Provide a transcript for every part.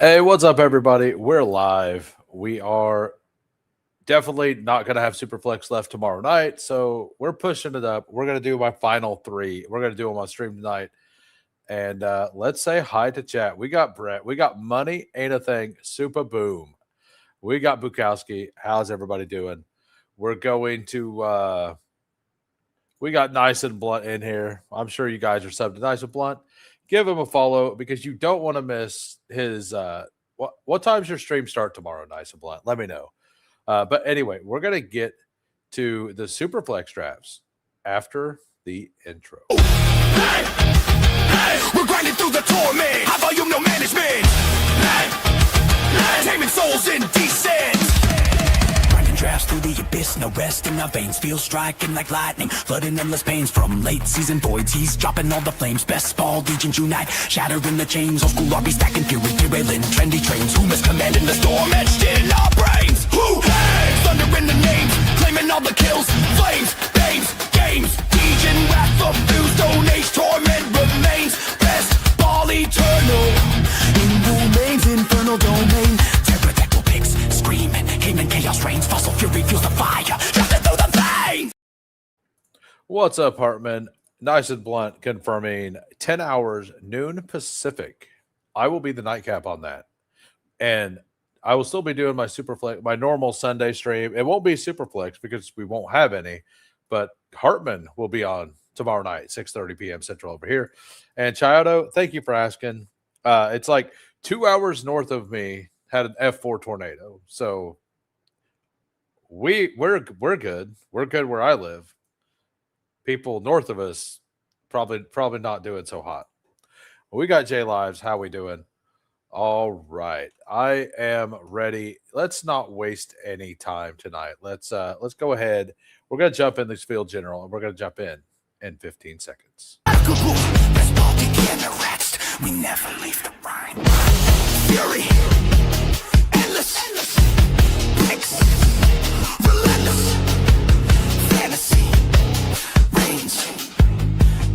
Hey, what's up, everybody? We're live. We are definitely not going to have Superflex left tomorrow night, so we're pushing it up. We're going to do my final three. We're going to do them on stream tonight. And let's say hi to chat. We got Brett. We got Money Ain't a Thing. Super Boom. We got Bukowski. How's everybody doing? We're going to, we got Nice and Blunt in here. I'm sure you guys are subbed to Nice and Blunt. Give him a follow because you don't want to miss his, what time's your stream start tomorrow, Nice and Blunt? Let me know. But anyway, we're going to get to the Superflex drafts after the intro. Hey, we're grinding through the torment. High volume, no management. Taming souls in descent. Grinding drafts through the abyss, no rest in our veins. Feel striking like lightning, flooding endless pains from late season voids. He's dropping all the flames. Bestball Degens unite, shattering the chains. Old school RB stacking fury, derailing trendy trains. Who is commanding the storm etched in our brains? Who hangs? Thunder in the names, claiming all the kills. Flames, names, games. Degen wrath of fuse, stone age torment remains. Bestball eternal in domains, infernal domain. Pterodactyl pigs screaming, Cayman chaos reigns. Fossil fury fuels the fire, drafted through the veins. What's up, Hartman? Nice and Blunt confirming 10 hours, noon Pacific. I will be the nightcap on that. And I will still be doing my Superflex, my normal Sunday stream. It won't be Superflex because we won't have any, but Hartman will be on tomorrow night, 6:30 p.m. Central over here. And Chiado, thank you for asking. It's like 2 hours north of me had an F4 tornado. So we're good. We're good where I live. People north of us probably not doing so hot. We got J Lives. How we doing? All right. I am ready. Let's not waste any time tonight. Let's go ahead. We're gonna jump in this field general and we're gonna jump in 15 seconds. Bestball Degens arrest. We never leave the rhyme. Fury, endless, picks, relentless, fantasy, reigns.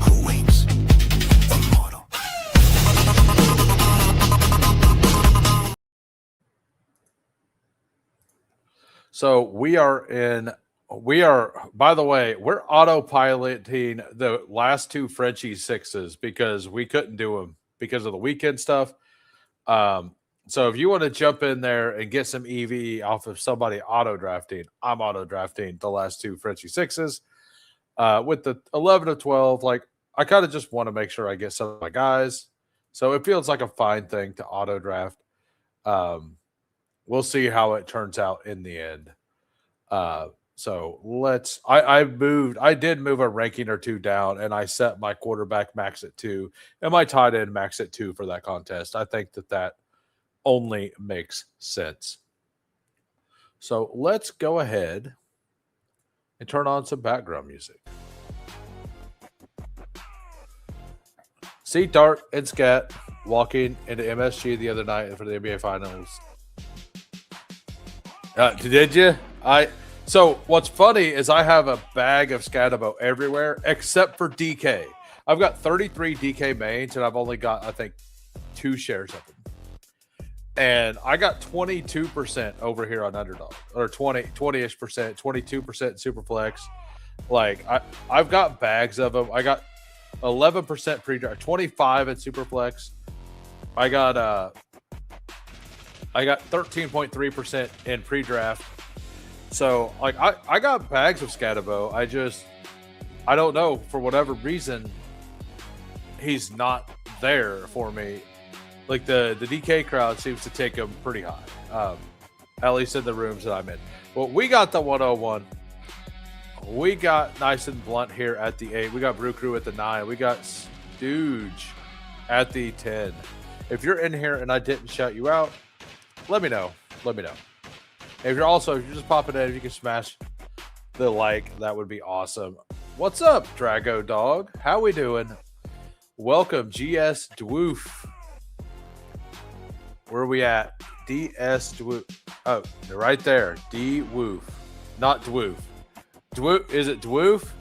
Who waits? Immortal. So we are, by the way, we're autopiloting the last two Frenchie sixes because we couldn't do them because of the weekend stuff. So if you want to jump in there and get some EV off of somebody auto drafting, I'm auto drafting the last two Frenchie sixes. With the 11 of 12, like I kind of just want to make sure I get some of my guys. So it feels like a fine thing to auto draft. We'll see how it turns out in the end. So I did move a ranking or two down and I set my quarterback max at 2 and my tight end max at 2 for that contest. I think that only makes sense. So let's go ahead and turn on some background music. See Dart and Scat walking into MSG the other night for the NBA Finals. Did you? So what's funny is I have a bag of Scatabo everywhere except for DK. I've got 33 DK mains and I've only got, I think, 2 shares of them. And I got 22% over here on Underdog, or 20-ish percent, 22% Superflex. Like I've got bags of them. I got 11% pre-draft, 25 at Superflex. I got 13.3% in pre-draft. So like I got bags of Scatabo. I don't know, for whatever reason he's not there for me. Like the DK crowd seems to take him pretty high. At least in the rooms that I'm in. Well, we got the 101. We got Nice and Blunt here at the 8. We got Brew Crew at the 9. We got Stooge at the 10. If you're in here and I didn't shout you out, let me know. If you're just popping in, if you can smash the like, that would be awesome. What's up, Drago Dog? How we doing? Welcome, GS Dwoof. Where are we at? DS Dwoof. Oh, they're right there. D Woof. Not Dwoof. Dwoof. Is it Dwoof?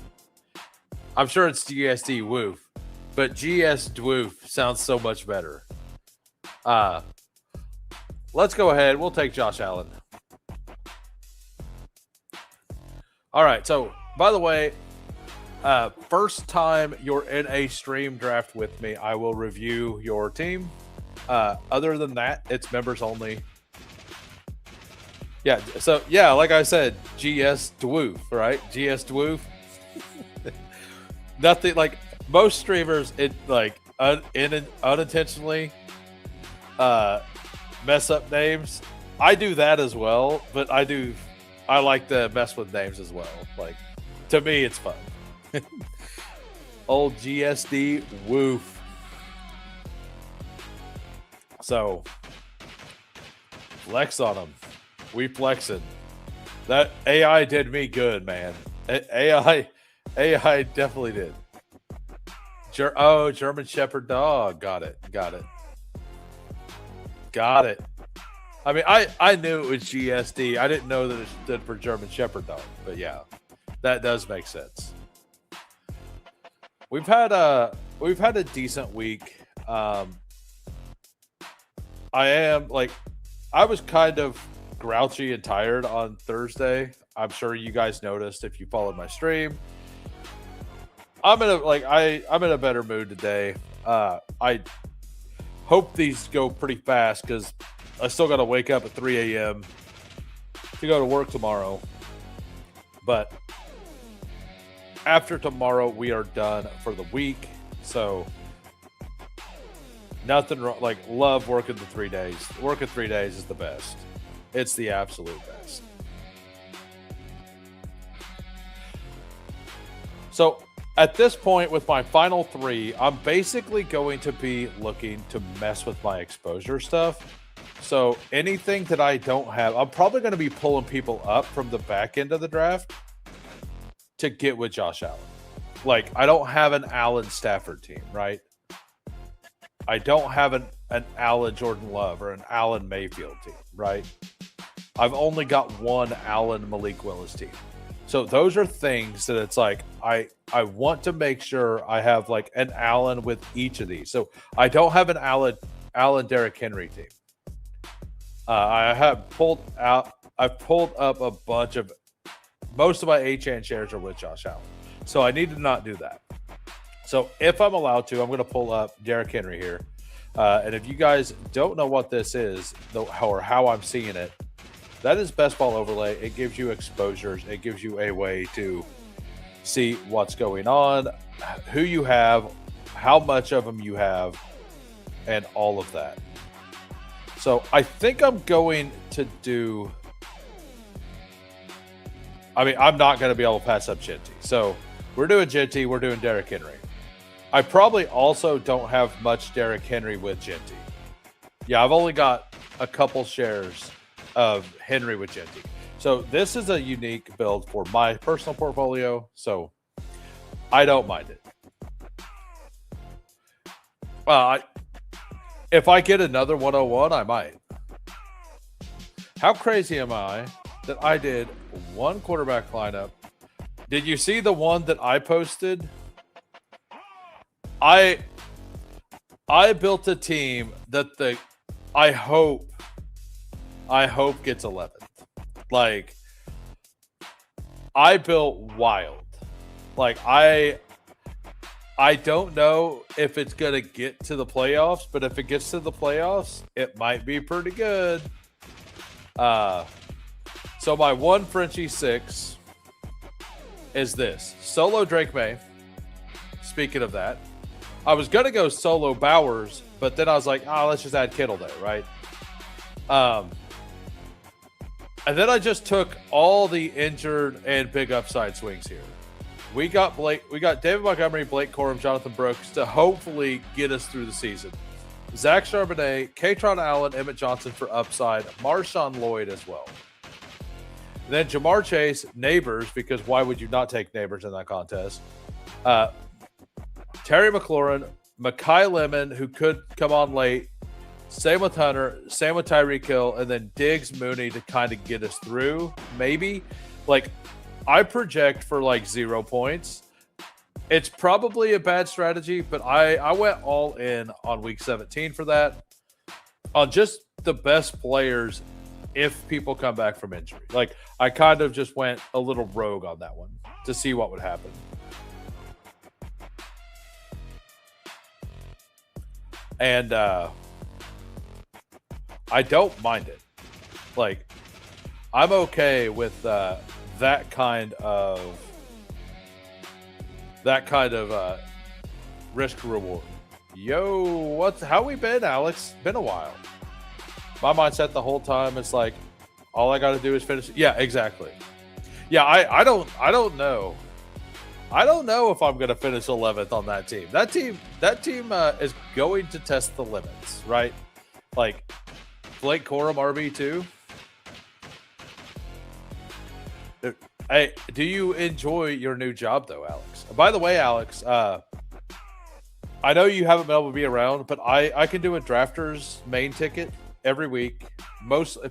I'm sure it's GSD Woof. But GS Dwoof sounds so much better. let's go ahead. We'll take Josh Allen. All right. So, by the way, first time you're in a stream draft with me, I will review your team. Other than that, it's members only. Yeah. So, yeah, like I said, GS Dwoof, right? GS Dwoof. Nothing like most streamers, it like unintentionally mess up names. I do that as well, but I like to mess with names as well. Like, to me, it's fun. Old GSD woof. So, flex on them. We flexing. That AI did me good, man. AI definitely did. German Shepherd dog. Got it. I mean, I knew it was GSD. I didn't know that it stood for German Shepherd dog. But yeah, that does make sense. We've had a decent week. I was kind of grouchy and tired on Thursday. I'm sure you guys noticed if you followed my stream. I'm in a better mood today. I hope these go pretty fast because I still got to wake up at 3 a.m. to go to work tomorrow. But after tomorrow, we are done for the week. So nothing wrong. Like, love working the 3 days. Working 3 days is the best. It's the absolute best. So at this point with my final 3, I'm basically going to be looking to mess with my exposure stuff. So anything that I don't have, I'm probably going to be pulling people up from the back end of the draft to get with Josh Allen. Like, I don't have an Allen Stafford team, right? I don't have an Allen Jordan Love or an Allen Mayfield team, right? I've only got one Allen Malik Willis team. So those are things that it's like, I want to make sure I have like an Allen with each of these. So I don't have an Allen Derrick Henry team. I've pulled up a bunch of, most of my HN shares are with Josh Allen. So I need to not do that. So if I'm allowed to, I'm going to pull up Derrick Henry here. And if you guys don't know what this is or how I'm seeing it, that is Bestball Overlay. It gives you exposures. It gives you a way to see what's going on, who you have, how much of them you have, and all of that. So I think I'm going to do... I mean, I'm not going to be able to pass up Genty. So we're doing Genty. We're doing Derrick Henry. I probably also don't have much Derrick Henry with Genty. Yeah, I've only got a couple shares of Henry with Genty. So this is a unique build for my personal portfolio. So I don't mind it. If I get another 101, I might. How crazy am I that I did one quarterback lineup? Did you see the one that I posted? I built a team that I hope gets 11th. Like, I built wild. Like, I don't know if it's going to get to the playoffs, but if it gets to the playoffs, it might be pretty good. So my one Frenchie 6 is this. Solo Drake May. Speaking of that, I was going to go solo Bowers, but then I was like, let's just add Kittle there, right? And then I just took all the injured and big upside swings here. We got David Montgomery, Blake Corum, Jonathan Brooks to hopefully get us through the season. Zach Charbonnet, Katron Allen, Emmett Johnson for upside, Marshawn Lloyd as well. Then Jamar Chase, Neighbors, because why would you not take Neighbors in that contest? Terry McLaurin, Mekhi Lemon, who could come on late, same with Hunter, same with Tyreek Hill, and then Diggs, Mooney to kind of get us through, maybe. Like, I project for like 0 points. It's probably a bad strategy, but I went all in on week 17 for that. on just the best players if people come back from injury. Like, I kind of just went a little rogue on that one to see what would happen. And I don't mind it. Like, I'm okay with that kind of risk reward. Yo, how we been, Alex? Been a while. My mindset the whole time is like, all I got to do is finish. Yeah, exactly. Yeah, I don't know. I don't know if I'm going to finish 11th on that team. That team is going to test the limits, right? Like, Blake Corum RB2. Hey, do you enjoy your new job though, Alex? By the way, Alex, I know you haven't been able to be around, but I can do a drafters main ticket every week.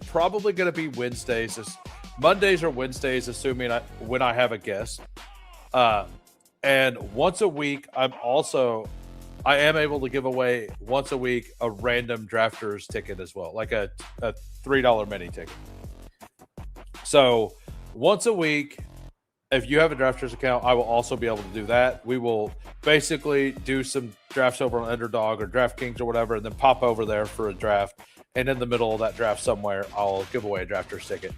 Probably going to be Wednesdays, Mondays or Wednesdays, assuming when I have a guest. And once a week, I am able to give away once a week a random drafters ticket as well, like a $3 mini ticket. So once a week, if you have a drafters account, I will also be able to do that. We will basically do some drafts over on Underdog or DraftKings or whatever, and then pop over there for a draft. And in the middle of that draft somewhere, I'll give away a drafters ticket.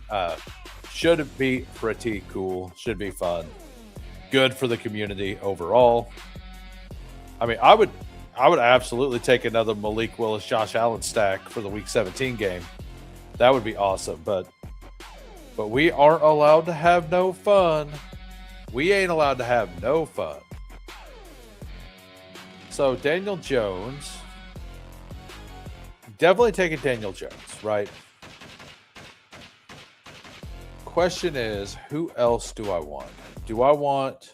Should be pretty cool. Should be fun. Good for the community overall. I mean, I would absolutely take another Malik Willis, Josh Allen stack for the Week 17 game. That would be awesome. But we aren't allowed to have no fun. We ain't allowed to have no fun. So Daniel Jones. Definitely taking Daniel Jones, right? Question is, who else do I want? Do I want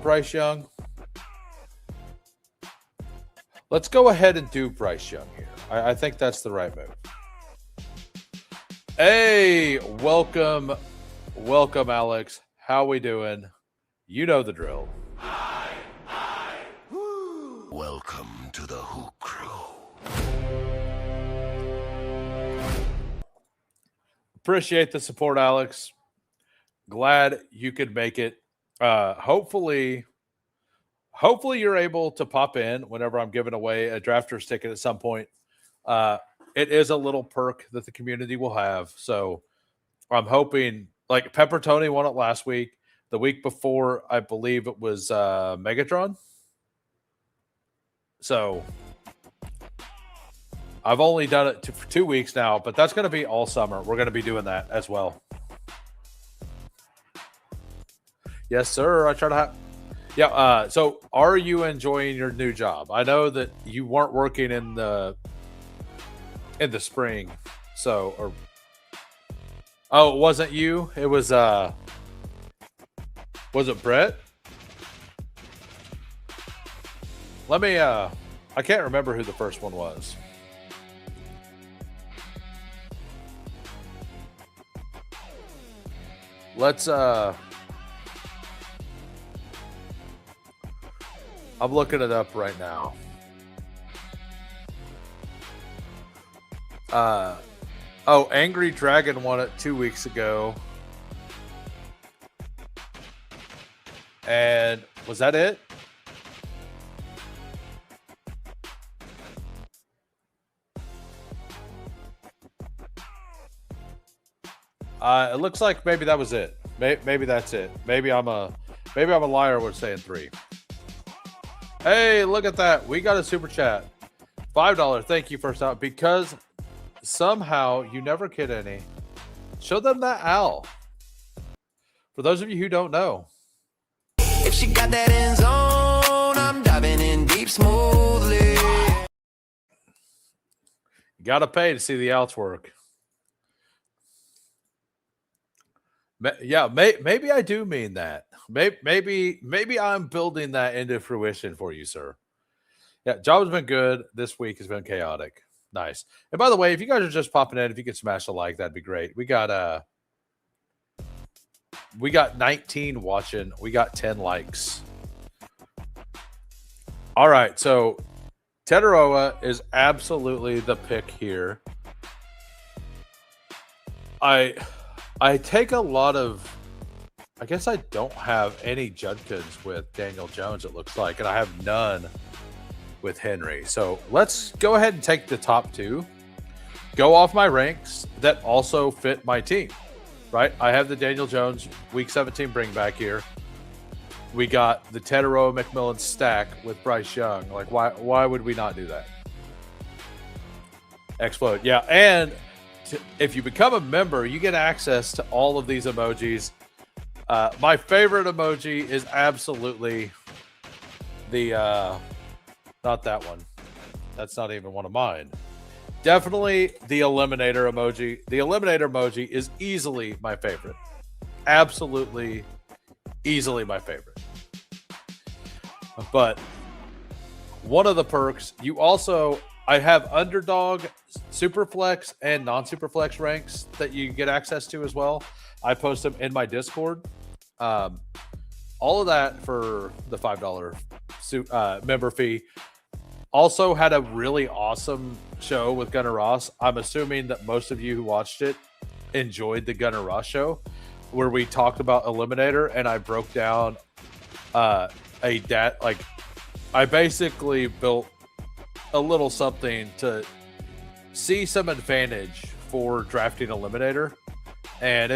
Bryce Young? Let's go ahead and do Bryce Young here. I think that's the right move. Hey, welcome, Alex. How we doing? You know the drill. Welcome to the Who Crew. Appreciate the support, Alex. Glad you could make it. Hopefully you're able to pop in whenever I'm giving away a drafters ticket at some point. It is a little perk that the community will have. So I'm hoping, like, Pepper Tony won it last week. The week before, I believe it was Megatron. So I've only done it for 2 weeks now, but that's going to be all summer. We're going to be doing that as well. Yes, sir. I try to have. Yeah. So are you enjoying your new job? I know that you weren't working in the spring. So, it wasn't you. It was it Brett? Let me, I can't remember who the first one was. Let's, I'm looking it up right now. Angry Dragon won it 2 weeks ago. And was that it? It looks like maybe that was it. Maybe that's it. Maybe I'm a liar. We're saying 3. Hey, look at that. We got a super chat. $5. Thank you first out. Because somehow you never kid any. Show them that owl. For those of you who don't know. If she got that end zone, I'm diving in deep smoothly. You got to pay to see the outs work. Yeah, maybe I do mean that. Maybe I'm building that into fruition for you, sir. Yeah, job has been good. This week has been chaotic. Nice. And by the way, if you guys are just popping in, if you could smash a like, that'd be great. We got 19 watching. We got 10 likes. All right, so Tetaroa is absolutely the pick here. I take a lot of. I guess I don't have any Judkins with Daniel Jones, it looks like, and I have none with Henry. So let's go ahead and take the top two. Go off my ranks that also fit my team, right? I have the Daniel Jones Week 17 bring back here. We got the Tetaroa McMillan stack with Bryce Young. Like, why would we not do that? Explode. Yeah, and if you become a member, you get access to all of these emojis. My favorite emoji is absolutely the not that one. That's not even one of mine. Definitely the Eliminator emoji. The Eliminator emoji is easily my favorite. Absolutely, easily my favorite. But one of the perks, I have underdog, superflex, and non-superflex ranks that you get access to as well. I post them in my Discord. All of that for the $5 member fee. Also had a really awesome show with Gunnar Ross. I'm assuming that most of you who watched it enjoyed the Gunnar Ross show, where we talked about Eliminator and I broke down I basically built a little something to see some advantage for drafting Eliminator, and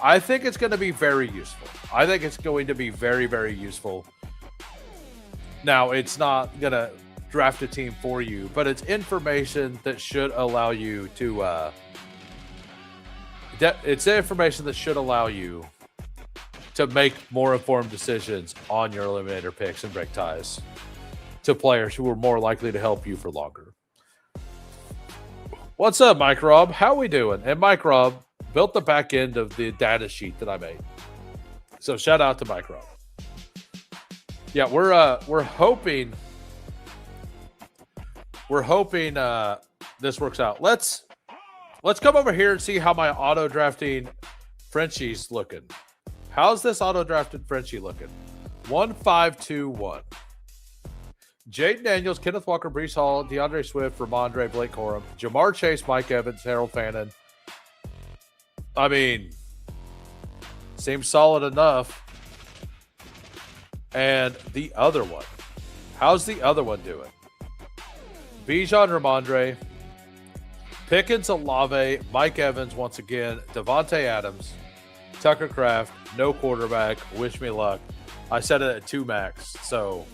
I think it's going to be very useful. I think it's going to be very, very useful. Now, it's not going to draft a team for you, but it's information that should allow you to it's information that should allow you to make more informed decisions on your Eliminator picks and break ties to players who are more likely to help you for longer. What's up, Mike Rob? How we doing? And Mike Rob built the back end of the data sheet that I made. So shout out to Mike Rob. Yeah, we're hoping this works out. Let's come over here and see how my auto drafting Frenchie's looking. How's this auto drafted Frenchie looking? 1-5-2-1. Jaden Daniels, Kenneth Walker, Breece Hall, DeAndre Swift, Ramondre, Blake Corum, Jamar Chase, Mike Evans, Harold Fannin. I mean, seems solid enough. And the other one. How's the other one doing? Bijan Ramondre, Pickens, Olave, Mike Evans once again, Devontae Adams, Tucker Kraft, no quarterback. Wish me luck. I set it at 2 max, so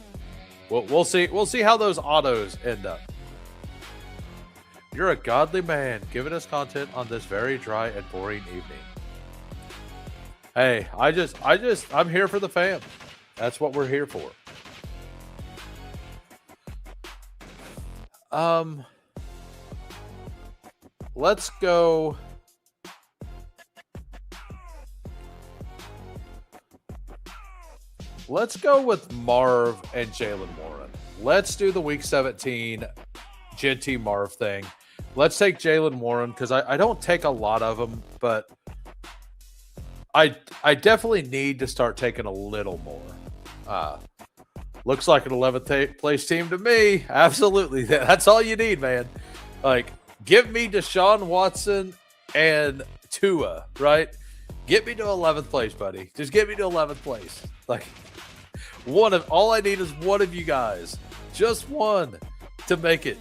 we'll see. We'll see how those autos end up. You're a godly man, giving us content on this very dry and boring evening. Hey, I'm here for the fam. That's what we're here for. Let's go. Let's go with Marv and Jalen Warren. Let's do the Week 17 Genty Marv thing. Let's take Jalen Warren because I don't take a lot of them, but I definitely need to start taking a little more. Looks like an 11th place team to me. Absolutely. That's all you need, man. Like, give me Deshaun Watson and Tua, right? Get me to 11th place, buddy. Just get me to 11th place. Like, all I need is one of you guys. Just one to make it.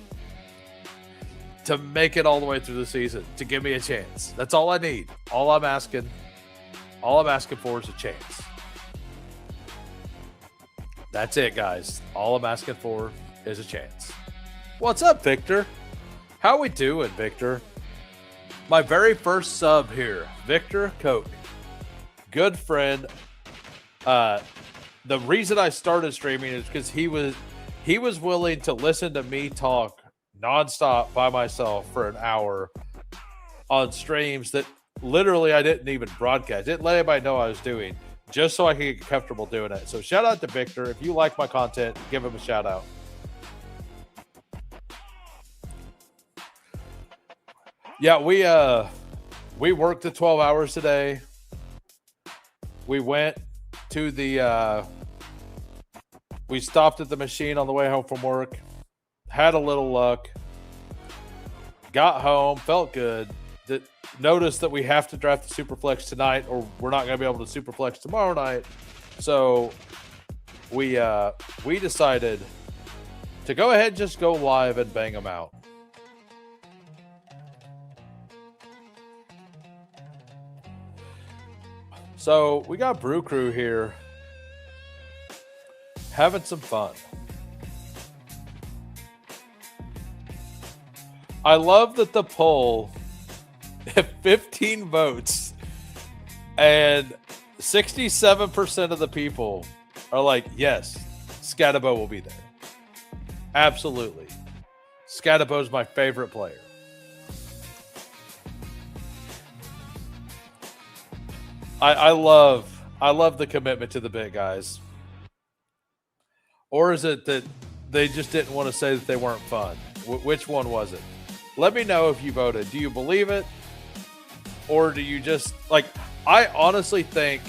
To make it all the way through the season. To give me a chance. That's all I need. All I'm asking for is a chance. That's it, guys. All I'm asking for is a chance. What's up, Victor? How we doing, Victor? My very first sub here, Victor Coke. Good friend. The reason I started streaming is because he was willing to listen to me talk nonstop by myself for an hour on streams that literally I didn't even broadcast. Didn't let anybody know I was doing, just so I could get comfortable doing it. So shout out to Victor. If you like my content, give him a shout out. Yeah, we worked the 12 hours today. We went to we stopped at the machine on the way home from work, had a little luck, got home, felt good. Noticed that we have to draft the superflex tonight, or we're not going to be able to superflex tomorrow night. So we decided to go ahead and just go live and bang them out. So we got Brew Crew here having some fun. I love that the poll had 15 votes and 67% of the people are like, yes, Scatabo will be there. Absolutely. Scatabo's my favorite player. I love the commitment to the bit, guys. Or is it that they just didn't want to say that they weren't fun? Which one was it? Let me know if you voted. Do you believe it? Or do you just, like, I honestly think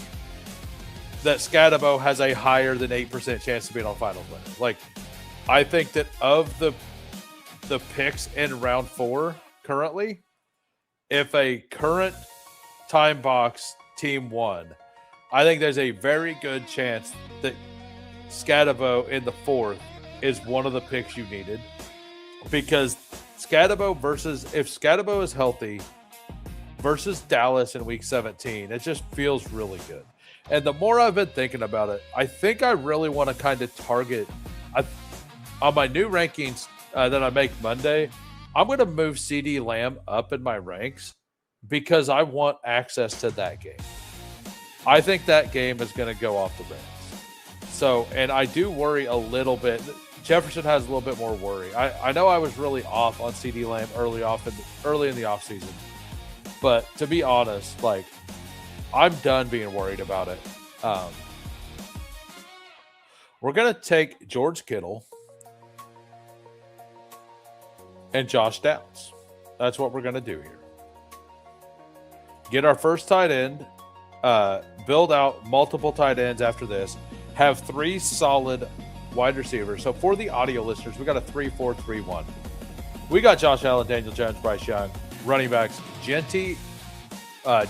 that Scatabo has a higher than 8% chance of being on Finals winner. Like, I think that of the picks in round 4 currently, if a current time box team won, I think there's a very good chance that Scatabo in the 4th is one of the picks you needed. Because Scatabo if Scatabo is healthy versus Dallas in week 17, it just feels really good. And the more I've been thinking about it, I think I really want to kind of target on my new rankings that I make Monday. I'm going to move CD Lamb up in my ranks because I want access to that game. I think that game is going to go off the rails. So, and I do worry a little bit. Jefferson has a little bit more worry. I know I was really off on CD Lamb early in the offseason. But to be honest, like, I'm done being worried about it. We're going to take George Kittle and Josh Downs. That's what we're going to do here. Get our first tight end, build out multiple tight ends after this, have 3 solid wide receivers. So for the audio listeners, we got a 3-4-3-1. We got Josh Allen, Daniel Jones, Bryce Young. Running backs, Genty,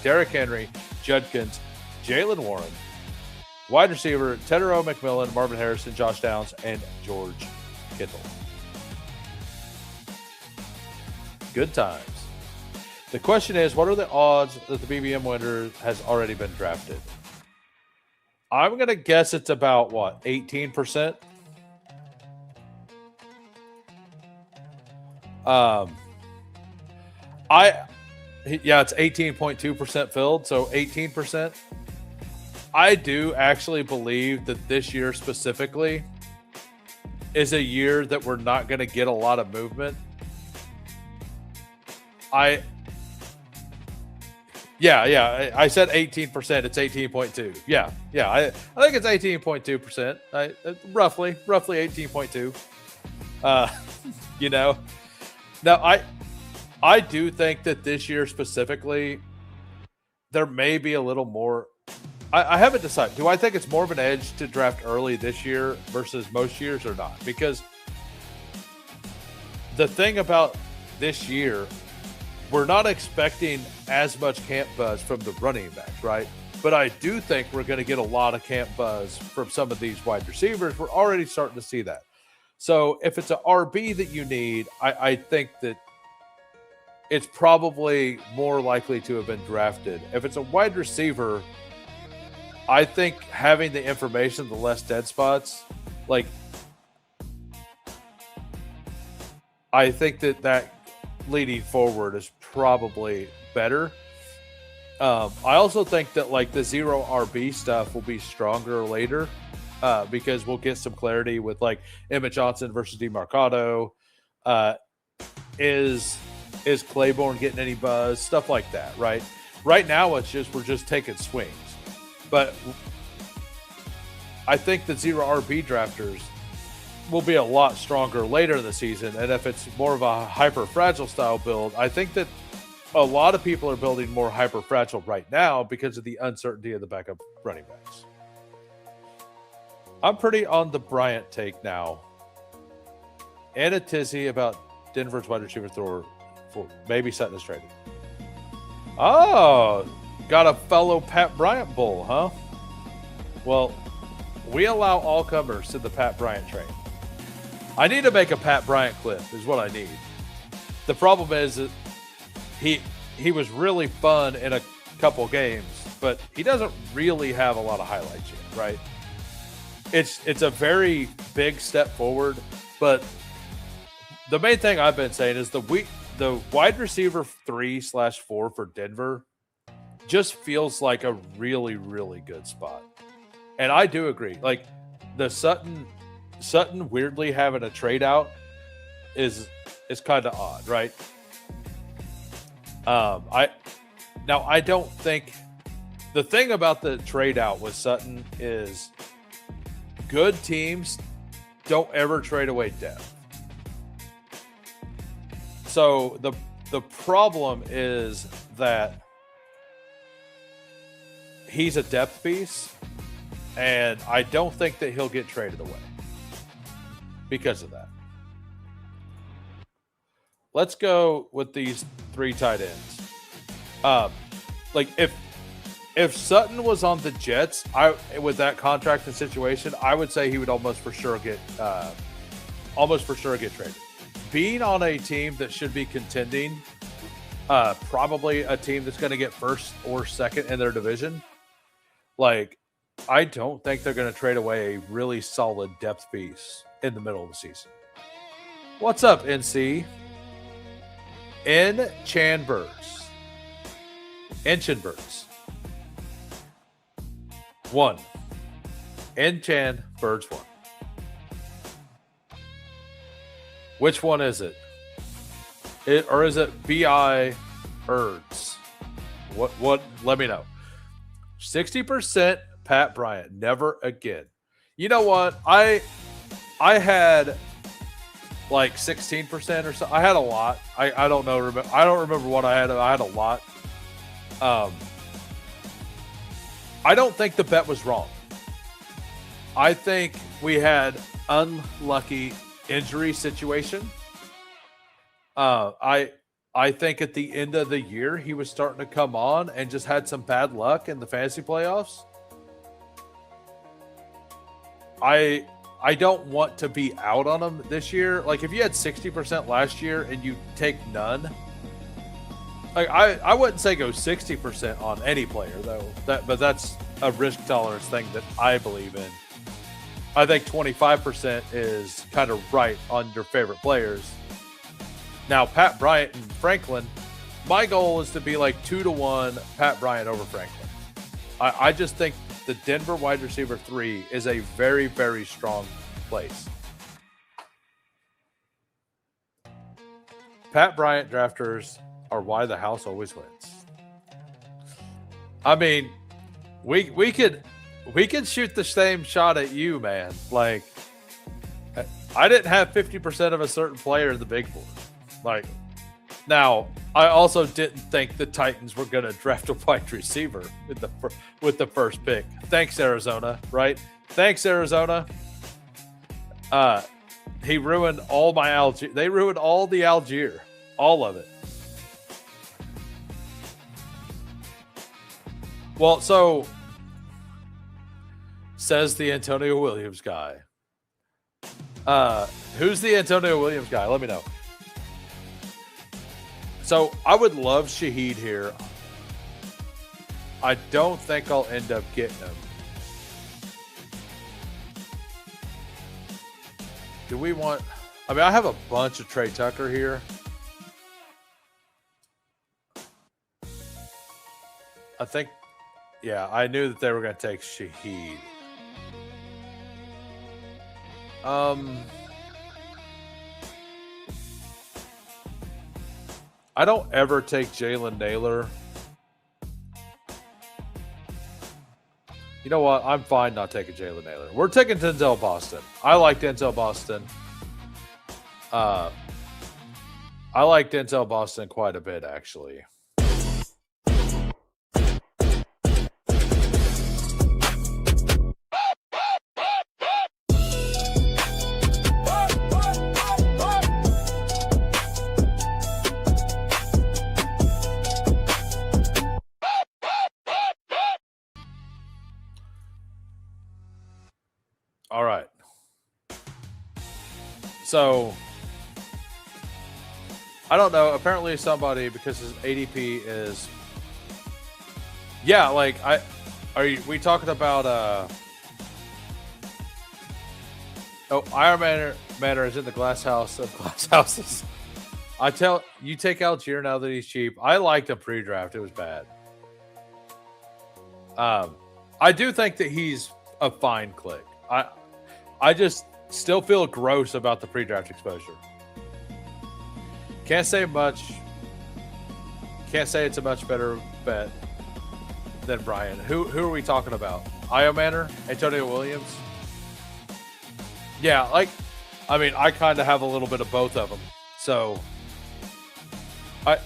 Derrick Henry, Judkins, Jalen Warren. Wide receiver, Tedero McMillan, Marvin Harrison, Josh Downs, and George Kittle. Good times. The question is, what are the odds that the BBM winner has already been drafted? I'm going to guess it's about, 18%? It's 18.2% filled, so 18%. I do actually believe that this year specifically is a year that we're not going to get a lot of movement. I said 18%. It's 18.2. Yeah. I think it's 18.2%. Roughly 18.2. Now I do think that this year specifically, there may be a little more. I haven't decided. Do I think it's more of an edge to draft early this year versus most years or not? Because the thing about this year, we're not expecting as much camp buzz from the running backs, right? But I do think we're going to get a lot of camp buzz from some of these wide receivers. We're already starting to see that. So if it's an RB that you need, I think that it's probably more likely to have been drafted. If it's a wide receiver, I think having the information, the less dead spots, like, I think that leading forward is probably better. I also think that, like, the 0 RB stuff will be stronger later because we'll get some clarity with, like, Emmett Johnson versus DeMarcado. Is Claiborne getting any buzz? Stuff like that, right? Right now, we're just taking swings. But I think that 0 RB drafters will be a lot stronger later in the season. And if it's more of a hyper-fragile style build, I think that a lot of people are building more hyper-fragile right now because of the uncertainty of the backup running backs. I'm pretty on the Bryant take now in a tizzy about Denver's wide receiver for maybe Sutton is traded. Oh, got a fellow Pat Bryant bull, huh? Well, we allow all comers to the Pat Bryant train. I need to make a Pat Bryant clip is what I need. The problem is that he was really fun in a couple games, but he doesn't really have a lot of highlights yet, right? It's a very big step forward, but the main thing I've been saying is the wide receiver 3/4 for Denver just feels like a really, really good spot. And I do agree. Like the Sutton weirdly having a trade out is kind of odd, right? I don't think the thing about the trade out with Sutton is good teams don't ever trade away depth. So the problem is that he's a depth piece, and I don't think that he'll get traded away because of that. Let's go with these 3 tight ends. Like if Sutton was on the Jets, with that contract and situation, I would say he would almost for sure get traded. Being on a team that should be contending, probably a team that's going to get first or second in their division, like I don't think they're going to trade away a really solid depth piece in the middle of the season. What's up, NC? Enchanbergs. 1. Enchanbergs 1. Which one is it? Or is it B.I. Erds? What? Let me know. 60% Pat Bryant. Never again. You know what? I had like 16% or so. I had a lot. I don't know. I don't remember what I had. I had a lot. I don't think the bet was wrong. I think we had unlucky injury situation. I think at the end of the year he was starting to come on and just had some bad luck in the fantasy playoffs. I don't want to be out on him this year. Like if you had 60% last year and you take none, like I wouldn't say go 60% on any player though. But that's a risk tolerance thing that I believe in. I think 25% is kind of right on your favorite players. Now, Pat Bryant and Franklin, my goal is to be like 2-1 Pat Bryant over Franklin. I just think the Denver wide receiver 3 is a very, very strong place. Pat Bryant drafters are why the house always wins. I mean, we could shoot the same shot at you, man. Like, I didn't have 50% of a certain player in the big board. Like, now, I also didn't think the Titans were going to draft a wide receiver with the first pick. Thanks, Arizona, right? Thanks, Arizona. He ruined all my Algier. They ruined all the Algier. All of it. Well, so says the Antonio Williams guy. Who's the Antonio Williams guy? Let me know. So I would love Shaheed here. I don't think I'll end up getting him. Do we want... I mean, I have a bunch of Trey Tucker here. I think... Yeah, I knew that they were going to take Shaheed. I don't ever take Jalen Naylor. You know what? I'm fine not taking Jalen Naylor. We're taking Denzel Boston. I like Denzel Boston. I like Denzel Boston quite a bit, actually. So I don't know. Apparently somebody, because his ADP is, yeah, like we talking about Iron Manor is in the glass house of glass houses. I tell you, take Algier now that he's cheap. I liked him pre-draft. It was bad. I do think that he's a fine click. I just still feel gross about the pre-draft exposure. Can't say much. Can't say it's a much better bet than Brian. Who are we talking about? Io Manor? Antonio Williams? Yeah, like, I mean, I kind of have a little bit of both of them. So,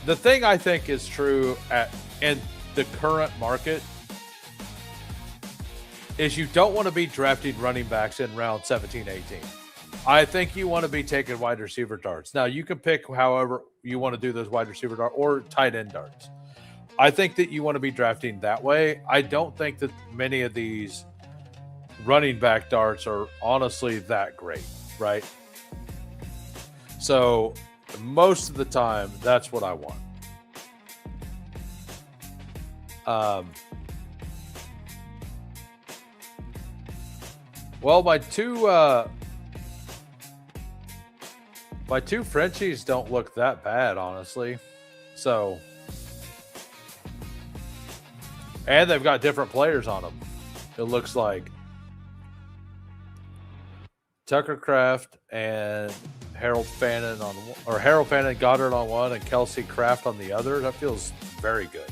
the thing I think is true in the current market is you don't want to be drafting running backs in round 17, 18. I think you want to be taking wide receiver darts. Now, you can pick however you want to do those wide receiver darts or tight end darts. I think that you want to be drafting that way. I don't think that many of these running back darts are honestly that great, right? So most of the time, that's what I want. Well, my two Frenchies don't look that bad, honestly. So, and they've got different players on them. It looks like Tucker Kraft and Harold Fannin Goddard on one and Kelsey Kraft on the other. That feels very good.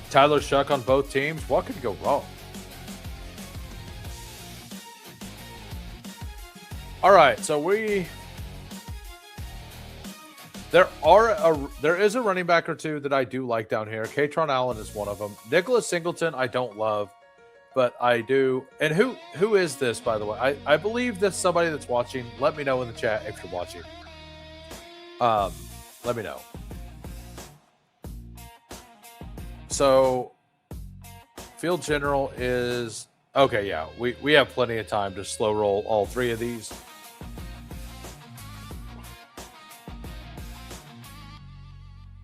Tyler Shuck on both teams. What could go wrong? All right, so there is a running back or two that I do like down here. Katron Allen is one of them. Nicholas Singleton I don't love, but I do. And who is this, by the way? I believe that's somebody that's watching. Let me know in the chat if you're watching. Let me know. So Field General is okay. Yeah, we have plenty of time to slow roll all three of these.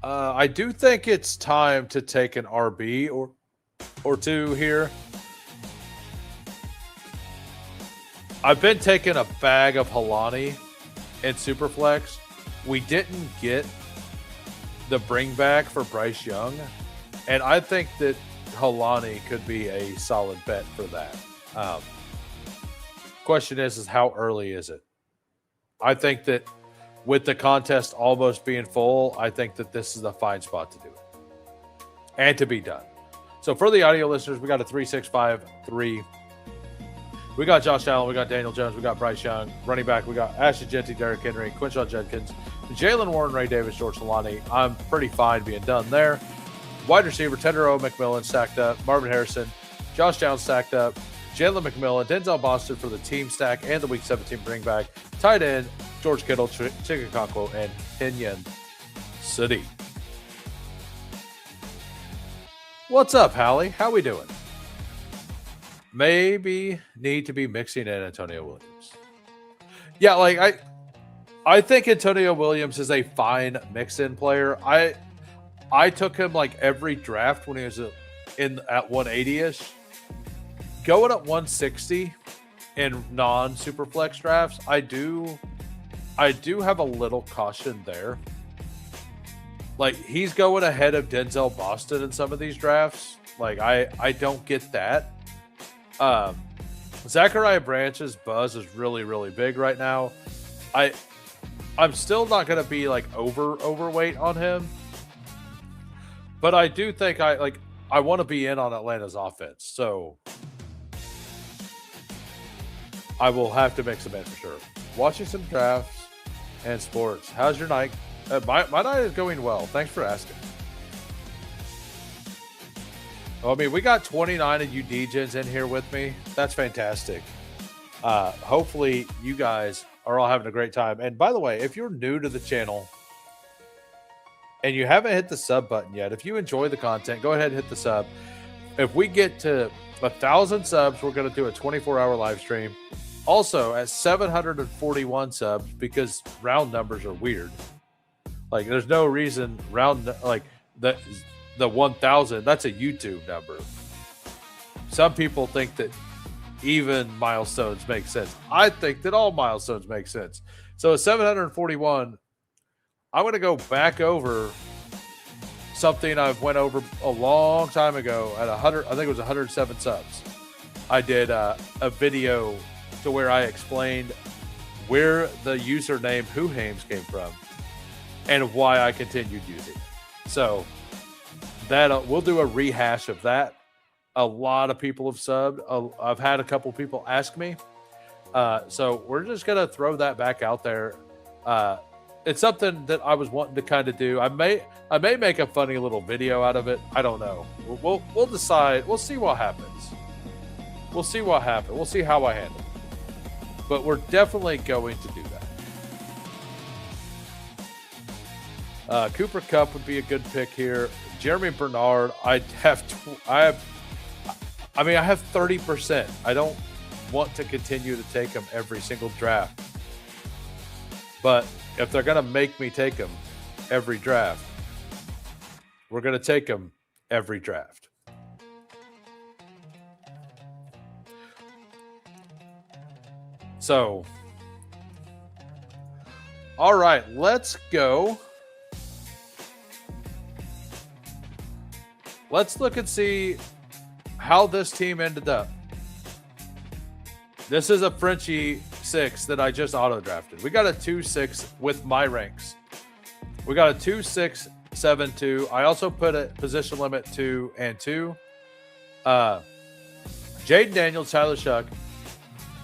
I do think it's time to take an RB or two here. I've been taking a bag of Halani in Superflex. We didn't get the bring back for Bryce Young, and I think that Halani could be a solid bet for that. Question is how early is it? I think that with the contest almost being full, I think that this is a fine spot to do it and to be done. So for the audio listeners, we got a 3-6-5-3. We got Josh Allen, we got Daniel Jones, we got Bryce Young. Running back, we got Ashton Jeanty, Derrick Henry, Quinshaw Judkins, Jalen Warren, Ray Davis, George Solani. I'm pretty fine being done there. Wide receiver, Tedero McMillan stacked up, Marvin Harrison, Josh Downs stacked up, Jalen McMillan, Denzel Boston for the team stack and the Week 17 bring back. Tight end, George Kittle, Chikakonkwo, and Kenyon City. What's up, Hallie? How we doing? Maybe need to be mixing in Antonio Williams. Yeah, like I think Antonio Williams is a fine mix-in player. I took him like every draft when he was at 180-ish. Going at 160 in non-super flex drafts, I do have a little caution there. Like, he's going ahead of Denzel Boston in some of these drafts. Like, I don't get that. Zachariah Branch's buzz is really, really big right now. I'm still not going to be like overweight on him, but I do think I want to be in on Atlanta's offense. So I will have to mix them in for sure. Watching some drafts and sports. How's your night? My night is going well. Thanks for asking. I mean, we got 29 of you Degens in here with me. That's fantastic. Hopefully you guys are all having a great time. And by the way, if you're new to the channel and you haven't hit the sub button yet, if you enjoy the content, go ahead and hit the sub. If we get to 1,000 subs, we're going to do a 24-hour live stream Also, at 741 subs, because round numbers are weird. Like, there's no reason like the 1,000. That's a YouTube number. Some people think that even milestones make sense. I think that all milestones make sense. So at 741, I'm going to go back over something I've went over a long time ago at 100. I think it was 107 subs. I did a video to where I explained where the username WhoHames came from and why I continued using it. So that we'll do a rehash of that. A lot of people have subbed. I've had a couple people ask me. So we're just going to throw that back out there. It's something that I was wanting to kind of do. I may make a funny little video out of it. I don't know. We'll decide. We'll see what happens. We'll see what happens. We'll see how I handle it. But we're definitely going to do that. Cooper Kupp would be a good pick here. Jeremy Bernard, I have 30%. I don't want to continue to take him every single draft. But if they're going to make me take him every draft, we're going to take him every draft. So, all right, let's go. Let's look and see how this team ended up. This is a Frenchie 6 that I just auto-drafted. We got a 2-6 with my ranks. We got a 2-6, 7-2. I also put a position limit 2 and 2. Jaden Daniels, Tyler Shuck,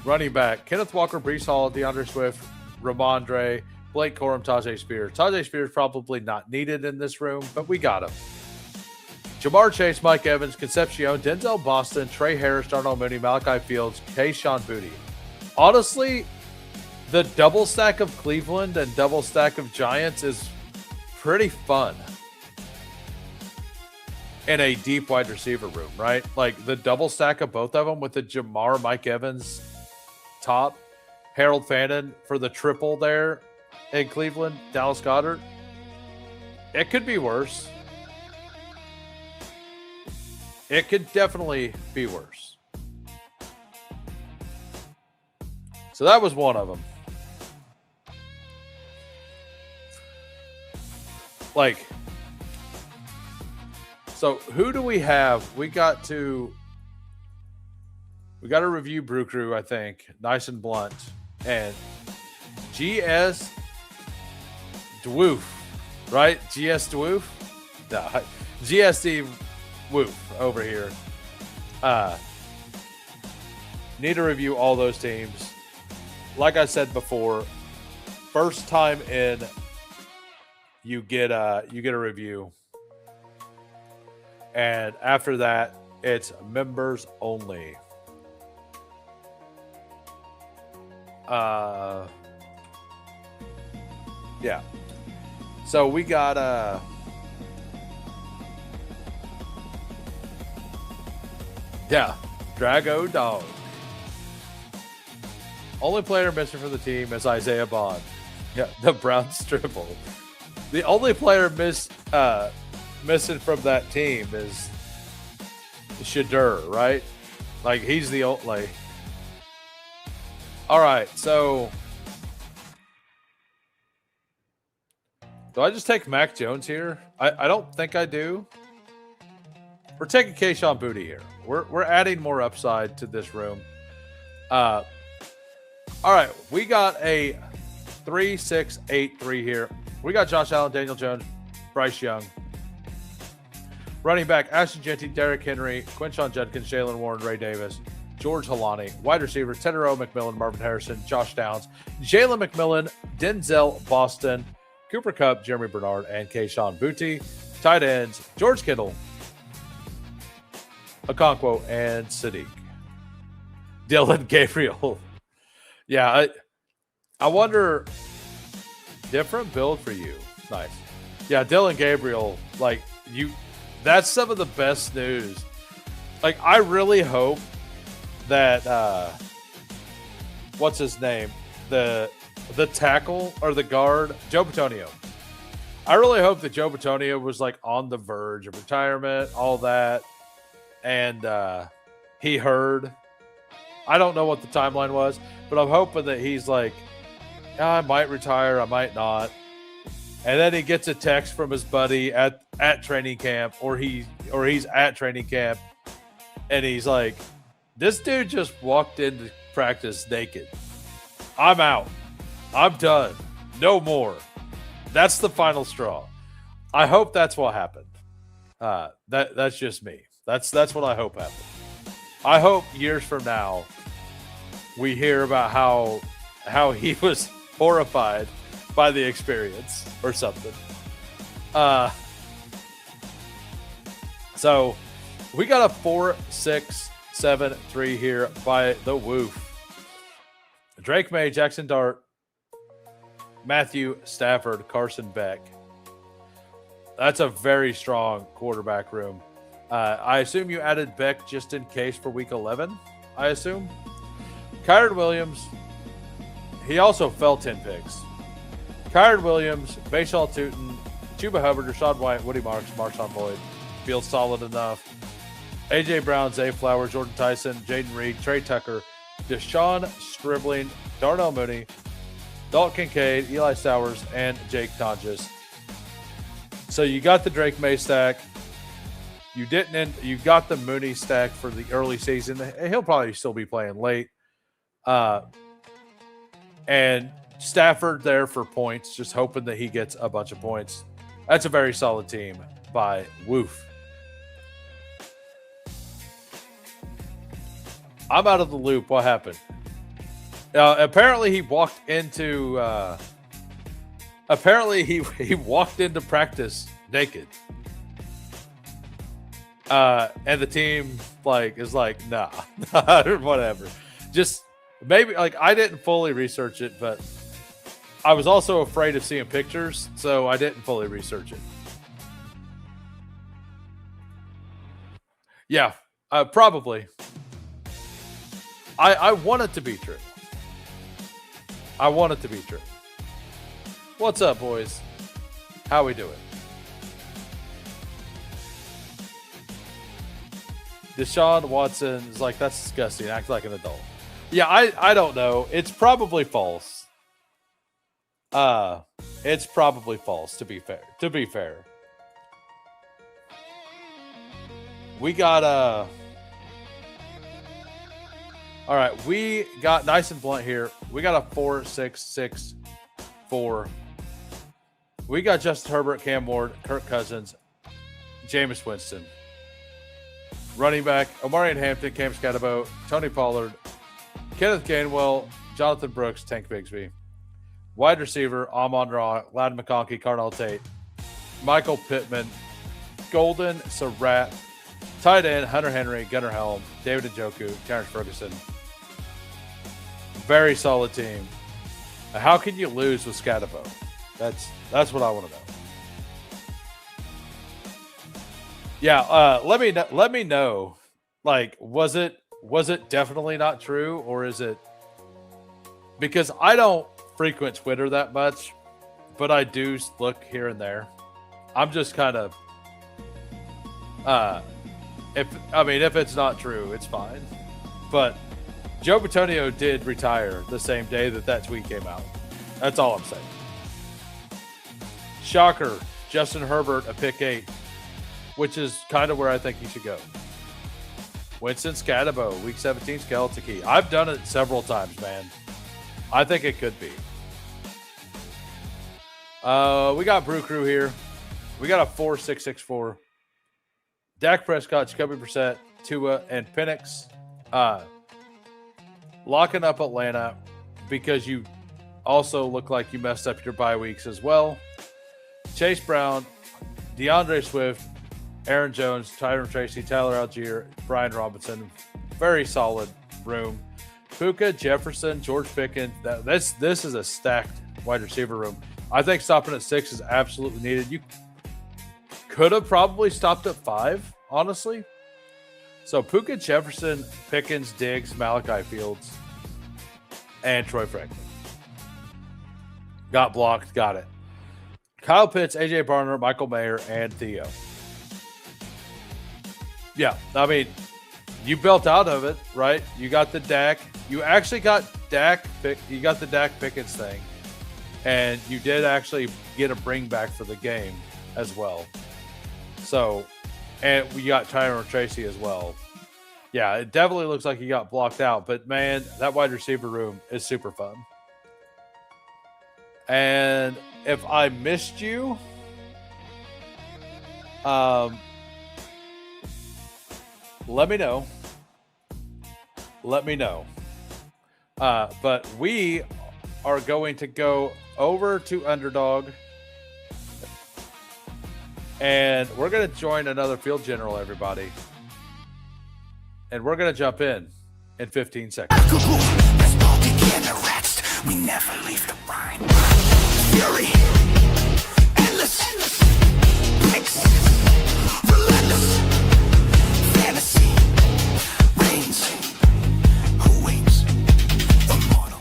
running back. Kenneth Walker, Breece Hall, DeAndre Swift, Ramondre, Blake Corum, Tajay Spears. Tajay Spears probably not needed in this room, but we got him. Jamar Chase, Mike Evans, Concepcion, Denzel Boston, Trey Harris, Darnell Mooney, Malachi Fields, Kayshon Boutte. Honestly, the double stack of Cleveland and double stack of Giants is pretty fun in a deep wide receiver room, right? Like the double stack of both of them with the Jamar, Mike Evans top, Harold Fannin for the triple there in Cleveland, Dallas Goedert. It could be worse. It could definitely be worse. So that was one of them. Like, so who do we have? We got to review Brew Crew, I think. Nice and blunt. And GS Dwoof, right? GS Dwoof? No, GSD Woof over here. Need to review all those teams. Like I said before, first time in, you get a review. And after that, it's members only. Yeah. So we got Drago Dog. Only player missing from the team is Isaiah Bond. Yeah, the Browns triple. The only player missing from that team is Shadur, right? Like he's the old like. All right, so do I just take Mac Jones here? I don't think I do. We're taking Kayshon Boutte here. We're adding more upside to this room. All right, we got a 3-6-8-3 here. We got Josh Allen, Daniel Jones, Bryce Young. Running back, Ashton Jeanty, Derrick Henry, Quinshon Judkins, Jalen Warren, Ray Davis, George Halani. Wide receivers, Tedero McMillan, Marvin Harrison, Josh Downs, Jalen McMillan, Denzel Boston, Cooper Kupp, Jeremy Bernard, and Kayshon Boutte. Tight ends, George Kittle, Okonkwo, and Sadiq. Dylan Gabriel. Yeah, I wonder, different build for you. Nice. Yeah, Dylan Gabriel, like that's some of the best news. Like, I really hope that what's his name? The tackle or the guard, Joe Bitonio. I really hope that Joe Bitonio was like on the verge of retirement, all that, and he heard. I don't know what the timeline was, but I'm hoping that he's like, I might retire, I might not. And then he gets a text from his buddy at training camp, or he's at training camp, and he's like, this dude just walked into practice naked. I'm out. I'm done. No more. That's the final straw. I hope that's what happened. That's just me. That's what I hope happened. I hope years from now we hear about how he was horrified by the experience or something. So we got a 4-6-7-3 here by the Woof. Drake May, Jackson Dart, Matthew Stafford, Carson Beck. That's a very strong quarterback room. I assume you added Beck just in case for week 11, I assume. Kyron Williams, he also fell 10 picks. Kyron Williams, Bashal Tootin, Chuba Hubbard, Rashad White, Woody Marks, Marshawn Lloyd. Feels solid enough. A.J. Brown, Zay Flowers, Jordan Tyson, Jaden Reed, Trey Tucker, Deshaun Stribling, Darnell Mooney, Dalton Kincaid, Eli Sowers, and Jake Tonjes. So you got the Drake May stack. You got the Mooney stack for the early season. He'll probably still be playing late. And Stafford there for points, just hoping that he gets a bunch of points. That's a very solid team by Woof. I'm out of the loop. What happened? Apparently he walked into practice naked. And the team is like, nah, whatever. Just maybe I didn't fully research it, but I was also afraid of seeing pictures, so I didn't fully research it. Yeah, probably. I want it to be true. I want it to be true. What's up, boys? How we doing? Deshaun Watson is like, that's disgusting. Act like an adult. Yeah, I don't know. It's probably false. It's probably false, to be fair. We got all right, we got nice and blunt here. We got a 4-6-6-4. We got Justin Herbert, Cam Ward, Kirk Cousins, Jameis Winston. Running back, Omarion Hampton, Cam Scatterbo, Tony Pollard, Kenneth Gainwell, Jonathan Brooks, Tank Bigsby. Wide receiver, Amon-Ra, Ladd McConkey, Carnell Tate, Michael Pittman, Golden Surratt. Tight end, Hunter Henry, Gunnar Helm, David Njoku, Terrence Ferguson. Very solid team. How can you lose with Scatterbo? That's what I want to know. Yeah, let me know. Was it definitely not true, or is it? Because I don't frequent Twitter that much, but I do look here and there. I'm just kind of if it's not true, it's fine. But Joe Bitonio did retire the same day that tweet came out. That's all I'm saying. Shocker, Justin Herbert, a pick 8, which is kind of where I think he should go. Winston Scatterbo, week 17 skeleton key. I've done it several times, man. I think it could be. We got Brew Crew here. We got a 4-6-6-4. Dak Prescott, Jacoby Brissett, Tua, and Penix. Locking up Atlanta because you also look like you messed up your bye weeks as well. Chase Brown, DeAndre Swift, Aaron Jones, Tyron Tracy, Tyler Algier, Brian Robinson. Very solid room. Puka, Jefferson, George Pickens. This is a stacked wide receiver room. I think stopping at 6 is absolutely needed. You could have probably stopped at 5, honestly. So Puka, Jefferson, Pickens, Diggs, Malachi Fields. and Troy Franklin. Got blocked. Got it. Kyle Pitts, AJ Barner, Michael Mayer, and Theo. Yeah, I mean, you built out of it, right? You got the Dak. You actually got Dak. You got the Dak Pickett's thing, and you did actually get a bring back for the game as well. So, and we got Tyron Tracy as well. Yeah, it definitely looks like he got blocked out, but man, that wide receiver room is super fun. And if I missed you, let me know. Let me know. But we are going to go over to Underdog, and we're going to join another field general, everybody. And we're going to jump in 15 seconds. Bestball Degens, we never leave the line. Fury, endless, mix, relentless, fantasy, reigns, who waits, immortal.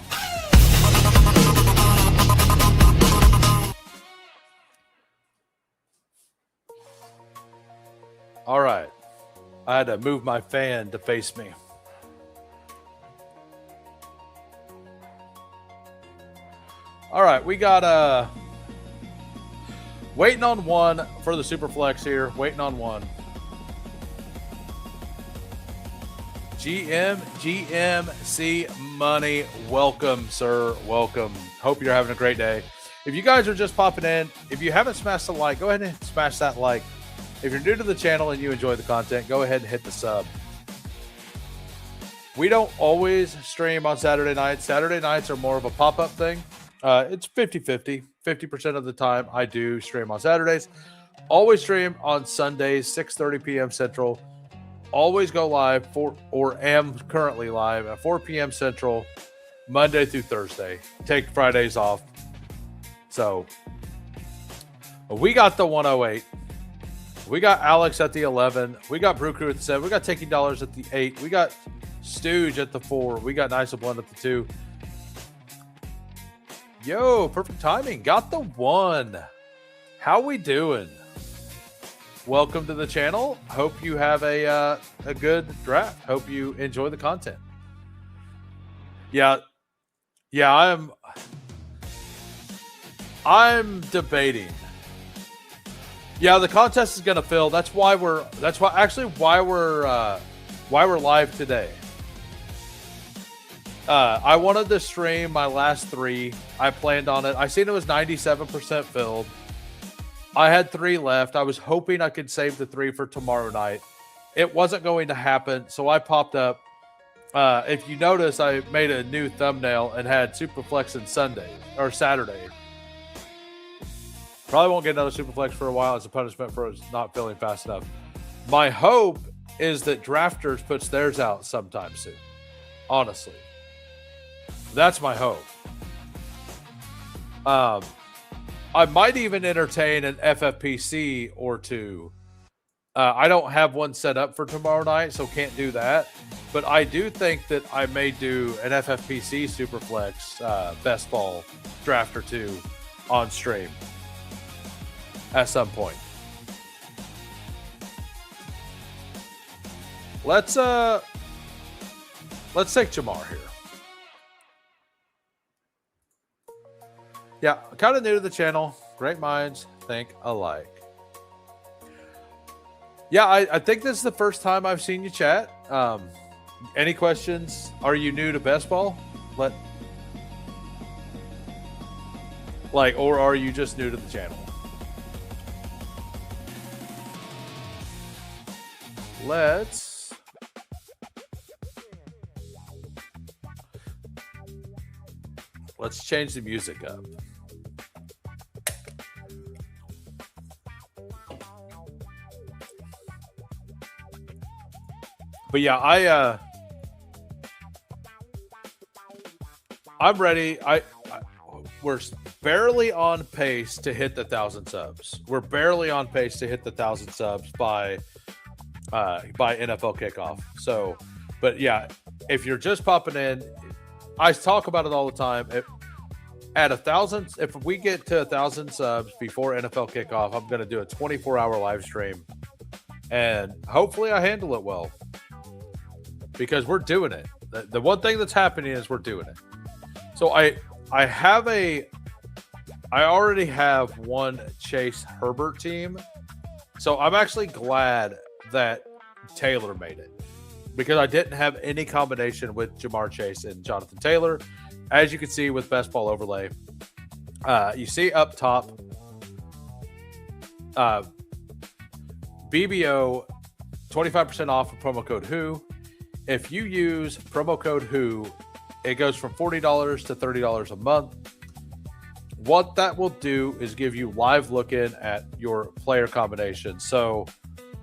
All right. I had to move my fan to face me. All right, we got waiting on one for the Superflex here. Waiting on one. GMC Money, welcome, sir. Welcome. Hope you're having a great day. If you guys are just popping in, if you haven't smashed the like, go ahead and smash that like. If you're new to the channel and you enjoy the content, go ahead and hit the sub. We don't always stream on Saturday nights. Saturday nights are more of a pop-up thing. It's 50-50. 50% of the time I do stream on Saturdays. Always stream on Sundays, 6:30 p.m. Central. Always go live or am currently live at 4 p.m. Central, Monday through Thursday. Take Fridays off. So we got the 108. We got Alex at the 11. We got Brew Crew at the 7. We got Taking Dollars at the 8. We got Stooge at the 4. We got Nice One at the 2. Yo, perfect timing. Got the 1. How we doing? Welcome to the channel. Hope you have a good draft. Hope you enjoy the content. Yeah, I'm debating. Yeah, the contest is gonna fill. That's why we're live today. I wanted to stream my last 3. I planned on it. I seen it was 97% filled. I had 3 left. I was hoping I could save the 3 for tomorrow night. It wasn't going to happen, so I popped up. If you notice, I made a new thumbnail and had Superflex and Sunday or Saturday. Probably won't get another Superflex for a while as a punishment for not filling fast enough. My hope is that Drafters puts theirs out sometime soon. Honestly. That's my hope. I might even entertain an FFPC or 2. I don't have one set up for tomorrow night, so can't do that. But I do think that I may do an FFPC Superflex best ball draft or 2 on stream at some point. Let's take Jamar here. Yeah, kind of new to the channel. Great minds think alike. Yeah, I think this is the first time I've seen you chat. Any questions? Are you new to Bestball? Or are you just new to the channel? Let's change the music up. But yeah, I'm ready. We're barely on pace to hit the 1,000 subs. We're barely on pace to hit the 1,000 subs by NFL kickoff. So, but yeah, if you're just popping in, I talk about it all the time. At 1,000, if we get to 1,000 subs before NFL kickoff, I'm going to do a 24-hour live stream, and hopefully I handle it well because we're doing it. The one thing that's happening is we're doing it. So I already have one Chase Herbert team, so I'm actually glad that Taylor made it because I didn't have any combination with Jamar Chase and Jonathan Taylor. As you can see with Best Ball Overlay, you see up top, BBO 25% off with promo code WHO. If you use promo code WHO, it goes from $40 to $30 a month. What that will do is give you live look-in at your player combination. So,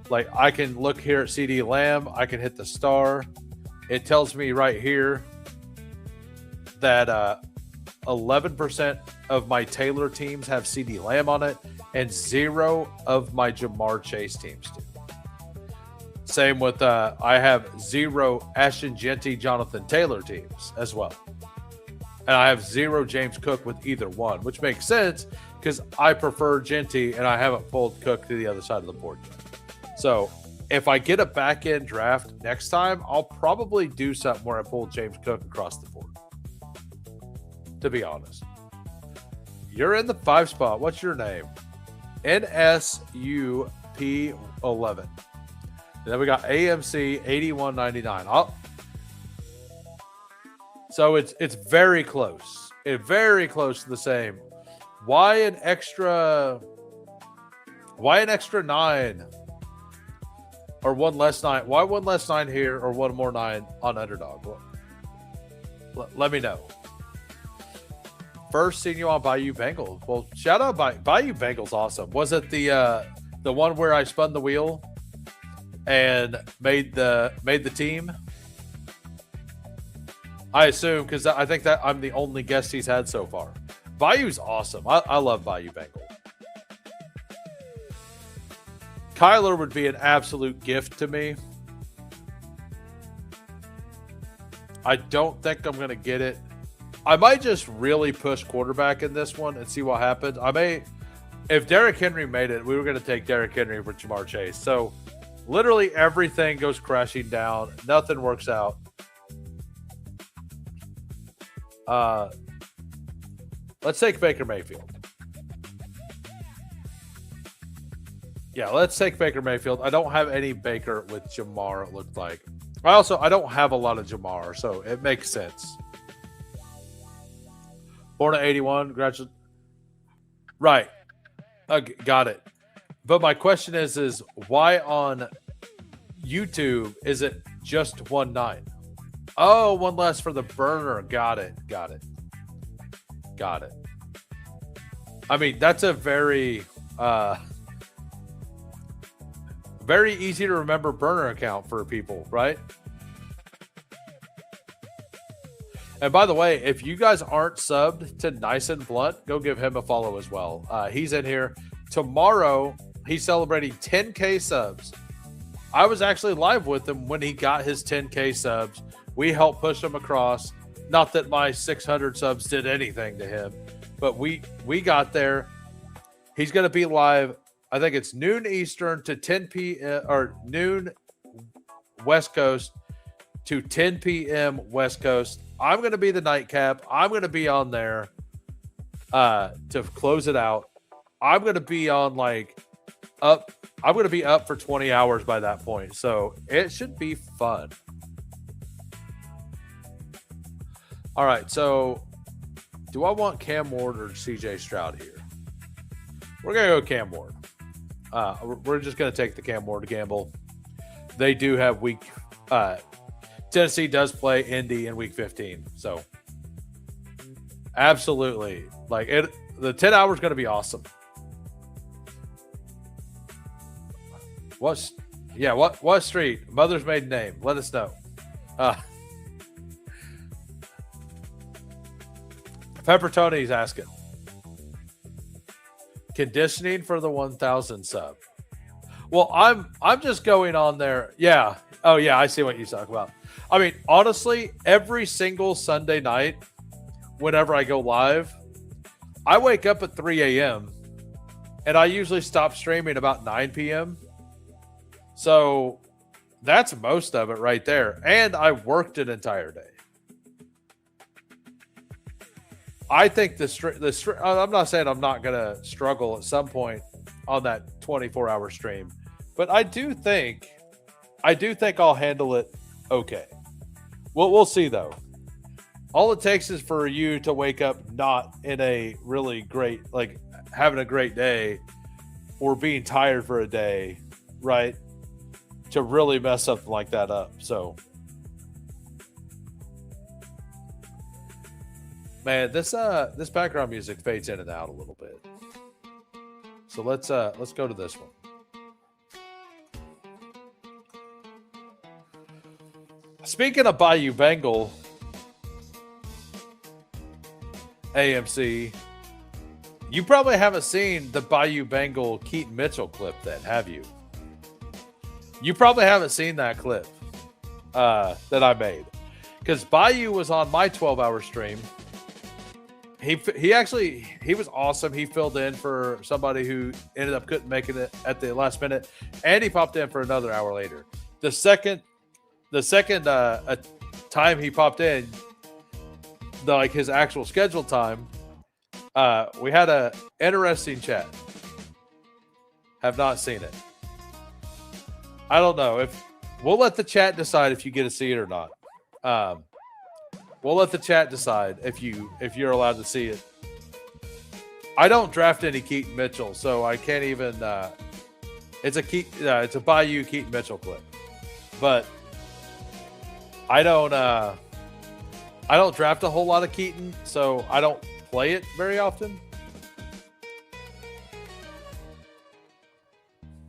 like, I can look here at CD Lamb. I can hit the star. It tells me right here that 11% of my Taylor teams have CD Lamb on it, and 0 of my Jamar Chase teams do. Same with I have 0 Ashton Genty, Jonathan Taylor teams as well. And I have 0 James Cook with either one, which makes sense because I prefer Genty and I haven't pulled Cook to the other side of the board yet. So if I get a back end draft next time, I'll probably do something where I pull James Cook across the board. To be honest, you're in the 5 spot. What's your name? NSUP11. And then we got AMC 8199. So it's very close. It's very close to the same. Why an extra 9 or one less 9? Why one less 9 here or one more 9 on Underdog? Let me know. First seen you on Bayou Bengals. Well, shout out Bayou Bengals. Awesome. Was it the one where I spun the wheel and made the team? I assume because I think that I'm the only guest he's had so far. Bayou's awesome. I love Bayou Bengal. Kyler would be an absolute gift to me. I don't think I'm going to get it. I might just really push quarterback in this one and see what happens. If Derrick Henry made it, we were going to take Derrick Henry for Jamar Chase. So literally everything goes crashing down. Nothing works out. Let's take Baker Mayfield. Yeah, let's take Baker Mayfield. I don't have any Baker with Jamar, it looked like. I don't have a lot of Jamar, so it makes sense. Born at 81, congratulations. Right. Got it. But my question is why on YouTube is it just 1-9? Oh, one less for the burner. Got it. I mean, that's a very very easy to remember burner account for people, right? And by the way, if you guys aren't subbed to Nice and Blunt, go give him a follow as well. He's in here. Tomorrow, he's celebrating 10K subs. I was actually live with him when he got his 10K subs. We helped push him across. Not that my 600 subs did anything to him, but we got there. He's going to be live. I think it's noon Eastern to 10 p.m. or noon West Coast to 10 p.m. West Coast. I'm going to be the nightcap. I'm going to be on there to close it out. I'm going to be on I'm going to be up for 20 hours by that point. So it should be fun. All right. So do I want Cam Ward or CJ Stroud here? We're going to go Cam Ward. We're just going to take the Cam Ward gamble. They do have Tennessee does play Indy in week 15. So absolutely. The 10 hours is going to be awesome. What street? Mother's maiden name. Let us know. Pepper Tony's asking. Conditioning for the 1,000 sub. Well, I'm just going on there. Yeah. Oh yeah, I see what you talk about. I mean, honestly, every single Sunday night, whenever I go live, I wake up at 3 a.m. and I usually stop streaming about 9 p.m. So that's most of it right there. And I worked an entire day. I think I'm not saying I'm not going to struggle at some point on that 24-hour stream, but I do think I'll handle it okay. We'll see though. All it takes is for you to wake up not in a really great, like having a great day or being tired for a day, right? To really mess something like that up. So, man, this background music fades in and out a little bit. So let's go to this one. Speaking of Bayou Bengal, AMC, you probably haven't seen the Bayou Bengal Keaton Mitchell clip then, have you? You probably haven't seen that clip that I made. Because Bayou was on my 12-hour stream. He was awesome. He filled in for somebody who ended up couldn't make it at the last minute. And he popped in for another hour later. The second time he popped in, his actual scheduled time, we had a interesting chat. Have not seen it. I don't know if we'll let the chat decide if you get to see it or not. We'll let the chat decide if you're allowed to see it. I don't draft any Keaton Mitchell, so I can't even. It's a Bayou Keaton Mitchell clip, but I don't draft a whole lot of Keaton, so I don't play it very often.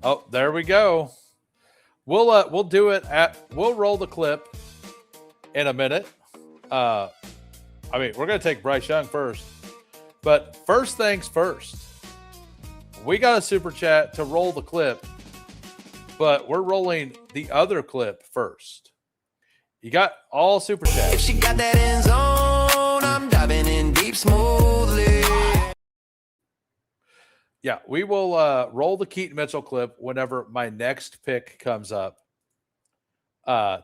Oh, there we go. We'll do it we'll roll the clip in a minute. I mean, we're gonna take Bryce Young first, but first things first. We got a super chat to roll the clip, but we're rolling the other clip first. You got all super chats. If she got that end zone, I'm diving in deep smoothly. Yeah, we will roll the Keaton Mitchell clip whenever my next pick comes up.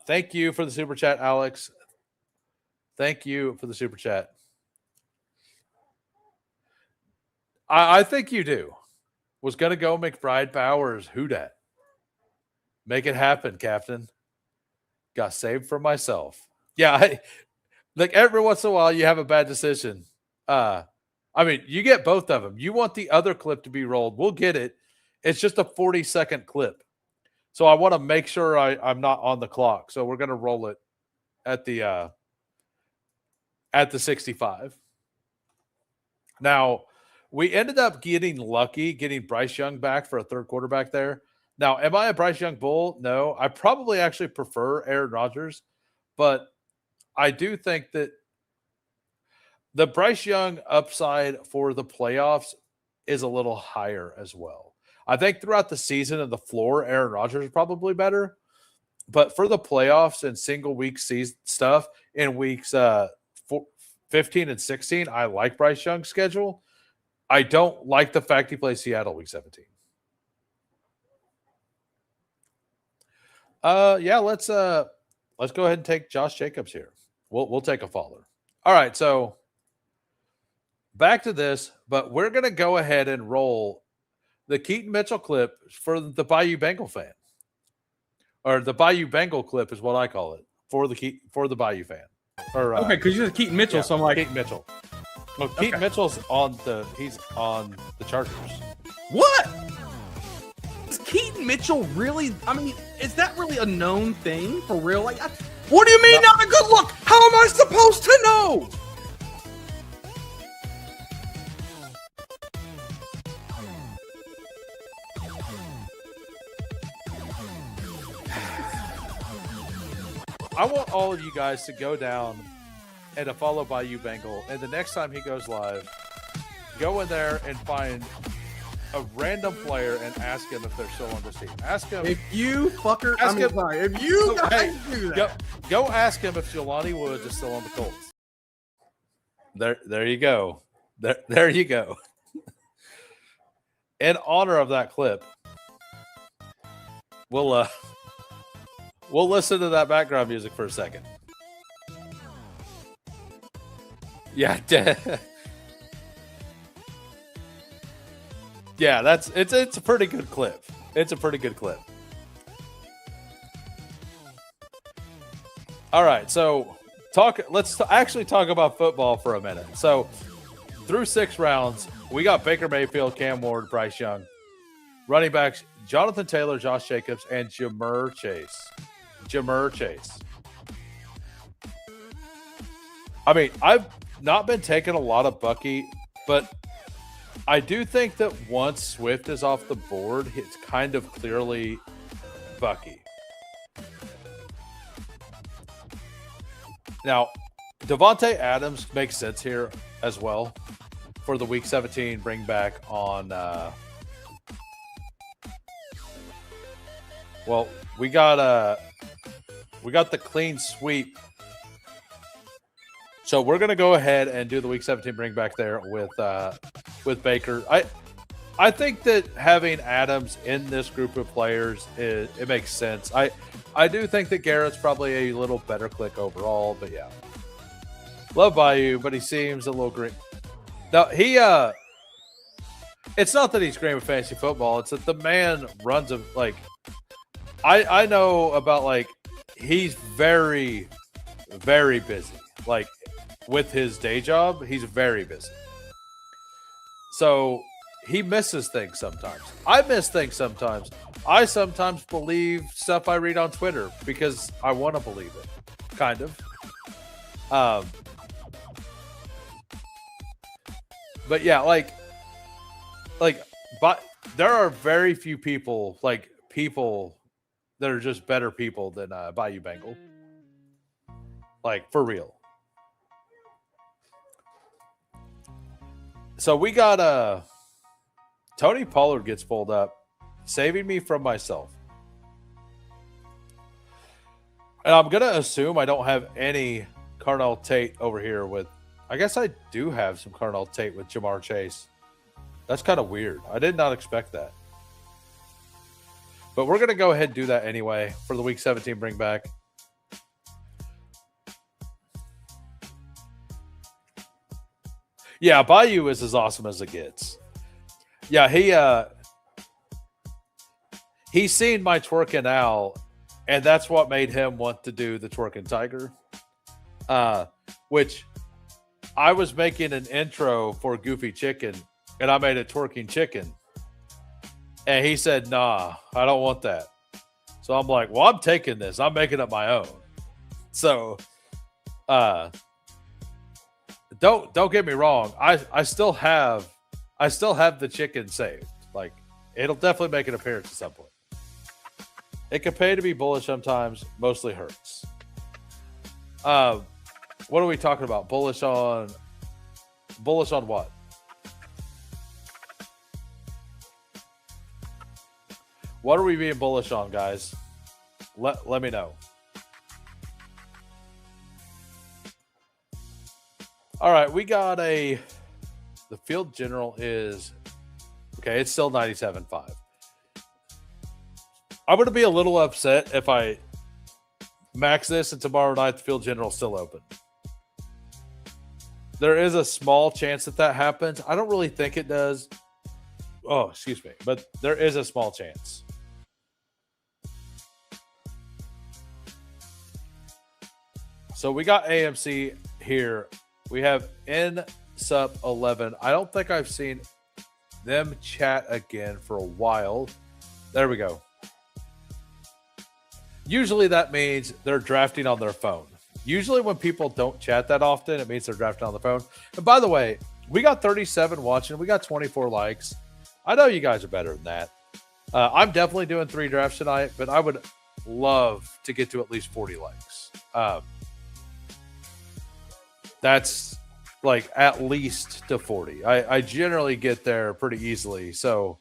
Thank you for the super chat, Alex. Thank you for the super chat. I think you do. Was going to go McBride Bowers. Who dat? Make it happen, Captain. Got saved for myself. Yeah, like every once in a while you have a bad decision. I mean, you get both of them. You want the other clip to be rolled. We'll get it. It's just a 40-second clip. So I want to make sure I'm not on the clock. So we're going to roll it at the 65. Now, we ended up getting lucky, getting Bryce Young back for a third quarterback there. Now, am I a Bryce Young bull? No. I probably actually prefer Aaron Rodgers, but I do think that the Bryce Young upside for the playoffs is a little higher as well. I think throughout the season and the floor, Aaron Rodgers is probably better. But for the playoffs and single week season stuff in weeks 15 and 16, I like Bryce Young's schedule. I don't like the fact he plays Seattle week 17. Yeah, let's go ahead and take Josh Jacobs here. We'll take a follower. All right, so back to this, but we're going to go ahead and roll the Keaton Mitchell clip for the Bayou Bengal fan. Or the Bayou Bengal clip is what I call it for the Bayou fan. Or, okay, because you said Keaton Mitchell, yeah, so I'm like Keaton Mitchell. Well, Keaton Mitchell's he's on the Chargers. What? Is Keaton Mitchell really? I mean, is that really a known thing for real? Like, what do you mean not a good look? How am I supposed to know? I want all of you guys to go down and to follow Bayou Bengal. And the next time he goes live, go in there and find a random player and ask him if they're still on this team. Ask him. If you fucker, Ask him- sorry, if you Go- guys hey, do Go, that, go ask him if Jelani Woods is still on the Colts. There you go. There you go. In honor of that clip, we'll listen to that background music for a second. Yeah, yeah, it's a pretty good clip. It's a pretty good clip. All right, so let's actually talk about football for a minute. So through 6 rounds, we got Baker Mayfield, Cam Ward, Bryce Young. Running backs, Jonathan Taylor, Josh Jacobs, and Jamar Chase. I mean, I've not been taking a lot of Bucky, but I do think that once Swift is off the board, it's kind of clearly Bucky. Now, Devontae Adams makes sense here as well for the Week 17 bring back on. Well, we got the clean sweep. So we're gonna go ahead and do the Week 17 bring back there with Baker. I think that having Adams in this group of players it makes sense. I do think that Garrett's probably a little better click overall, but yeah. Love Bayou, but he seems a little green. No, it's not that he's great with fantasy football, it's that the man runs I know about he's very, very busy. With his day job, he's very busy. So he misses things sometimes. I miss things sometimes. I sometimes believe stuff I read on Twitter because I want to believe it, kind of. But yeah, but there are very few people that are just better people than Bayou Bengal. For real. So we got Tony Pollard gets pulled up, saving me from myself. And I'm going to assume I don't have any Carnell Tate over here with... I guess I do have some Carnell Tate with Jamar Chase. That's kind of weird. I did not expect that. But we're going to go ahead and do that anyway for the Week 17 bring back. Yeah, Bayou is as awesome as it gets. Yeah, he's seen my twerking owl, and that's what made him want to do the twerking tiger. Which I was making an intro for Goofy Chicken, and I made a twerking chicken. And he said, nah, I don't want that. So I'm like, well, I'm taking this. I'm making up my own. So don't get me wrong. I still have the chicken saved. It'll definitely make an appearance at some point. It can pay to be bullish sometimes, mostly hurts. What are we talking about? Bullish on what? What are we being bullish on, guys? Let me know. All right, we got the field general is, okay, it's still 97.5. I'm going to be a little upset if I max this and tomorrow night the field general is still open. There is a small chance that happens. I don't really think it does. Oh, excuse me. But there is a small chance. So we got AMC here. We have NSUP 11. I don't think I've seen them chat again for a while. There we go. Usually that means they're drafting on their phone. Usually when people don't chat that often, it means they're drafting on the phone. And by the way, we got 37 watching. We got 24 likes. I know you guys are better than that. I'm definitely doing 3 drafts tonight, but I would love to get to at least 40 likes. That's like at least to 40. I generally get there pretty easily. So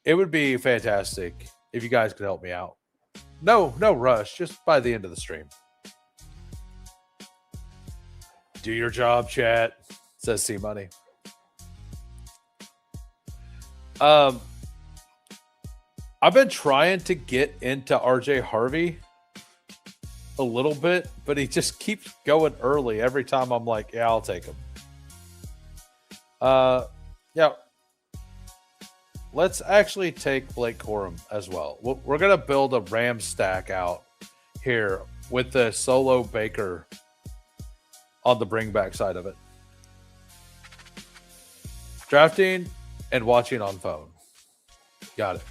it would be fantastic if you guys could help me out. No rush, just by the end of the stream. Do your job, chat, says C Money. I've been trying to get into RJ Harvey a little bit, but he just keeps going early every time. I'm like, yeah, I'll take him. Yeah. Let's actually take Blake Corum as well. We're going to build a Ram stack out here with the solo Baker on the bring back side of it. Drafting and watching on phone. Got it.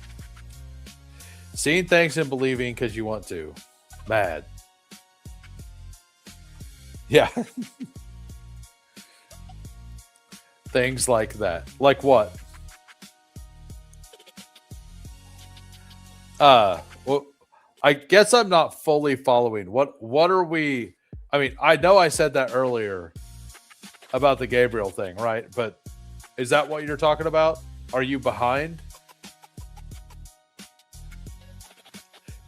Seeing things and believing because you want to. Mad. Yeah. Things like that. Like what? Well, I guess I'm not fully following. What are we? I mean, I know I said that earlier about the Gabriel thing, right? But is that what you're talking about? Are you behind?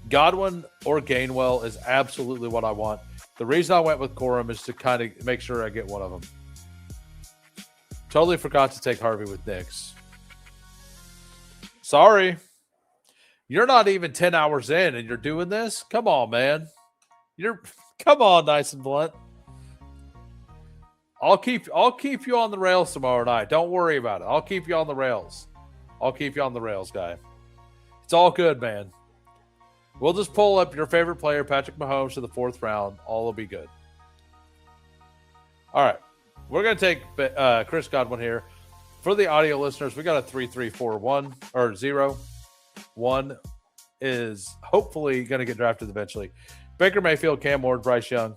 Godwin or Gainwell is absolutely what I want. The reason I went with Corum is to kind of make sure I get one of them. Totally forgot to take Harvey with Knicks. Sorry. You're not even 10 hours in and you're doing this? Come on, man. Come on, nice and blunt. I'll keep you on the rails tomorrow night. Don't worry about it. I'll keep you on the rails. I'll keep you on the rails, guy. It's all good, man. We'll just pull up your favorite player, Patrick Mahomes, to the 4th round. All will be good. All right. We're going to take Chris Godwin here. For the audio listeners, we got a 3-3-4-1 or 0. 1 is hopefully going to get drafted eventually. Baker Mayfield, Cam Ward, Bryce Young,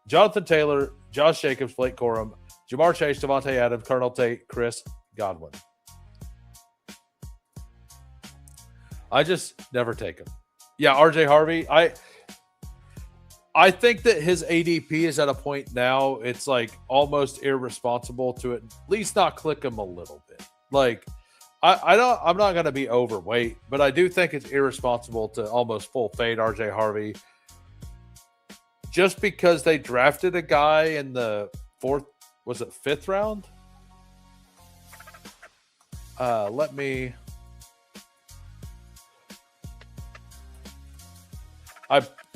Jonathan Taylor, Josh Jacobs, Blake Corum, Jamar Chase, Devontae Adams, Colonel Tate, Chris Godwin. I just never take him. Yeah, RJ Harvey. I think that his ADP is at a point now, it's like almost irresponsible to at least not click him a little bit. Like, I'm not going to be overweight, but I do think it's irresponsible to almost full fade RJ Harvey just because they drafted a guy in the 5th round?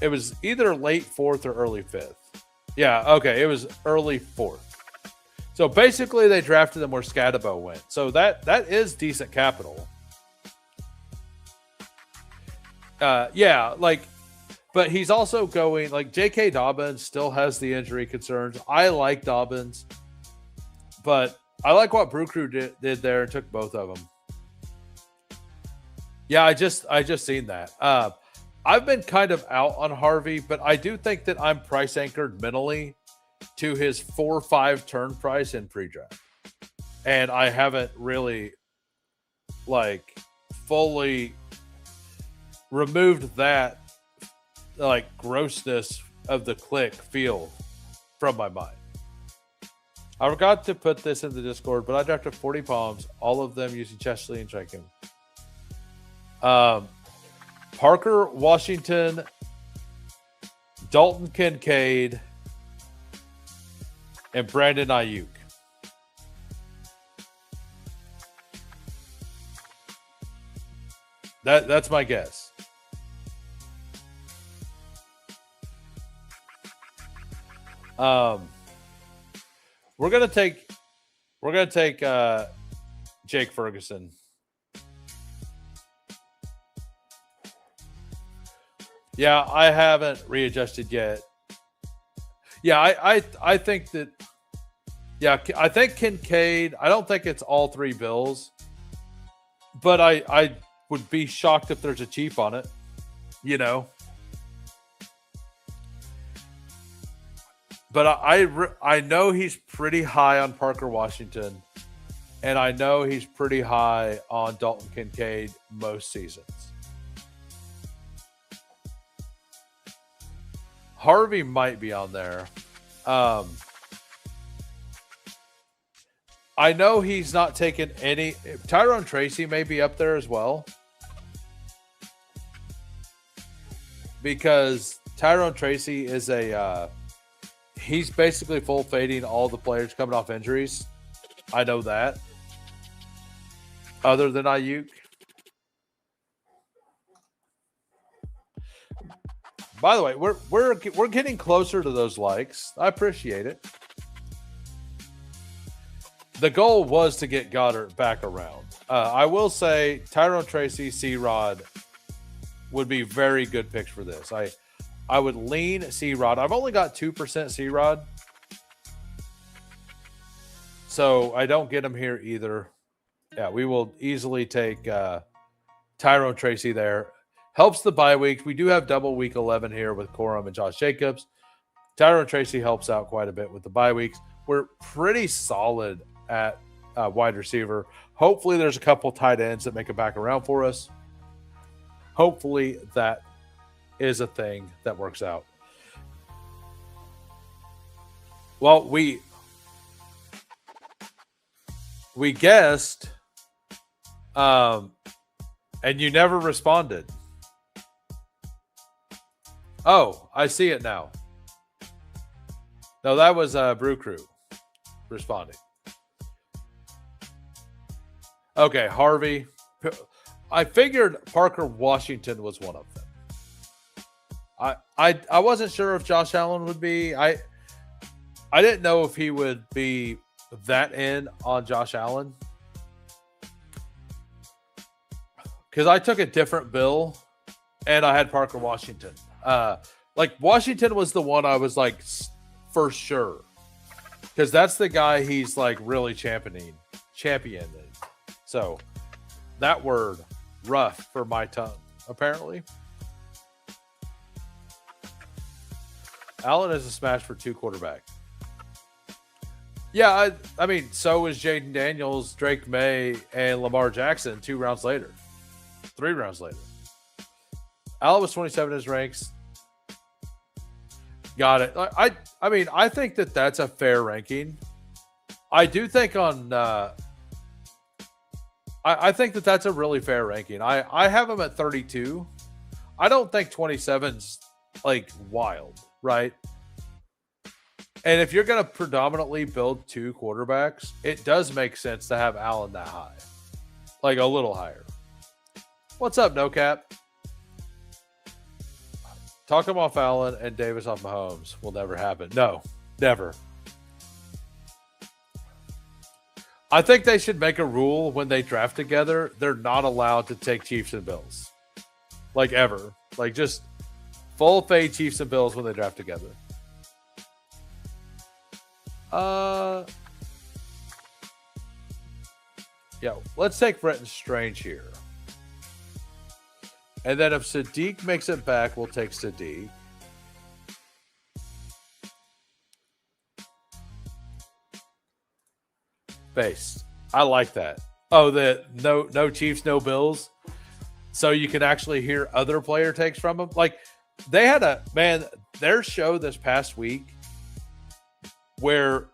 It was either late 4th or early 5th. Yeah, okay, it was early 4th. So basically, they drafted him where Scadabo went. So that is decent capital. Yeah, like, but he's also going, like, J.K. Dobbins still has the injury concerns. I like Dobbins, but I like what Brew Crew did there and took both of them. Yeah, I just seen that. I've been kind of out on Harvey, but I do think that I'm price anchored mentally to his 4-5 turn price in pre-draft. And I haven't really like fully removed that like grossness of the click feel from my mind. I forgot to put this in the Discord, but I drafted 40 palms, all of them using Chesley and Jenkins. Parker Washington, Dalton Kincaid, and Brandon Ayuk. That's my guess. We're gonna take Jake Ferguson. Yeah, I haven't readjusted yet. Yeah, I think that. Yeah, I think Kincaid. I don't think it's all 3 Bills, but I would be shocked if there's a cheap on it. You know. But I know he's pretty high on Parker Washington, and I know he's pretty high on Dalton Kincaid most seasons. Harvey might be on there. I know he's not taking any. Tyrone Tracy may be up there as well, because Tyrone Tracy is he's basically full fading all the players coming off injuries. I know that. Other than Ayuk. By the way, we're getting closer to those likes. I appreciate it. The goal was to get Goddard back around. I will say Tyrone Tracy, C-Rod would be very good picks for this. I would lean C-Rod. I've only got 2% C-Rod, so I don't get him here either. Yeah, we will easily take Tyrone Tracy there. Helps the bye weeks. We do have double week 11 here with Corum and Josh Jacobs. Tyrone Tracy helps out quite a bit with the bye weeks. We're pretty solid at wide receiver. Hopefully there's a couple tight ends that make it back around for us. Hopefully that is a thing that works out. Well, we guessed, and you never responded. Oh, I see it now. No, that was Brew Crew responding. Okay, Harvey. I figured Parker Washington was one of them. I wasn't sure if Josh Allen would be. I didn't know if he would be that in on Josh Allen, because I took a different bill and I had Parker Washington. Like Washington was the one I was like for sure, because that's the guy he's like really championing. So that word rough for my tongue, apparently. Allen is a smash for 2 quarterback. Yeah, I mean, so is Jaden Daniels, Drake May, and Lamar Jackson 3 rounds later. Allen was 27 in his ranks. Got it. I mean, I think that that's a fair ranking. I do think on I think that that's a really fair ranking. I have him at 32. I don't think 27's like wild, right? And if you're going to predominantly build 2 quarterbacks, it does make sense to have Allen that high, like a little higher. What's up, No Cap? Talk him off Allen and Davis off Mahomes will never happen. No, never. I think they should make a rule when they draft together. They're not allowed to take Chiefs and Bills. Like ever. Like just full fade Chiefs and Bills when they draft together. Yeah, let's take Brenton Strange here. And then if Sadiq makes it back, we'll take Sadiq. Base. I like that. Oh, the no Chiefs, no Bills. So you can actually hear other player takes from them. Like they had their show this past week where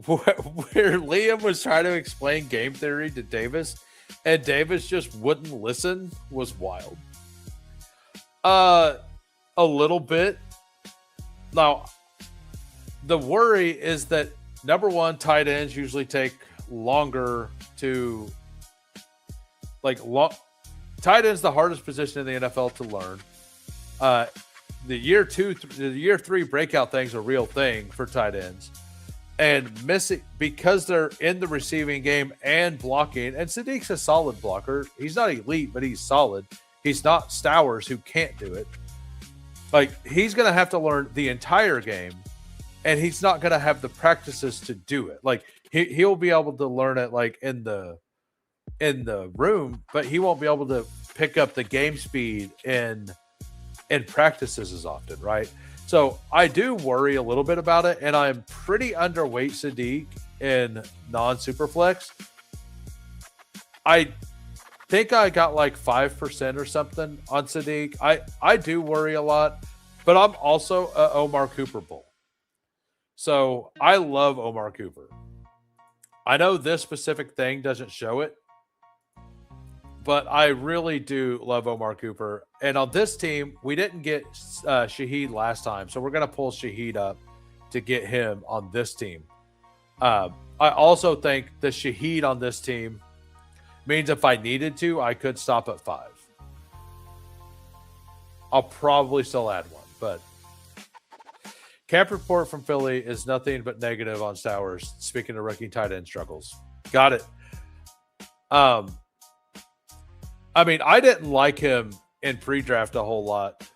Liam was trying to explain game theory to Davis and Davis just wouldn't listen was wild. A little bit. Now, the worry is that number one, tight ends usually take longer to tight end's the hardest position in the NFL to learn. The year 3 breakout thing's a real thing for tight ends. And missing because they're in the receiving game and blocking. And Sadiq's a solid blocker. He's not elite, but he's solid. He's not Stowers, who can't do it. Like he's going to have to learn the entire game, and he's not going to have the practices to do it. Like he'll be able to learn it like in the room, but he won't be able to pick up the game speed in practices as often, right? So I do worry a little bit about it, and I'm pretty underweight Sadiq in non-superflex. I think I got like 5% or something on Sadiq. I do worry a lot, but I'm also a Omar Cooper bull. So I love Omar Cooper. I know this specific thing doesn't show it, but I really do love Omar Cooper. And on this team, we didn't get Shaheed last time, so we're going to pull Shaheed up to get him on this team. I also think the Shaheed on this team means if I needed to, I could stop at 5. I'll probably still add one, but camp report from Philly is nothing but negative on Stowers. Speaking of rookie tight end struggles, got it. I mean, I didn't like him in pre-draft a whole lot.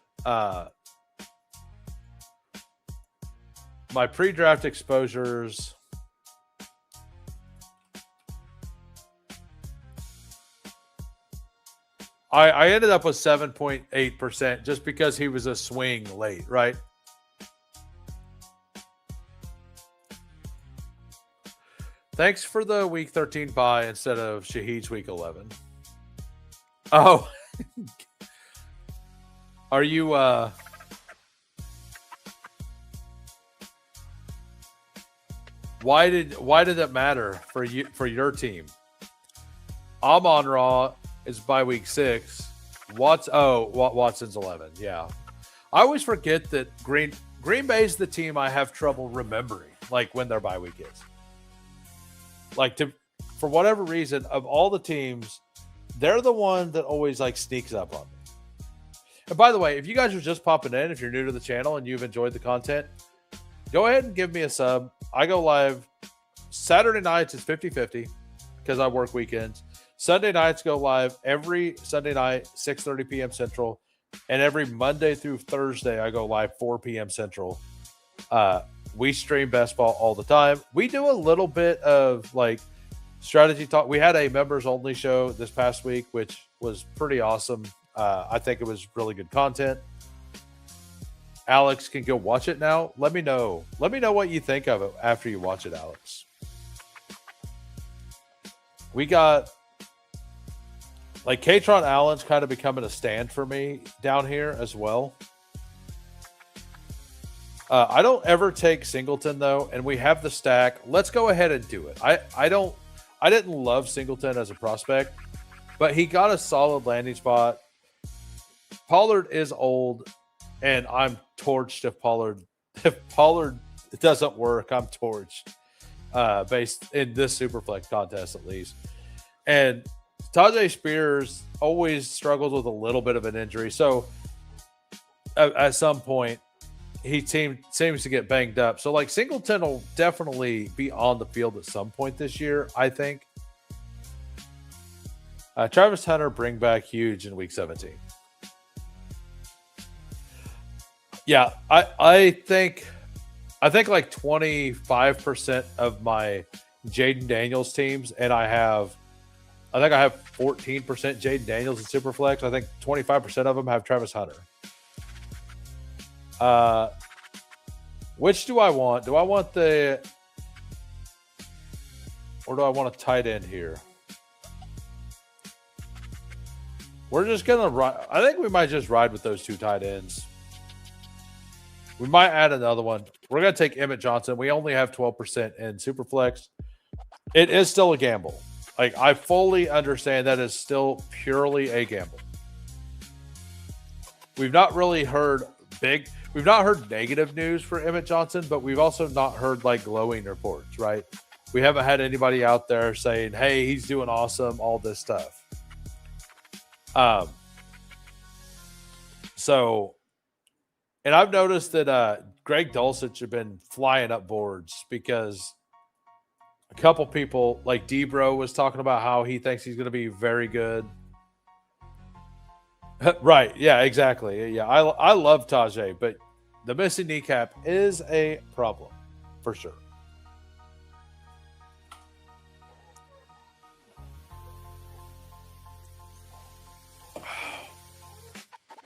My pre-draft exposures. I ended up with 7.8% just because he was a swing late, right? Thanks for the week 13 bye instead of Shaheed's week 11. Oh. Are you why did it matter for you for your team? Amon-Ra is by week 6. Watson's 11. Yeah. I always forget that Green Bay's the team I have trouble remembering, like when their bye week is. Like for whatever reason, of all the teams, they're the one that always like sneaks up on me. And by the way, if you guys are just popping in, if you're new to the channel and you've enjoyed the content, go ahead and give me a sub. I go live Saturday nights. It's 50-50 because I work weekends. Sunday nights go live every Sunday night, 6:30 p.m. Central. And every Monday through Thursday, I go live 4 p.m. Central. We stream Bestball all the time. We do a little bit of like strategy talk. We had a members only show this past week, which was pretty awesome. I think it was really good content. Alex can go watch it now. Let me know. Let me know what you think of it after you watch it, Alex. We got like Katron Allen's kind of becoming a stand for me down here as well. I don't ever take Singleton though, and we have the stack. Let's go ahead and do it. I didn't love Singleton as a prospect, but he got a solid landing spot. Pollard is old, and I'm torched if Pollard doesn't work. I'm torched based in this Superflex contest at least. And Tajay Spears always struggles with a little bit of an injury, so at some point he seems to get banged up. So like Singleton will definitely be on the field at some point this year, I think. Travis Hunter bring back huge in week 17. Yeah, I think like 25% of my Jaden Daniels teams, and I think I have 14% Jaden Daniels in Superflex. I think 25% of them have Travis Hunter. Which do I want? Do I want or do I want a tight end here? We're just gonna ride. I think we might just ride with those two tight ends. We might add another one. We're gonna take Emmett Johnson. We only have 12% in Superflex. It is still a gamble. Like, I fully understand that is still purely a gamble. We've not really heard we've not heard negative news for Emmett Johnson, but we've also not heard like glowing reports, right? We haven't had anybody out there saying, hey, he's doing awesome, all this stuff. And I've noticed that Greg Dulcich have been flying up boards because a couple people like Debro was talking about how he thinks he's going to be very good. Right. Yeah, exactly. Yeah. I love Tajay, but the missing kneecap is a problem for sure.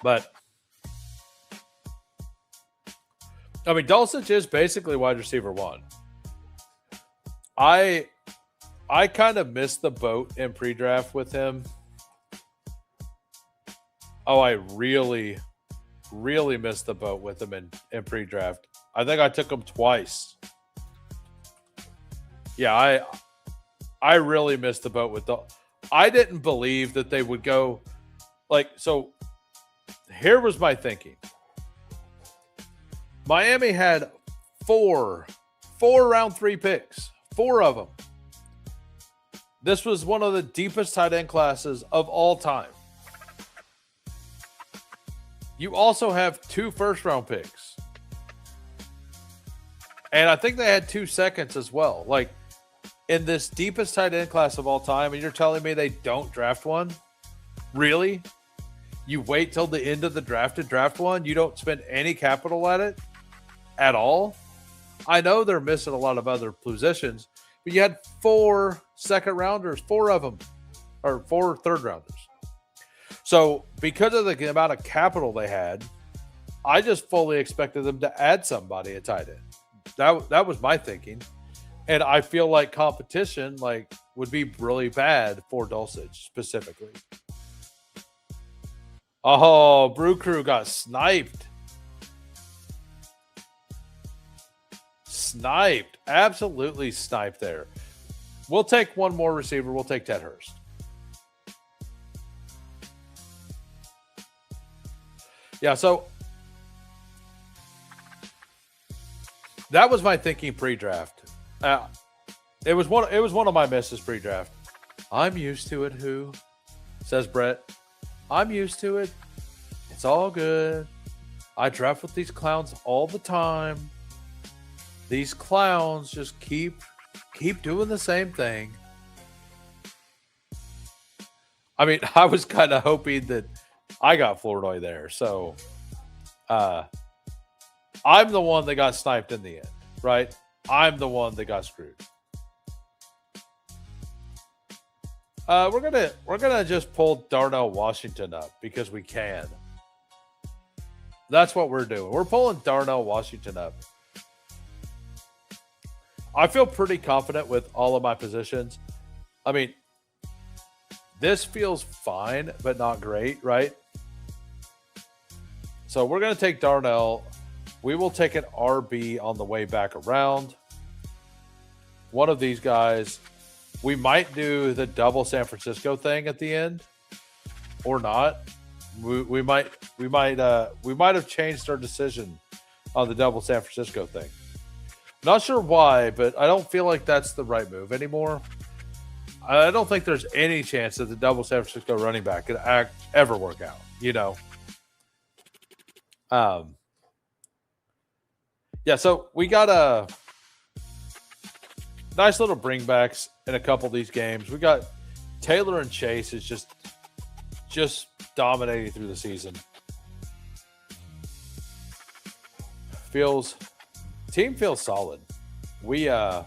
But I mean, Dulcich is basically wide receiver 1. I kind of missed the boat in pre-draft with him. Oh, I really, really missed the boat with him in pre-draft. I think I took him twice. Yeah, I really missed the boat with the. I didn't believe that they would go like so. Here was my thinking. Miami had four round 3 picks, 4 of them. This was one of the deepest tight end classes of all time. You also have 2 first-round picks. And I think they had 2 seconds as well. Like, in this deepest tight end class of all time, and you're telling me they don't draft one? Really? You wait till the end of the draft to draft one? You don't spend any capital at it at all? I know they're missing a lot of other positions, but you had 4 second-rounders, 4 of them, or 4 third-rounders. So because of the amount of capital they had, I just fully expected them to add somebody at tight end. That was my thinking. And I feel like competition would be really bad for Dulcich specifically. Oh, Brew Crew got sniped. Absolutely sniped there. We'll take one more receiver. We'll take Ted Hurst. Yeah, so that was my thinking pre-draft. It was one of my misses pre-draft. I'm used to it, who? Says Brett. I'm used to it. It's all good. I draft with these clowns all the time. These clowns just keep doing the same thing. I mean, I was kind of hoping that I got Flournoy there. So I'm the one that got sniped in the end, right? I'm the one that got screwed. We're gonna just pull Darnell Washington up because we can. That's what we're doing. We're pulling Darnell Washington up. I feel pretty confident with all of my positions. I mean, this feels fine, but not great, right? So we're going to take Darnell. We will take an RB on the way back around. One of these guys. We might do the double San Francisco thing at the end, or not. We might have changed our decision on the double San Francisco thing. Not sure why, but I don't feel like that's the right move anymore. I don't think there's any chance that the double San Francisco running back could ever work out, you know? Yeah, so we got a nice little bringbacks in a couple of these games. We got Taylor and Chase is just dominating through the season. Team feels solid. We are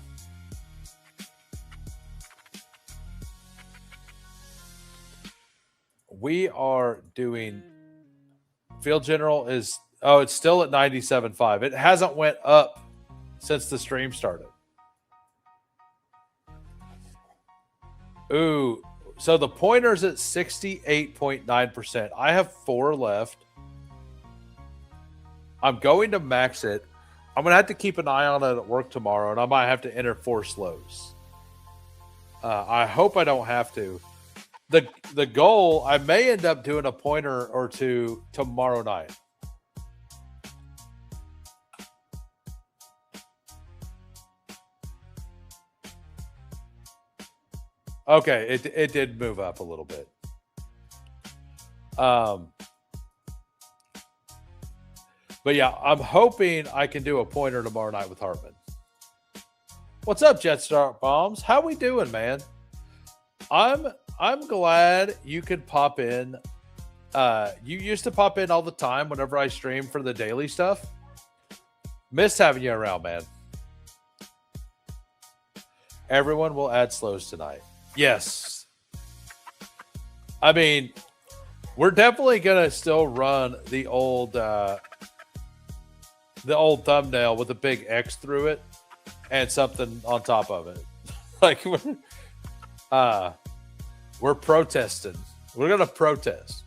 doing field general is it's still at 97.5. It hasn't went up since the stream started. Ooh, so the pointer's at 68.9%. I have 4 left. I'm going to max it. I'm going to have to keep an eye on it at work tomorrow, and I might have to enter 4 slows. I hope I don't have to. The goal, I may end up doing a pointer or 2 tomorrow night. Okay, it did move up a little bit. But yeah, I'm hoping I can do a pointer tomorrow night with Hartman. What's up, Jetstar Bombs? How we doing, man? I'm glad you could pop in. You used to pop in all the time whenever I stream for the daily stuff. Miss having you around, man. Everyone will add slows tonight. Yes. I mean, we're definitely gonna still run the old thumbnail with a big X through it and something on top of it. Like we're protesting. We're gonna protest.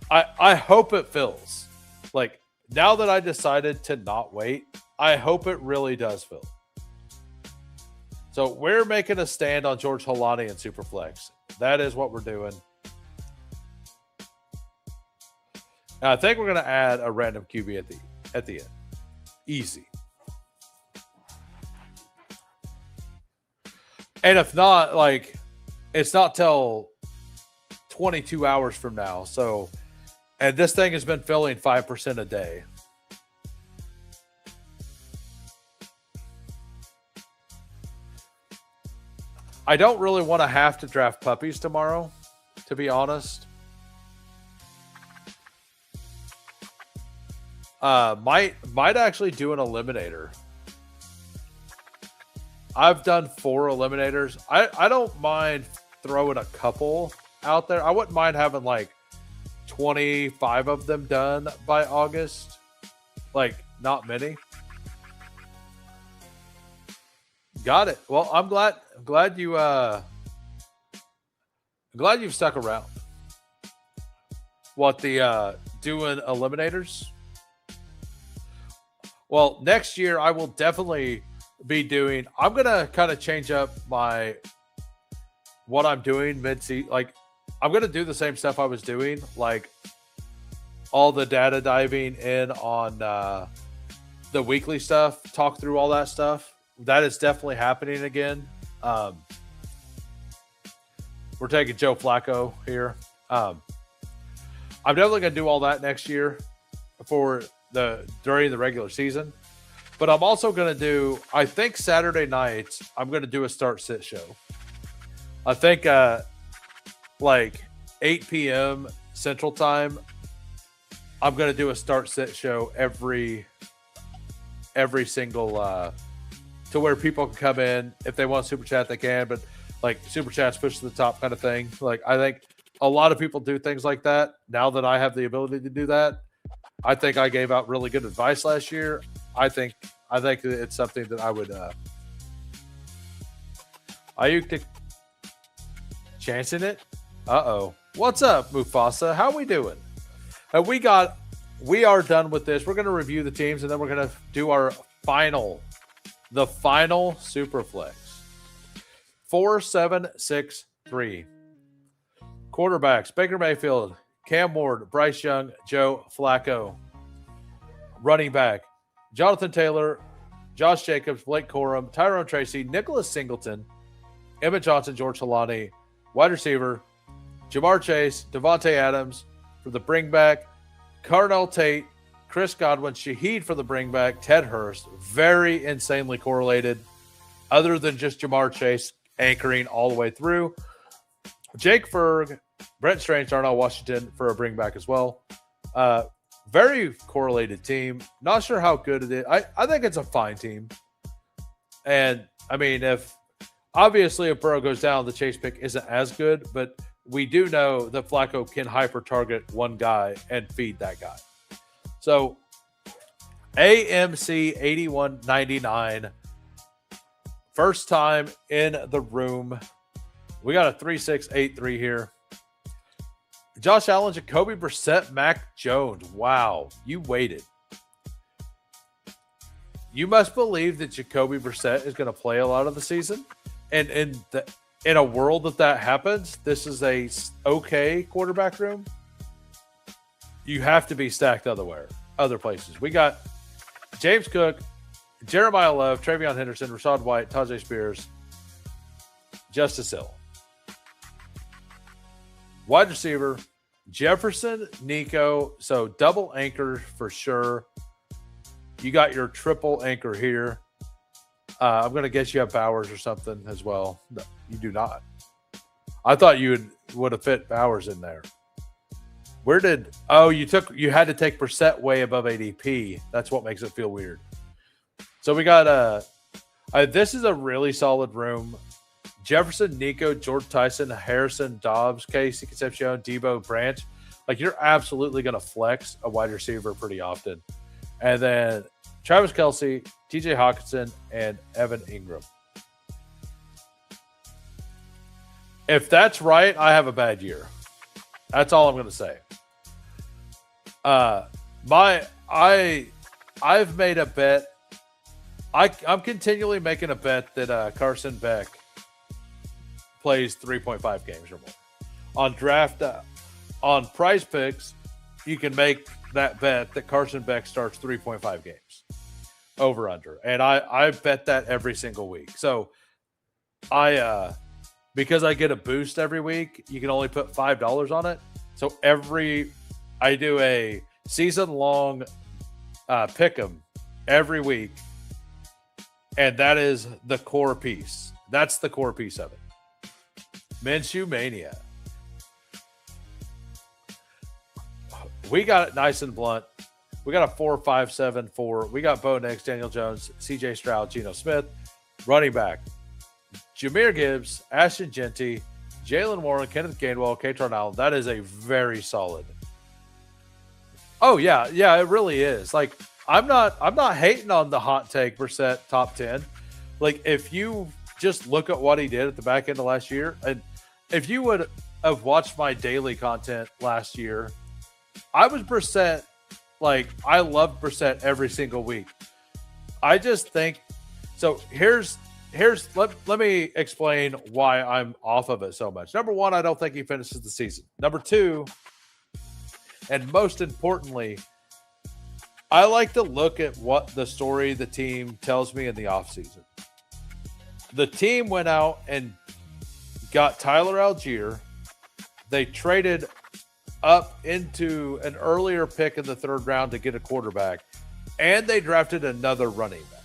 I hope it fills. Like, now that I decided to not wait, I hope it really does fill. So we're making a stand on George Holani and Superflex. That is what we're doing. And I think we're going to add a random QB at the end. Easy. And if not, like, it's not till 22 hours from now. So, and this thing has been filling 5% a day. I don't really want to have to draft puppies tomorrow, to be honest. Might actually do an eliminator. I've done 4 eliminators. I don't mind throwing a couple out there. I wouldn't mind having like 25 of them done by August. Like, not many. Got it. Well, I'm glad you've stuck around. What, the doing eliminators? Well, next year I will definitely be doing. I'm gonna kind of change up what I'm doing mid-season. Like, I'm gonna do the same stuff I was doing, like all the data diving in on the weekly stuff, talk through all that stuff. That is definitely happening again. We're taking Joe Flacco here. I'm definitely gonna do all that next year during the regular season. But I'm also going to do, I think Saturday nights, I'm going to do a start-sit show. I think like 8 p.m. Central Time, I'm going to do a start-sit show every single, to where people can come in. If they want Super Chat, they can. But like Super Chat's pushed to the top kind of thing. Like, I think a lot of people do things like that. Now that I have the ability to do that, I think I gave out really good advice last year. I think it's something that I would Ayuk chancing it. Uh-oh. What's up, Mufasa? How we doing? We are done with this. We're going to review the teams, and then we're going to do the final super flex. 4-7-6-3. Quarterbacks: Baker Mayfield, Cam Ward, Bryce Young, Joe Flacco. Running back: Jonathan Taylor, Josh Jacobs, Blake Corum, Tyrone Tracy, Nicholas Singleton, Emmett Johnson, George Holani. Wide receiver: Jamar Chase, Devontae Adams for the bring back, Carnell Tate, Chris Godwin, Shaheed for the bring back, Ted Hurst. Very insanely correlated, other than just Jamar Chase anchoring all the way through. Jake Ferg, Brent Strange, Darnell Washington for a bring back as well. Very correlated team. Not sure how good it is. I think it's a fine team. And I mean, if Burrow goes down, the Chase pick isn't as good, but we do know that Flacco can hyper target one guy and feed that guy. So AMC 8199, first time in the room. We got a 3-6-8-3 here. Josh Allen, Jacoby Brissett, Mac Jones. Wow, you waited. You must believe that Jacoby Brissett is going to play a lot of the season. And in a world that happens, this is a okay quarterback room. You have to be stacked other places. We got James Cook, Jeremiah Love, Travion Henderson, Rashad White, Tajay Spears, Justice Hill. Wide receiver: Jefferson, Nico. So double anchor for sure. You got your triple anchor here. I'm going to guess you have Bowers or something as well. No, you do not. I thought you would have fit Bowers in there. You had to take Brissett way above ADP. That's what makes it feel weird. So we got this is a really solid room. Jefferson, Nico, George Tyson, Harrison, Dobbs, Casey Concepcion, Debo, Branch. Like, you're absolutely going to flex a wide receiver pretty often. And then Travis Kelce, TJ Hawkinson, and Evan Ingram. If that's right, I have a bad year. That's all I'm going to say. I've made a bet I'm continually making a bet that Carson Beck plays 3.5 games or more. On draft, on Prize Picks, you can make that bet that Carson Beck starts 3.5 games over under, and I bet that every single week. So I because I get a boost every week, you can only put $5 on it. So I do a season long pick 'em every week, and that is the core piece. That's the core piece of it. Minshew Mania. We got it nice and blunt. We got a 4-5-7-4. We got Bo Nix, Daniel Jones, CJ Stroud, Geno Smith. Running back, Jahmyr Gibbs, Ashton Genty, Jalen Warren, Kenneth Gainwell, Katron Allen. That is a very solid. Oh yeah, it really is. Like I'm not hating on the hot take Brissett top 10. Like if you just look at what he did at the back end of last year, and if you would have watched my daily content last year, I was Brissett. Like I loved Brissett every single week. I just think so. Let me explain why I'm off of it so much. Number one, I don't think he finishes the season. Number two, and most importantly, I like to look at what the story the team tells me in the offseason. The team went out and got Tyler Algier. They traded up into an earlier pick in the third round to get a quarterback, and they drafted another running back.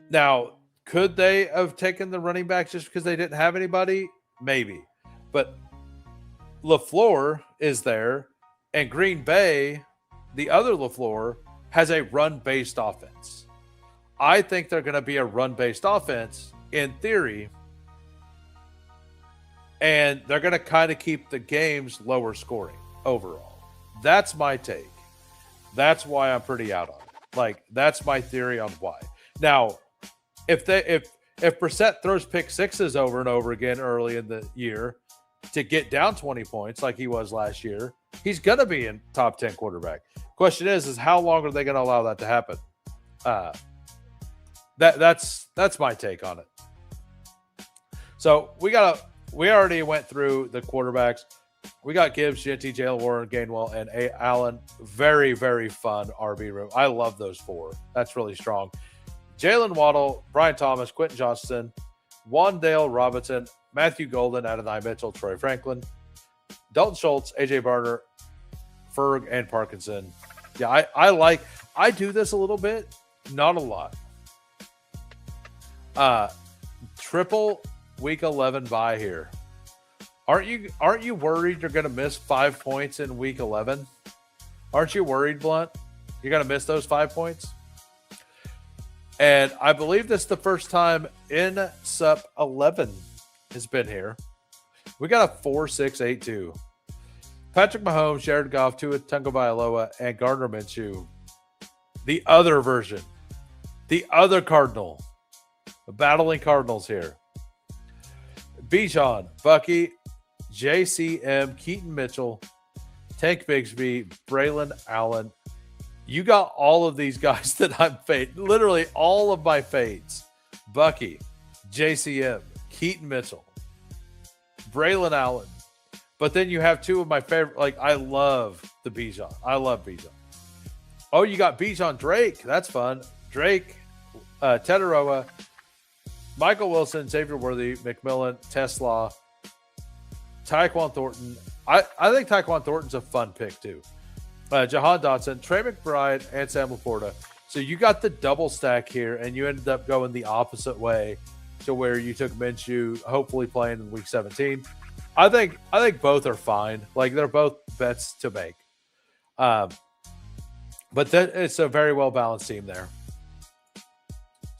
Now, could they have taken the running back just because they didn't have anybody? Maybe. But LaFleur is there, and Green Bay, the other LaFleur, has a run-based offense. I think they're going to be a run-based offense in theory, and they're going to kind of keep the games lower scoring overall. That's my take. That's why I'm pretty out on it. Like, that's my theory on why. Now, if Brissett throws pick sixes over and over again early in the year to get down 20 points like he was last year, he's going to be in top 10 quarterback. Question is how long are they going to allow that to happen? That's my take on it. So we already went through the quarterbacks. We got Gibbs, Genty, Jalen Warren, Gainwell, and Allen. Very, very fun RB room. I love those four. That's really strong. Jalen Waddle, Brian Thomas, Quentin Johnston, Wan'Dale Robinson, Matthew Golden, Adonai Mitchell, Troy Franklin, Dalton Schultz, AJ Barner, Ferg, and Parkinson. Yeah, I do this a little bit, not a lot. Triple week 11 bye here. Aren't you worried you're going to miss 5 points in week 11? Aren't you worried, Blunt? You're going to miss those 5 points? And I believe this is the first time in SUP 11 has been here. We got a 4-6-8-2. Patrick Mahomes, Jared Goff, Tua Tagovailoa, and Gardner Minshew. The other version. The other Cardinal. The battling Cardinals here. Bijan, Bucky, JCM, Keaton Mitchell, Tank Bigsby, Braylon Allen. You got all of these guys that I'm fading. Literally all of my fades. Bucky, JCM, Keaton Mitchell, Braylon Allen. But then you have two of my favorite. Like, I love the Bijan. I love Bijan. Oh, you got Bijan Drake. That's fun. Drake, Tetaroa, Michael Wilson, Xavier Worthy, McMillan, Tesla, Tyquan Thornton. I think Tyquan Thornton's a fun pick too. Jahan Dotson, Trey McBride, and Sam Laporta. So you got the double stack here, and you ended up going the opposite way to where you took Minshew, hopefully playing in week 17. I think both are fine. Like, they're both bets to make. But it's a very well balanced team there.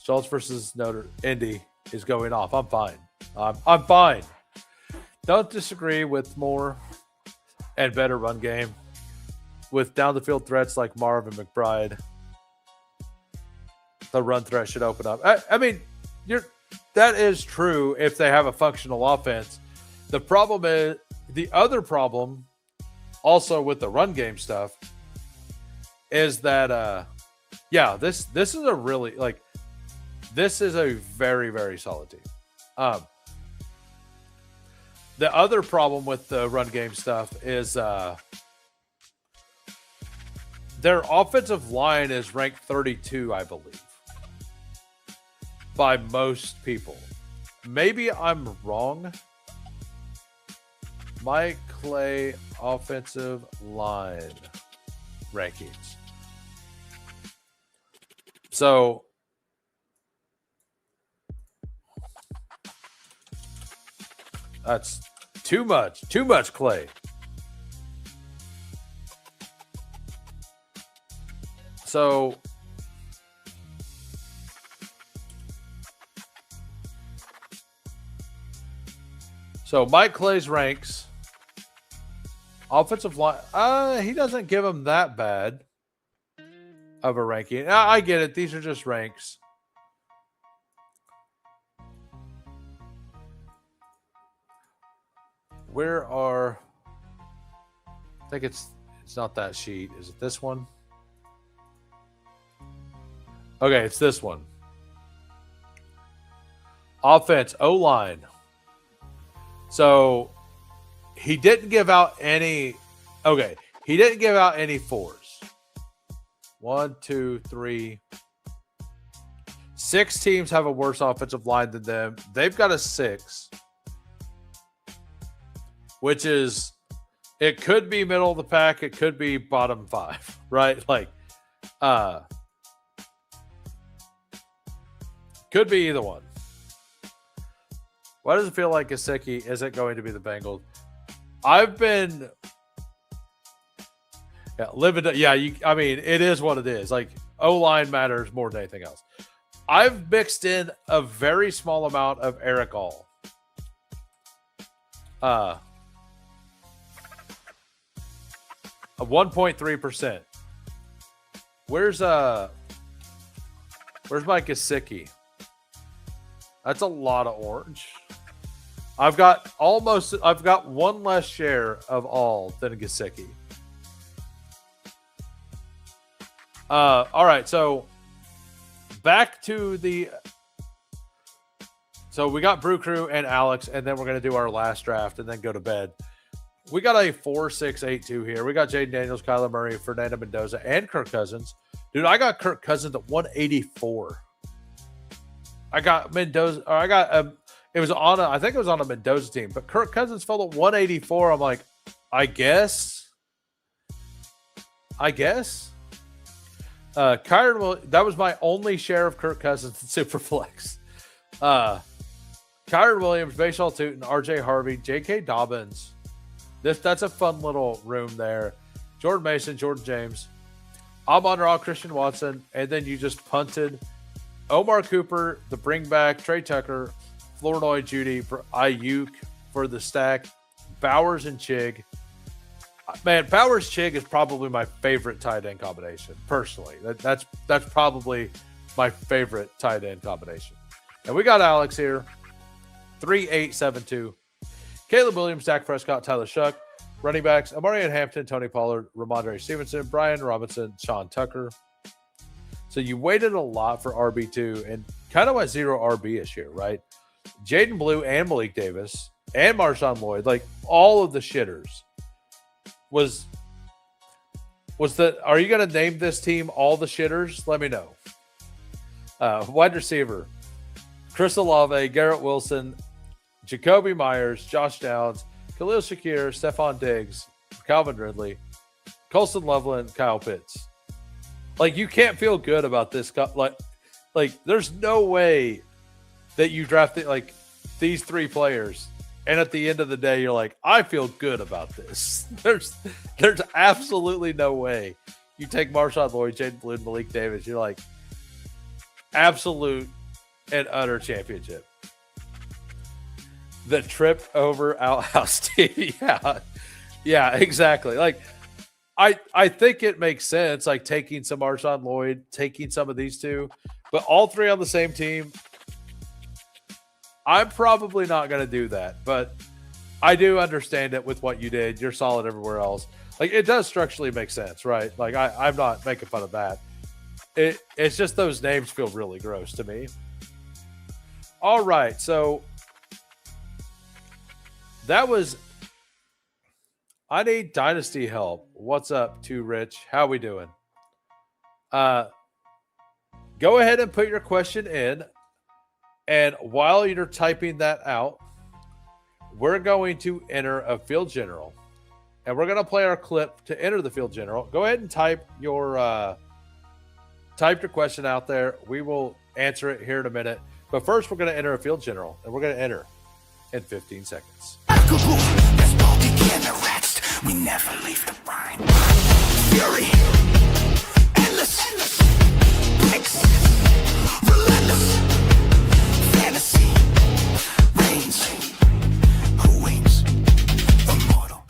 Schultz versus Indy is going off. I'm fine. I'm fine. Don't disagree with more and better run game with down the field threats like Marvin McBride. The run threat should open up. I mean, that is true if they have a functional offense. The problem is the other problem, also with the run game stuff, is that Yeah, this is a really this is a very, very solid team. The other problem with the run game stuff is their offensive line is ranked 32, I believe, by most people. Maybe I'm wrong. Mike Clay offensive line rankings. So that's too much Clay. So Mike Clay's ranks offensive line. He doesn't give him that bad of a ranking. I get it. These are just ranks. Where are? I think it's not that sheet. Is it this one? Okay, it's this one. Offense, O-line. So he didn't give out any. Okay, he didn't give out any fours. 1, 2, 3. 6 teams have a worse offensive line than them. They've got a 6, which is, it could be middle of the pack. It could be bottom 5, right? Could be either one. Why does it feel like Gesicki isn't going to be the Bengals? I've been living. I mean, it is what it is. O-line matters more than anything else. I've mixed in a very small amount of Eric All. 1.3%. Where's my Gesicki? That's a lot of orange. I've got one less share of All than Gesicki. All right, so back to the. So we got Brew Crew and Alex, and then we're going to do our last draft and then go to bed. We got a 4-6-8-2 here. We got Jaden Daniels, Kyler Murray, Fernando Mendoza, and Kirk Cousins. Dude, I got Kirk Cousins at 184. I got Mendoza, or I got it was on I think it was on a Mendoza team, but Kirk Cousins fell at 184. I'm like, I guess. Kyron, that was my only share of Kirk Cousins in Superflex. Kyron Williams, Bashal Tootin, RJ Harvey, J.K. Dobbins. That's a fun little room there. Jordan Mason, Jordan James, Amon-Ra, Christian Watson, and then you just punted Omar Cooper, the bring back, Trey Tucker, Flournoy, Judy, Ayuk for the stack, Bowers and Chig. Man, Bowers Chig is probably my favorite tight end combination personally. That's probably my favorite tight end combination. And we got Alex here, 3-8-7-2. Caleb Williams, Dak Prescott, Tyler Shuck. Running backs, Amarian Hampton, Tony Pollard, Ramondre Stevenson, Brian Robinson, Sean Tucker. So you waited a lot for RB2 and kind of went 0 RB-ish here, right? Jaden Blue and Malik Davis and Marshawn Lloyd, all of the shitters. Was that? Are you going to name this team all the shitters? Let me know. Wide receiver, Chris Olave, Garrett Wilson, Jacoby Myers, Josh Downs, Khalil Shakir, Stephon Diggs, Calvin Ridley, Colston Loveland, Kyle Pitts. You can't feel good about this. There's no way that you drafted these 3 players, and at the end of the day, you're like, I feel good about this. There's absolutely no way you take Marshawn Lloyd, Jaden Blue, and Malik Davis. You're like, absolute and utter championship. The trip over Outhouse TV. Yeah, exactly. I think it makes sense, taking some Marshawn Lloyd, taking some of these 2, but all 3 on the same team. I'm probably not going to do that, but I do understand it with what you did. You're solid everywhere else. It does structurally make sense, right? I'm not making fun of that. It's just those names feel really gross to me. All right, so that was. I need dynasty help. What's up, Too Rich? How we doing? Go ahead and put your question in, and while you're typing that out, we're going to enter a field general, and we're going to play our clip to enter the field general. Go ahead and type your question out there. We will answer it here in a minute. But first, we're going to enter a field general, and we're going to enter in 15 seconds. Bestball Degens, we never leave the brine. Fury, endless, breaks, relentless, fantasy, reigns. Who wins? Immortal.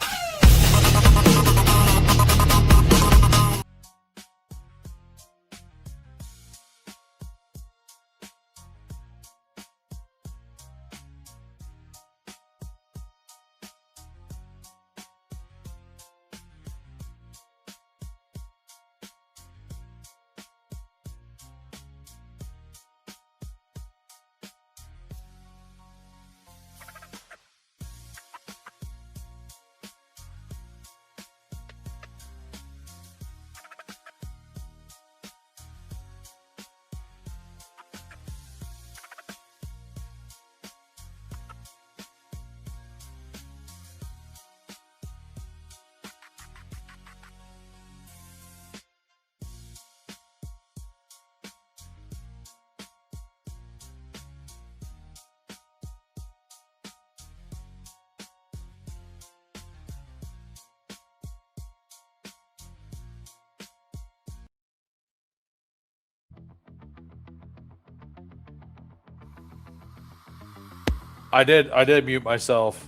I did mute myself.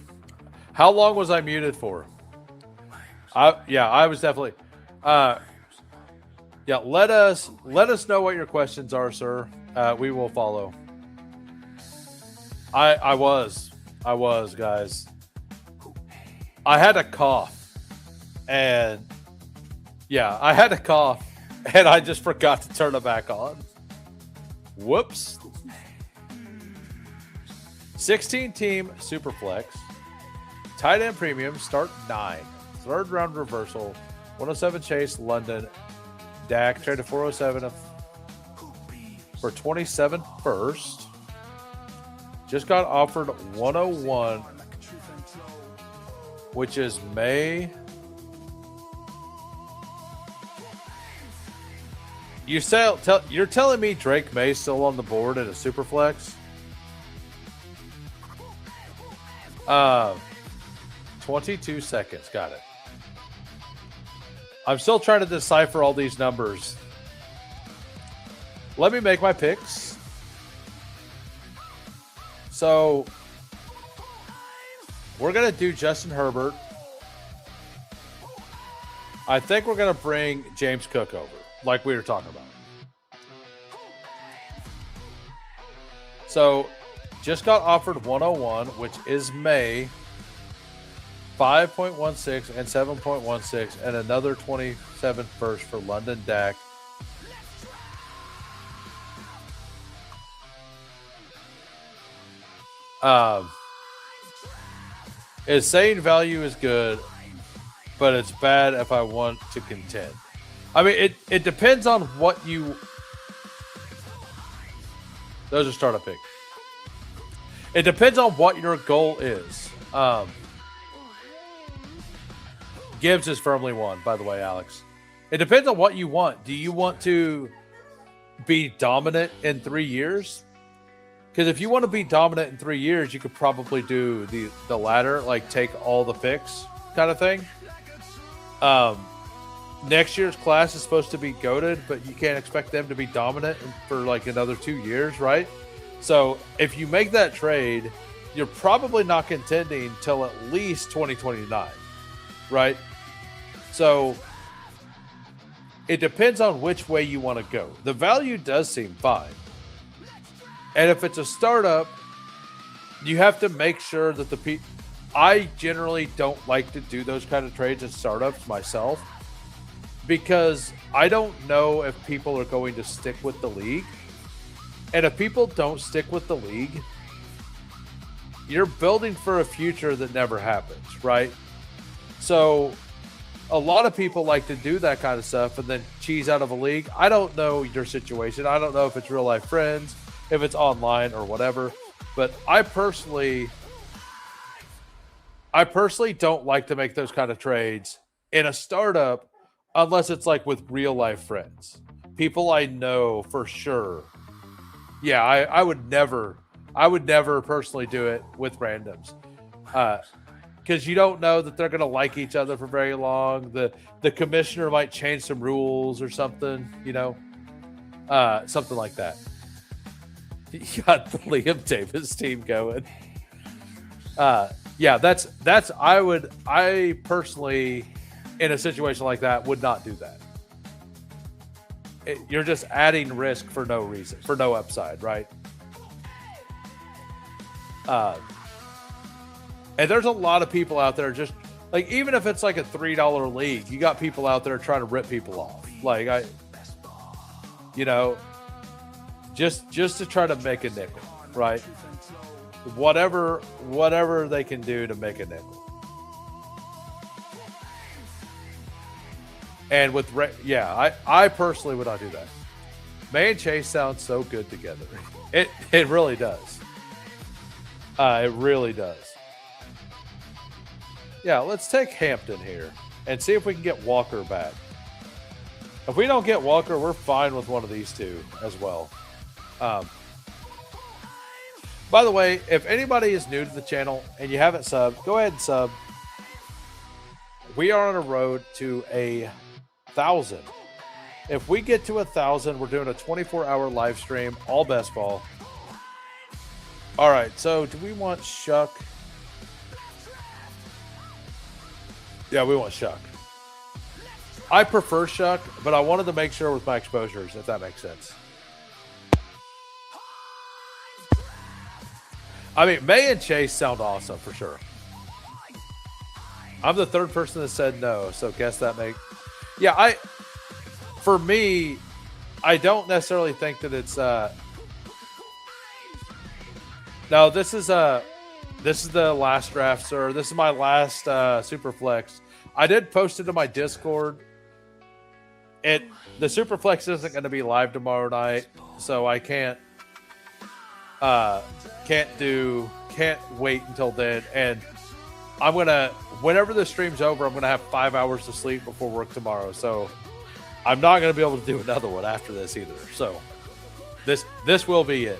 How long was I muted for? I was definitely. Yeah, let us know what your questions are, sir. We will follow. I was, guys. I had a cough, and I had a cough, and I just forgot to turn it back on. Whoops. 16-team superflex, tight end premium, start 9, third round reversal, 107 chase, London, Dak traded 407 for 27 first. Just got offered 101, which is May. You're telling me Drake May's still on the board at a superflex? 22 seconds. Got it. I'm still trying to decipher all these numbers. Let me make my picks. So we're going to do Justin Herbert. I think we're going to bring James Cook over, like we were talking about. So just got offered 101, which is May, 5.16 and 7.16, and another 27 first for London Dak. Is saying value is good, but it's bad if I want to contend. I mean, it depends on what you. Those are startup picks. It depends on what your goal is. Gibbs is firmly won, by the way, Alex. It depends on what you want. Do you want to be dominant in 3 years? Because if you want to be dominant in 3 years, you could probably do the latter, like take all the picks kind of thing. Next year's class is supposed to be goated, but you can't expect them to be dominant for like another 2 years, right? So if you make that trade, you're probably not contending till at least 2029, right? So it depends on which way you want to go. The value does seem fine. And if it's a startup, you have to make sure that I generally don't like to do those kind of trades in startups myself, because I don't know if people are going to stick with the league. And if people don't stick with the league, you're building for a future that never happens, right? So a lot of people like to do that kind of stuff and then cheese out of a league. I don't know your situation. I don't know if it's real life friends, if it's online or whatever. But I personally don't like to make those kind of trades in a startup unless it's like with real life friends, people I know for sure. Yeah, I would never personally do it with randoms, because you don't know that they're going to like each other for very long. The commissioner might change some rules or something, something like that. You got the Liam Davis team going. Yeah, that's I personally, in a situation like that, would not do that. You're just adding risk for no reason, for no upside, right? And there's a lot of people out there just like, even if it's like a $3 league, you got people out there trying to rip people off. Like just to try to make a nickel, right? Whatever they can do to make a nickel. And with I personally would not do that. May and Chase sound so good together. It really does. It really does. Yeah, let's take Hampton here and see if we can get Walker back. If we don't get Walker, we're fine with one of these two as well. By the way, if anybody is new to the channel and you haven't subbed, go ahead and sub. We are on a road to 1,000. If we get to 1,000, we're doing a 24-hour live stream, all best ball. All right, so do we want Shuck? Yeah, we want Shuck. I prefer Shuck, but I wanted to make sure with my exposures, if that makes sense. I mean, May and Chase sound awesome for sure. I'm the third person that said no, so guess that make. Yeah, for me, I don't necessarily think that it's no, this is the last draft, sir. This is my last superflex. I did post it to my Discord. The superflex isn't going to be live tomorrow night, so I can't wait until then. And I'm gonna, whenever the stream's over, I'm gonna have 5 hours of sleep before work tomorrow. So I'm not gonna be able to do another one after this either. So this will be it.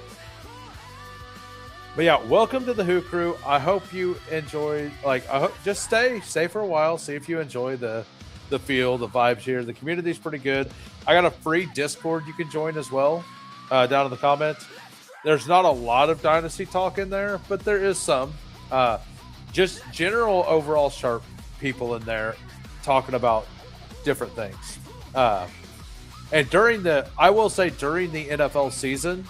But yeah, welcome to the Who Crew. I hope you enjoy. Just stay for a while. See if you enjoy the feel, the vibes here. The community's pretty good. I got a free Discord you can join as well. Down in the comments. There's not a lot of Dynasty talk in there, but there is some. Just general overall sharp people in there talking about different things. And during the NFL season,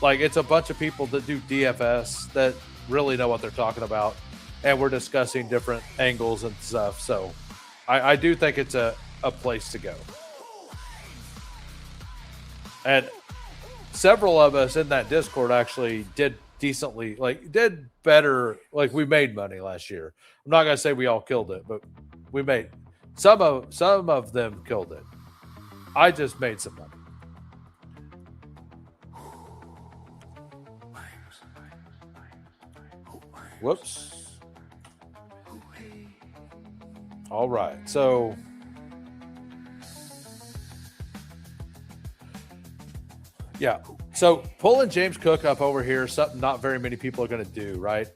like, it's a bunch of people that do DFS that really know what they're talking about, and we're discussing different angles and stuff. So I do think it's a place to go. And several of us in that Discord actually did decently, did better. Like, we made money last year. I'm not going to say we all killed it, but we made some of them killed it. I just made some money. Whoops. All right. So yeah. So pulling James Cook up over here is something not very many people are going to do, right?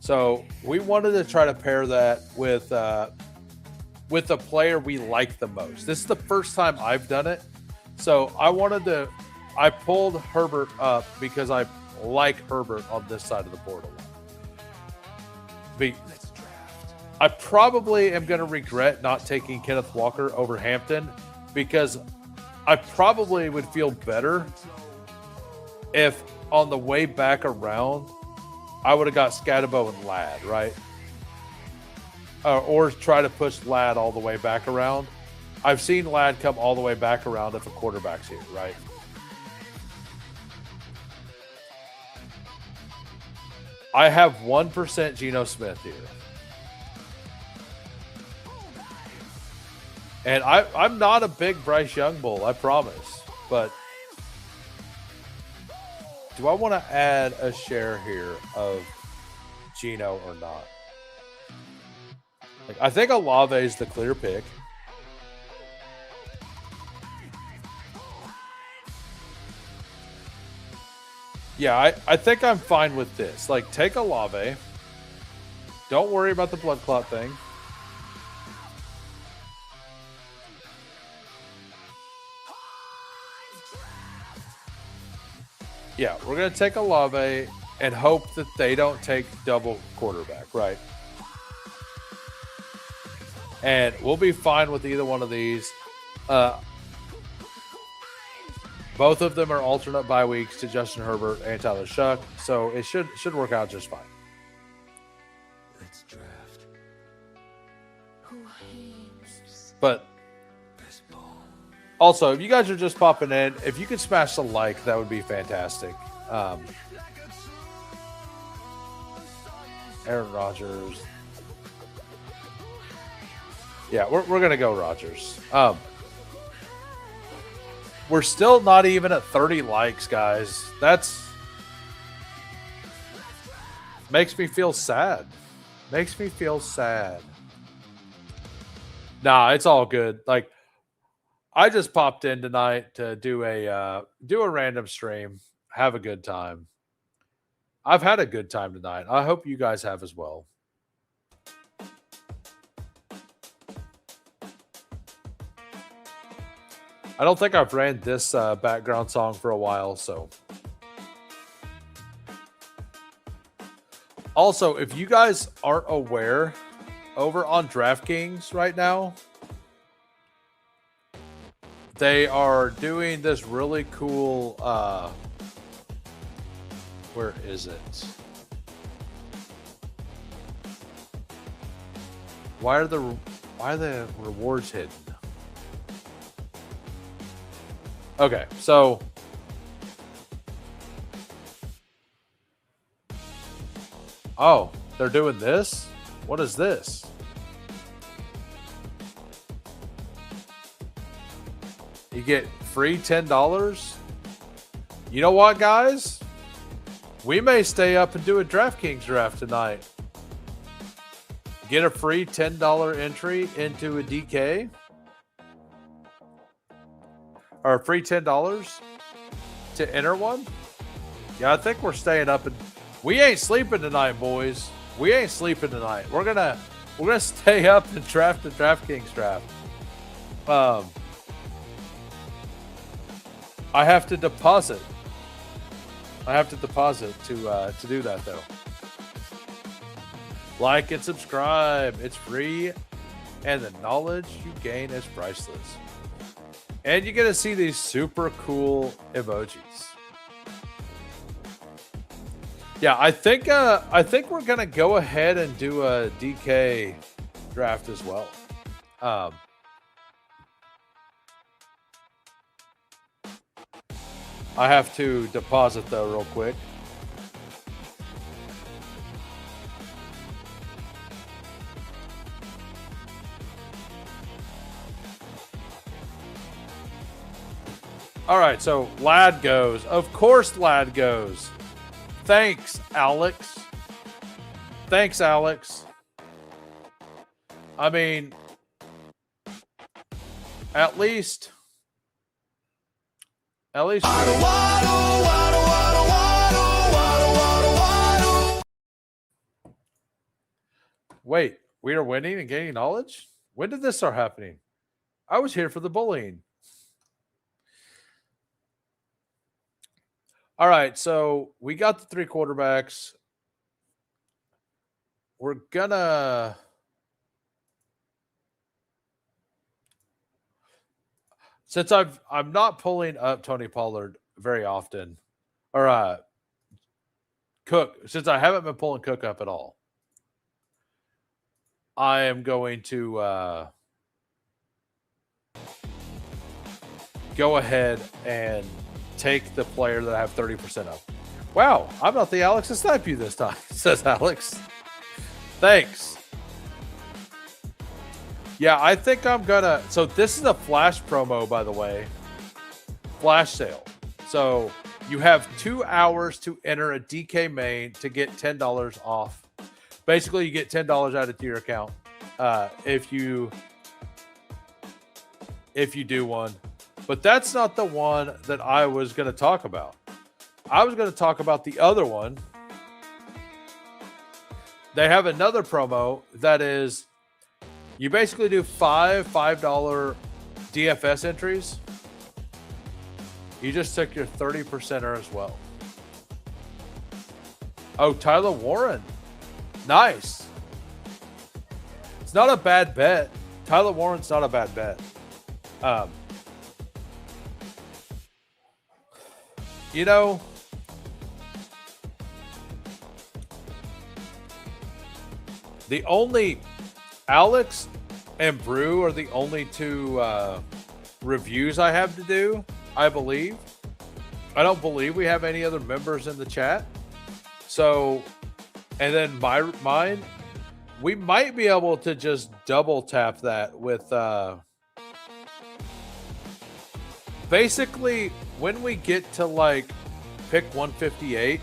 So we wanted to try to pair that with a player we like the most. This is the first time I've done it. So I pulled Herbert up because I like Herbert on this side of the board a lot. I probably am going to regret not taking Kenneth Walker over Hampton, because I probably would feel better if on the way back around I would have got Scatterbo and Ladd, right? Or try to push Ladd all the way back around. I've seen Lad come all the way back around if a quarterback's here, right? I have 1% Geno Smith here. And I'm not a big Bryce Young bull, I promise. But do I want to add a share here of Geno or not? Like, I think Olave is the clear pick. Yeah, I think I'm fine with this. Like, take Olave. Don't worry about the blood clot thing. Yeah, we're going to take Olave and hope that they don't take double quarterback, right? And we'll be fine with either one of these. Both of them are alternate bye weeks to Justin Herbert and Tyler Shuck, so it should work out just fine. Let's draft. But also, if you guys are just popping in, if you could smash the like, that would be fantastic. Aaron Rodgers. Yeah, we're going to go Rodgers. We're still not even at 30 likes, guys. That's makes me feel sad. Makes me feel sad. Nah, it's all good. Like, I just popped in tonight to do a random stream, have a good time. I've had a good time tonight. I hope you guys have as well. I don't think I've ran this background song for a while, so. Also, if you guys aren't aware, over on DraftKings right now, they are doing this really cool, where is it? Why are the rewards hidden? Okay, so oh, they're doing this? What is this? You get free $10? You know what, guys? We may stay up and do a DraftKings draft tonight. Get a free $10 entry into a DK. Or a free $10 to enter one. Yeah, I think we're staying up and we ain't sleeping tonight, boys. We ain't sleeping tonight. We're gonna stay up and draft the DraftKings draft. I have to deposit. To do that though. Like and subscribe. It's free, and the knowledge you gain is priceless. And you get to see these super cool emojis. Yeah, I think we're gonna go ahead and do a DK draft as well. I have to deposit though real quick. All right, so Lad goes. Of course Lad goes. Thanks, Alex. Thanks, Alex. I mean, at least. Wait, we are winning and gaining knowledge? When did this start happening? I was here for the bullying. All right, so we got the three quarterbacks. We're gonna since I'm not pulling up Tony Pollard very often, or Cook, since I haven't been pulling Cook up at all, I am going to go ahead and take the player that I have 30% of. Wow, I'm not the Alex to snipe you this time, says Alex. Thanks. Yeah, I think I'm gonna. So this is a flash promo, by the way. Flash sale. So you have 2 hours to enter a DK main to get $10 off. Basically, you get $10 added to your account if you do one. But that's not the one that I was going to talk about. I was going to talk about the other one. They have another promo that is, you basically do $5 DFS entries. You just took your 30%er as well. Oh, Tyler Warren. Nice. It's not a bad bet. Tyler Warren's not a bad bet. You know, the only Alex and Brew are the only two reviews I have to do, I believe. I don't believe we have any other members in the chat. So, and then mine, we might be able to just double tap that with basically when we get to like pick 158,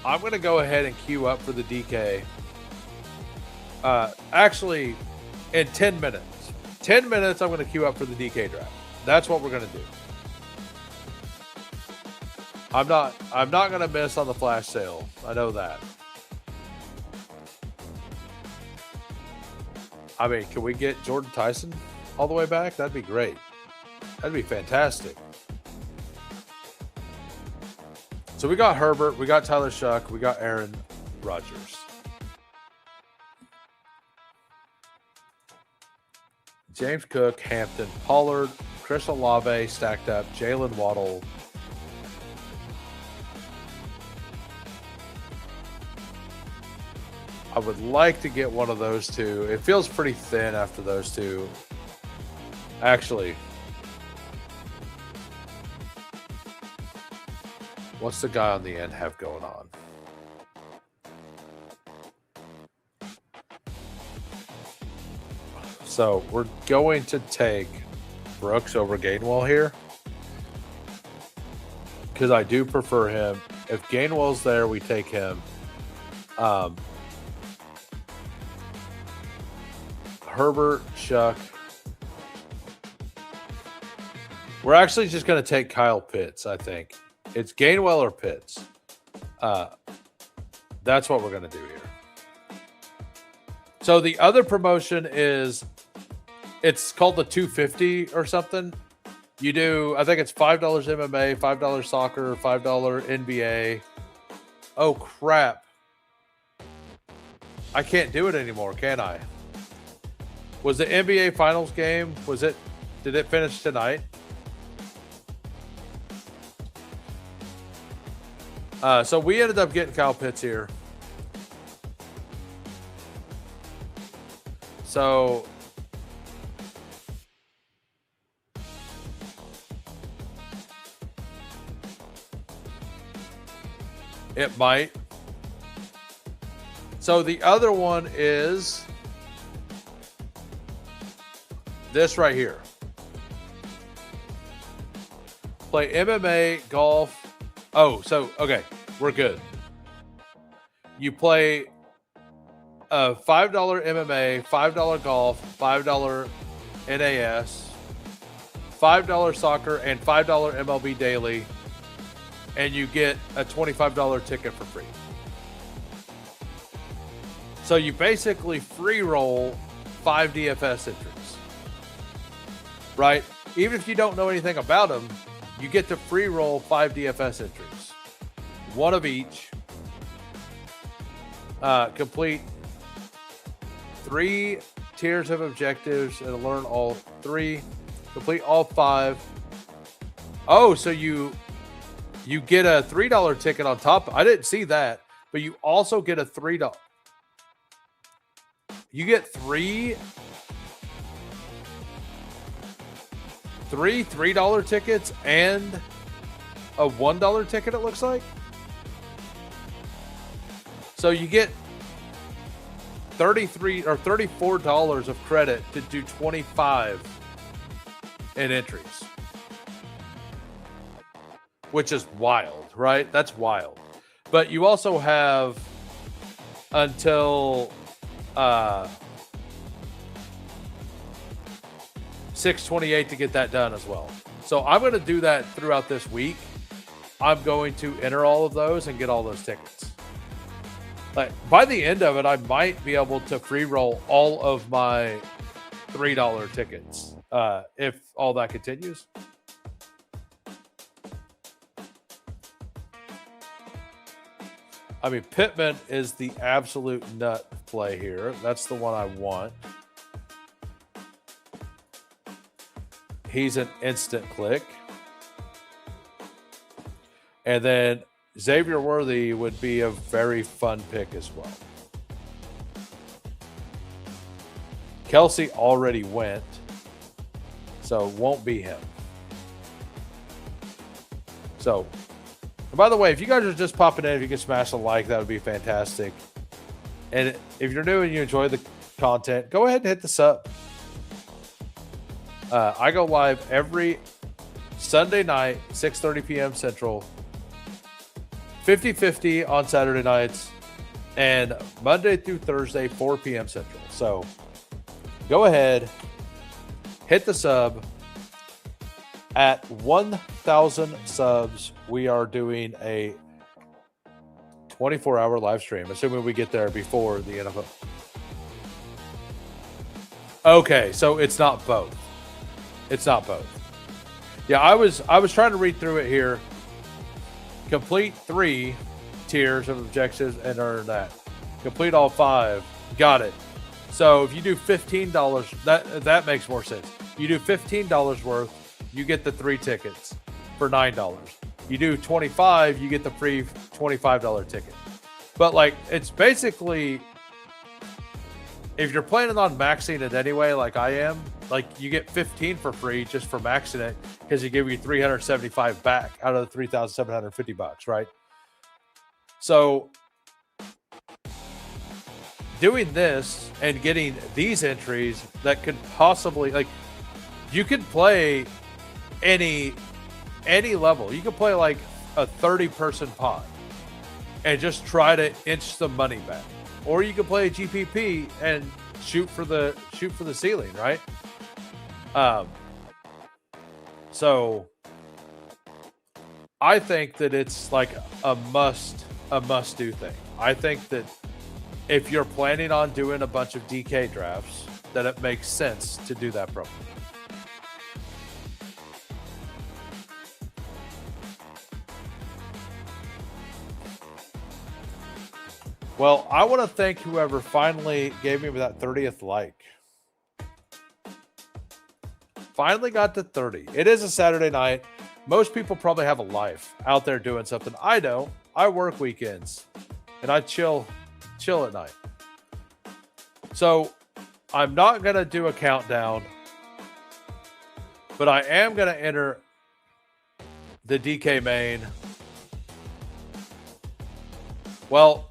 I'm going to go ahead and queue up for the DK. Actually, in 10 minutes. 10 minutes, I'm going to queue up for the DK draft. That's what we're going to do. I'm not going to miss on the flash sale. I know that. I mean, can we get Jordan Tyson all the way back? That'd be great. That'd be fantastic. So we got Herbert, we got Tyler Shuck, we got Aaron Rodgers. James Cook, Hampton, Pollard, Chris Olave stacked up, Jalen Waddle. I would like to get one of those two. It feels pretty thin after those two. Actually, what's the guy on the end have going on? So we're going to take Brooks over Gainwell here because I do prefer him. If Gainwell's there, we take him. Herbert, Shuck. We're actually just going to take Kyle Pitts, I think. It's Gainwell or Pitts. That's what we're going to do here. So the other promotion is, it's called the 250 or something. You do, I think it's $5 MMA, $5 soccer, $5 NBA. Oh, crap. I can't do it anymore, can I? Was the NBA Finals game, did it finish tonight? So we ended up getting Kyle Pitts here. So it might. So the other one is this right here. Play MMA, golf. Oh, so, okay, we're good. You play $5 MMA, $5 golf, $5 NAS, $5 soccer, and $5 MLB daily, and you get a $25 ticket for free. So you basically free roll 5 DFS entries. Right? Even if you don't know anything about them, you get to free roll 5 DFS entries. One of each. Complete 3 tiers of objectives and learn all 3. Complete all 5. Oh, so you get a $3 ticket on top. I didn't see that, but you also get a $3. You get 3. three $3 tickets and a $1 ticket, it looks like. So you get $33 or $34 of credit to do 25 in entries, which is wild, right? That's wild. But you also have until 6/28 to get that done as well. So I'm going to do that throughout this week. I'm going to enter all of those and get all those tickets. Like by the end of it, I might be able to free roll all of my $3 tickets if all that continues. I mean, Pittman is the absolute nut play here. That's the one I want. He's an instant click. And then Xavier Worthy would be a very fun pick as well. Kelsey already went, so it won't be him. So, and by the way, if you guys are just popping in, if you can smash a like, that would be fantastic. And if you're new and you enjoy the content, go ahead and hit the sub. I go live every Sunday night, 6:30 p.m. Central, 50/50 on Saturday nights, and Monday through Thursday, 4 p.m. Central. So go ahead, hit the sub. At 1,000 subs, we are doing a 24-hour live stream, assuming we get there before the NFL. Okay, so it's not both. It's not both. Yeah, I was trying to read through it here. Complete 3 tiers of objectives and earn that. Complete all 5. Got it. So if you do $15, that makes more sense. You do $15 worth, you get the 3 tickets for $9. You do 25, you get the free $25 ticket. But like, it's basically, if you're planning on maxing it anyway, like I am, like you get 15 for free just for maxing it because you give you 375 back out of the $3,750, right? So doing this and getting these entries that could possibly, like, you could play any level. You could play like a 30-person pod and just try to inch some money back, or you could play a GPP and shoot for the ceiling, right? So I think that it's like a must do thing. I think that if you're planning on doing a bunch of DK drafts, that it makes sense to do that program. Well, I want to thank whoever finally gave me that 30th like. Finally got to 30. It is a Saturday night. Most people probably have a life out there doing something. I don't. I work weekends and I chill at night. So I'm not going to do a countdown, but I am going to enter the DK main. Well,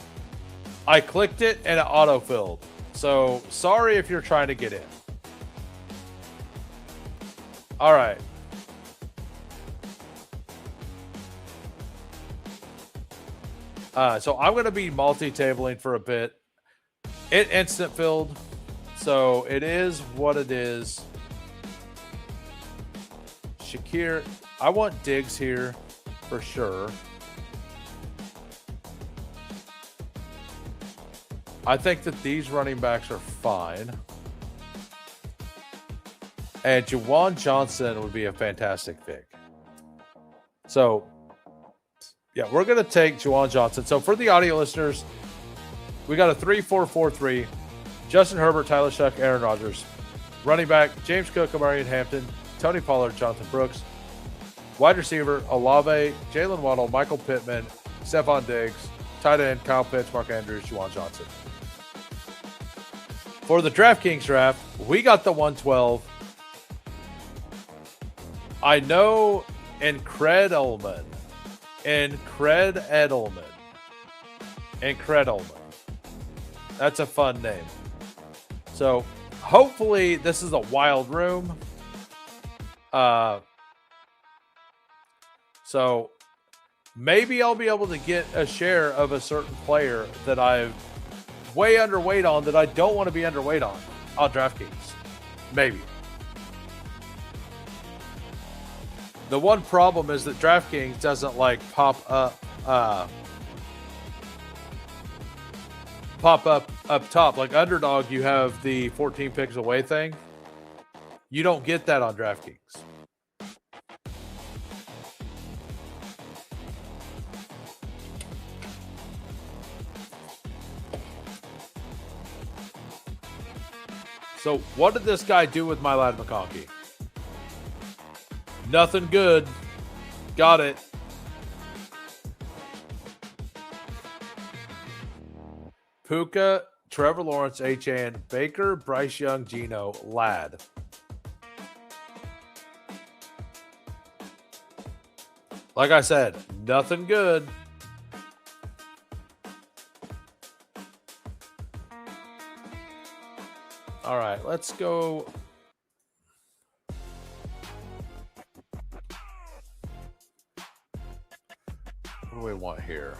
I clicked it and it auto-filled. So sorry if you're trying to get in. All right. So I'm going to be multi-tabling for a bit. It instant filled. So it is what it is. Shakir, I want Diggs here for sure. I think that these running backs are fine. And Juwan Johnson would be a fantastic pick. So, yeah, we're going to take Juwan Johnson. So, for the audio listeners, we got a 3-4-4-3. Justin Herbert, Tyler Shuck, Aaron Rodgers. Running back, James Cook, Amari Hampton, Tony Pollard, Jonathan Brooks. Wide receiver, Olave, Jalen Waddle, Michael Pittman, Stephon Diggs. Tight end, Kyle Pitts, Mark Andrews, Juwan Johnson. For the DraftKings draft, we got the 112. I know Incred Edelman. That's a fun name. So hopefully this is a wild room. So maybe I'll be able to get a share of a certain player that I'm way underweight on that I don't want to be underweight on DraftKings. Maybe. The one problem is that DraftKings doesn't like pop up top. Like Underdog, you have the 14 picks away thing. You don't get that on DraftKings. So what did this guy do with my lad McConkey? Nothing good. Got it. Puka, Trevor Lawrence, H.A.N. Baker, Bryce Young, Geno, Lad. Like I said, nothing good. All right, let's go. What do we want here?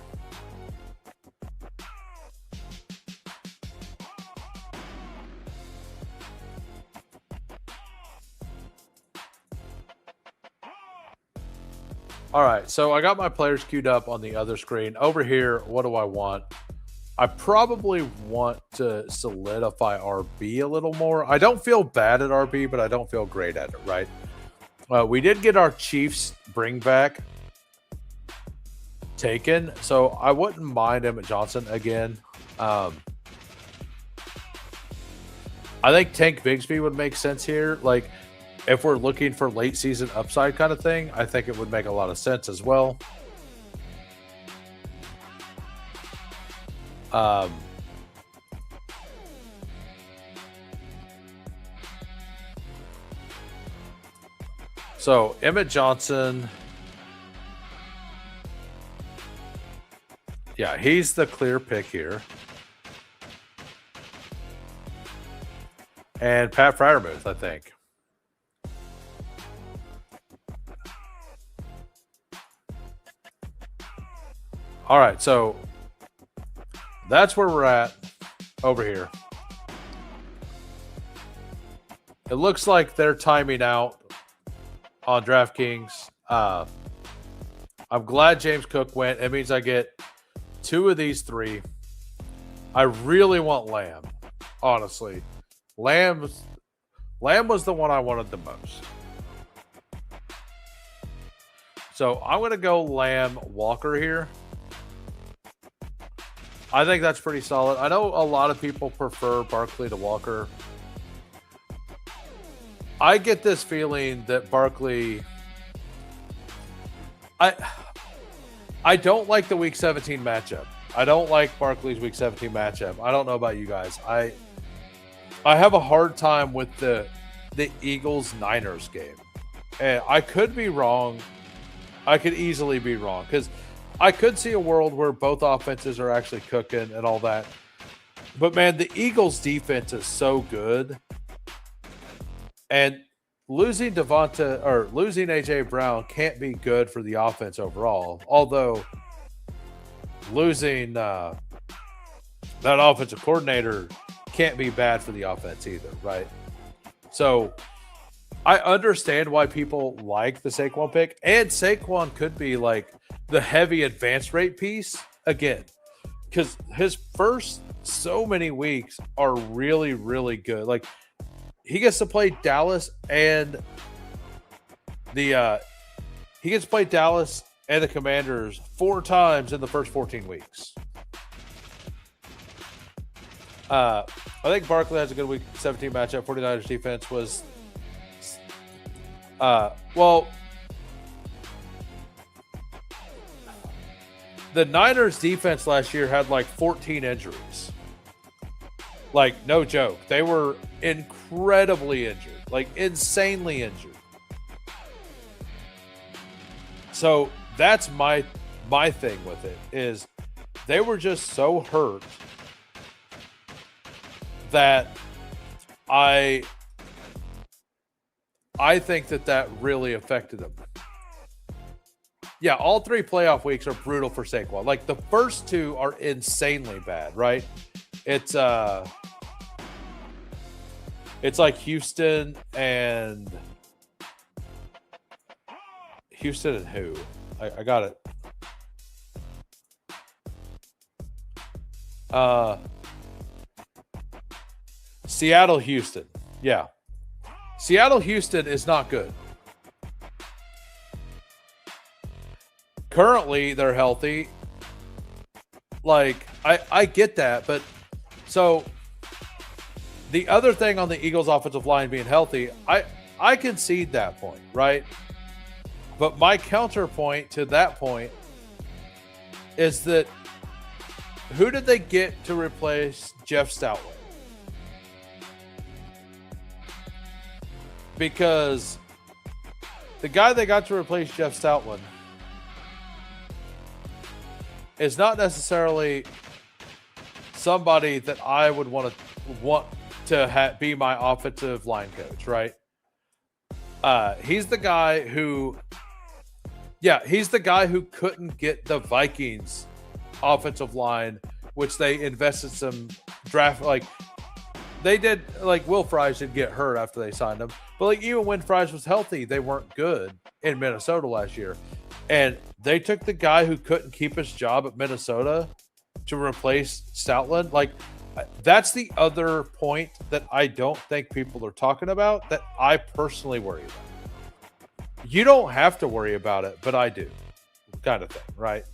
All right, so I got my players queued up on the other screen. Over here, what do I want? I probably want to solidify RB a little more. I don't feel bad at RB, but I don't feel great at it, right? We did get our Chiefs bring back taken, so I wouldn't mind Emmett Johnson again. I think Tank Bigsby would make sense here. Like, if we're looking for late season upside kind of thing, I think it would make a lot of sense as well. So Emmett Johnson, yeah, he's the clear pick here. And Pat Freiermuth, I think. All right, so that's where we're at over here. It looks like they're timing out on DraftKings. I'm glad James Cook went. It means I get 2 of these 3. I really want Lamb, honestly. Lamb was the one I wanted the most. So I'm going to go Lamb Walker here. I think that's pretty solid. I know a lot of people prefer Barkley to Walker. I get this feeling that Barkley... I don't like the Week 17 matchup. I don't like Barkley's Week 17 matchup. I don't know about you guys. I have a hard time with the Eagles-Niners game. And I could be wrong. I could easily be wrong because I could see a world where both offenses are actually cooking and all that. But, man, the Eagles' defense is so good. And losing A.J. Brown can't be good for the offense overall. Although losing that offensive coordinator can't be bad for the offense either, right? So I understand why people like the Saquon pick. And Saquon could be like the heavy advance rate piece again, because his first so many weeks are really, really good. Like, he gets to play Dallas and the Commanders 4 times in the first 14 weeks. I think Barkley has a good Week 17 matchup. 49ers defense was the Niners defense last year had like 14 injuries. Like, no joke. They were incredibly injured, like insanely injured. So that's my thing with it is they were just so hurt that I think that really affected them. Yeah, all 3 playoff weeks are brutal for Saquon. Like the first 2 are insanely bad, right? It's like Houston and who? I got it. Seattle, Houston. Yeah. Seattle, Houston is not good. Currently, they're healthy. Like, I get that, but so the other thing on the Eagles' offensive line being healthy, I concede that point, right? But my counterpoint to that point is that who did they get to replace Jeff Stoutland? Because the guy they got to replace Jeff Stoutland is not necessarily somebody that I would want to be my offensive line coach, right? He's the guy who couldn't get the Vikings offensive line, which they invested some draft, like they did. Like Will Fries did get hurt after they signed him, but like even when Fries was healthy, they weren't good in Minnesota last year. And they took the guy who couldn't keep his job at Minnesota to replace Stoutland. Like, that's the other point that I don't think people are talking about that I personally worry about. You don't have to worry about it, but I do, kind of thing, right?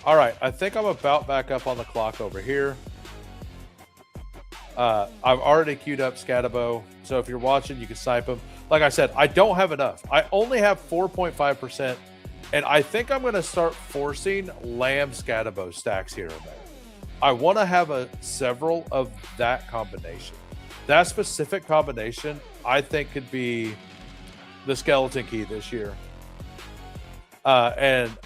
All right, I think I'm about back up on the clock over here. I've already queued up Scatabo, so if you're watching, you can snipe him. Like I said, I don't have enough. I only have 4.5%, and I think I'm going to start forcing Lamb Scatabo stacks here and there. I want to have several of that combination. That specific combination, I think, could be the skeleton key this year. And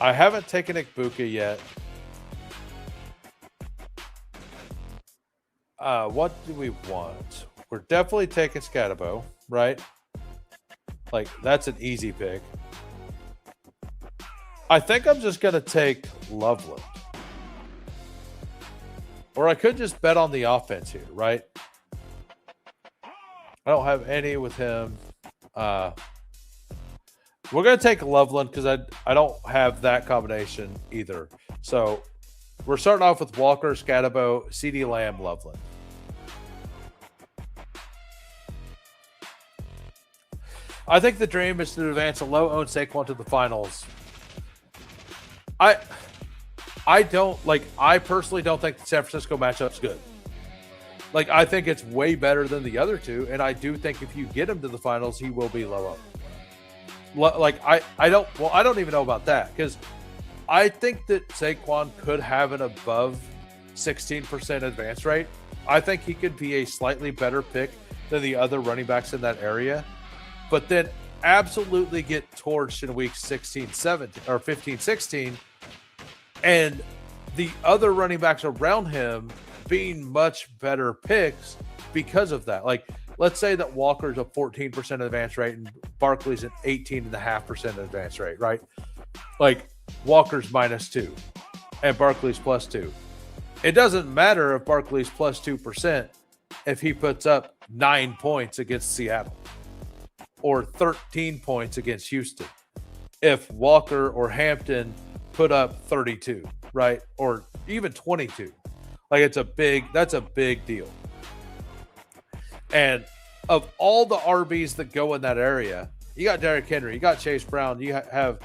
I haven't taken Ikbuka yet. What do we want? We're definitely taking Scatabo, right? Like, that's an easy pick. I think I'm just going to take Loveland. Or I could just bet on the offense here, right? I don't have any with him. We're going to take Loveland because I don't have that combination either. So we're starting off with Walker, Scatabo, CeeDee Lamb, Loveland. I think the dream is to advance a low-owned Saquon to the finals. I personally don't think the San Francisco matchup's good. Like, I think it's way better than the other two, and I do think if you get him to the finals, he will be low up. Like, I don't even know about that, because I think that Saquon could have an above 16% advance rate. I think he could be a slightly better pick than the other running backs in that area, but then absolutely get torched in week 16, 17, or 15, 16, and the other running backs around him being much better picks because of that. Like, let's say that Walker's a 14% advance rate and Barkley's an 18.5% advance rate, right? Like, Walker's -2 and Barkley's +2. It doesn't matter if Barkley's +2% if he puts up 9 points against Seattle or 13 points against Houston. If Walker or Hampton put up 32, right? Or even 22. Like, that's a big deal. And of all the RBs that go in that area, you got Derrick Henry, you got Chase Brown, you have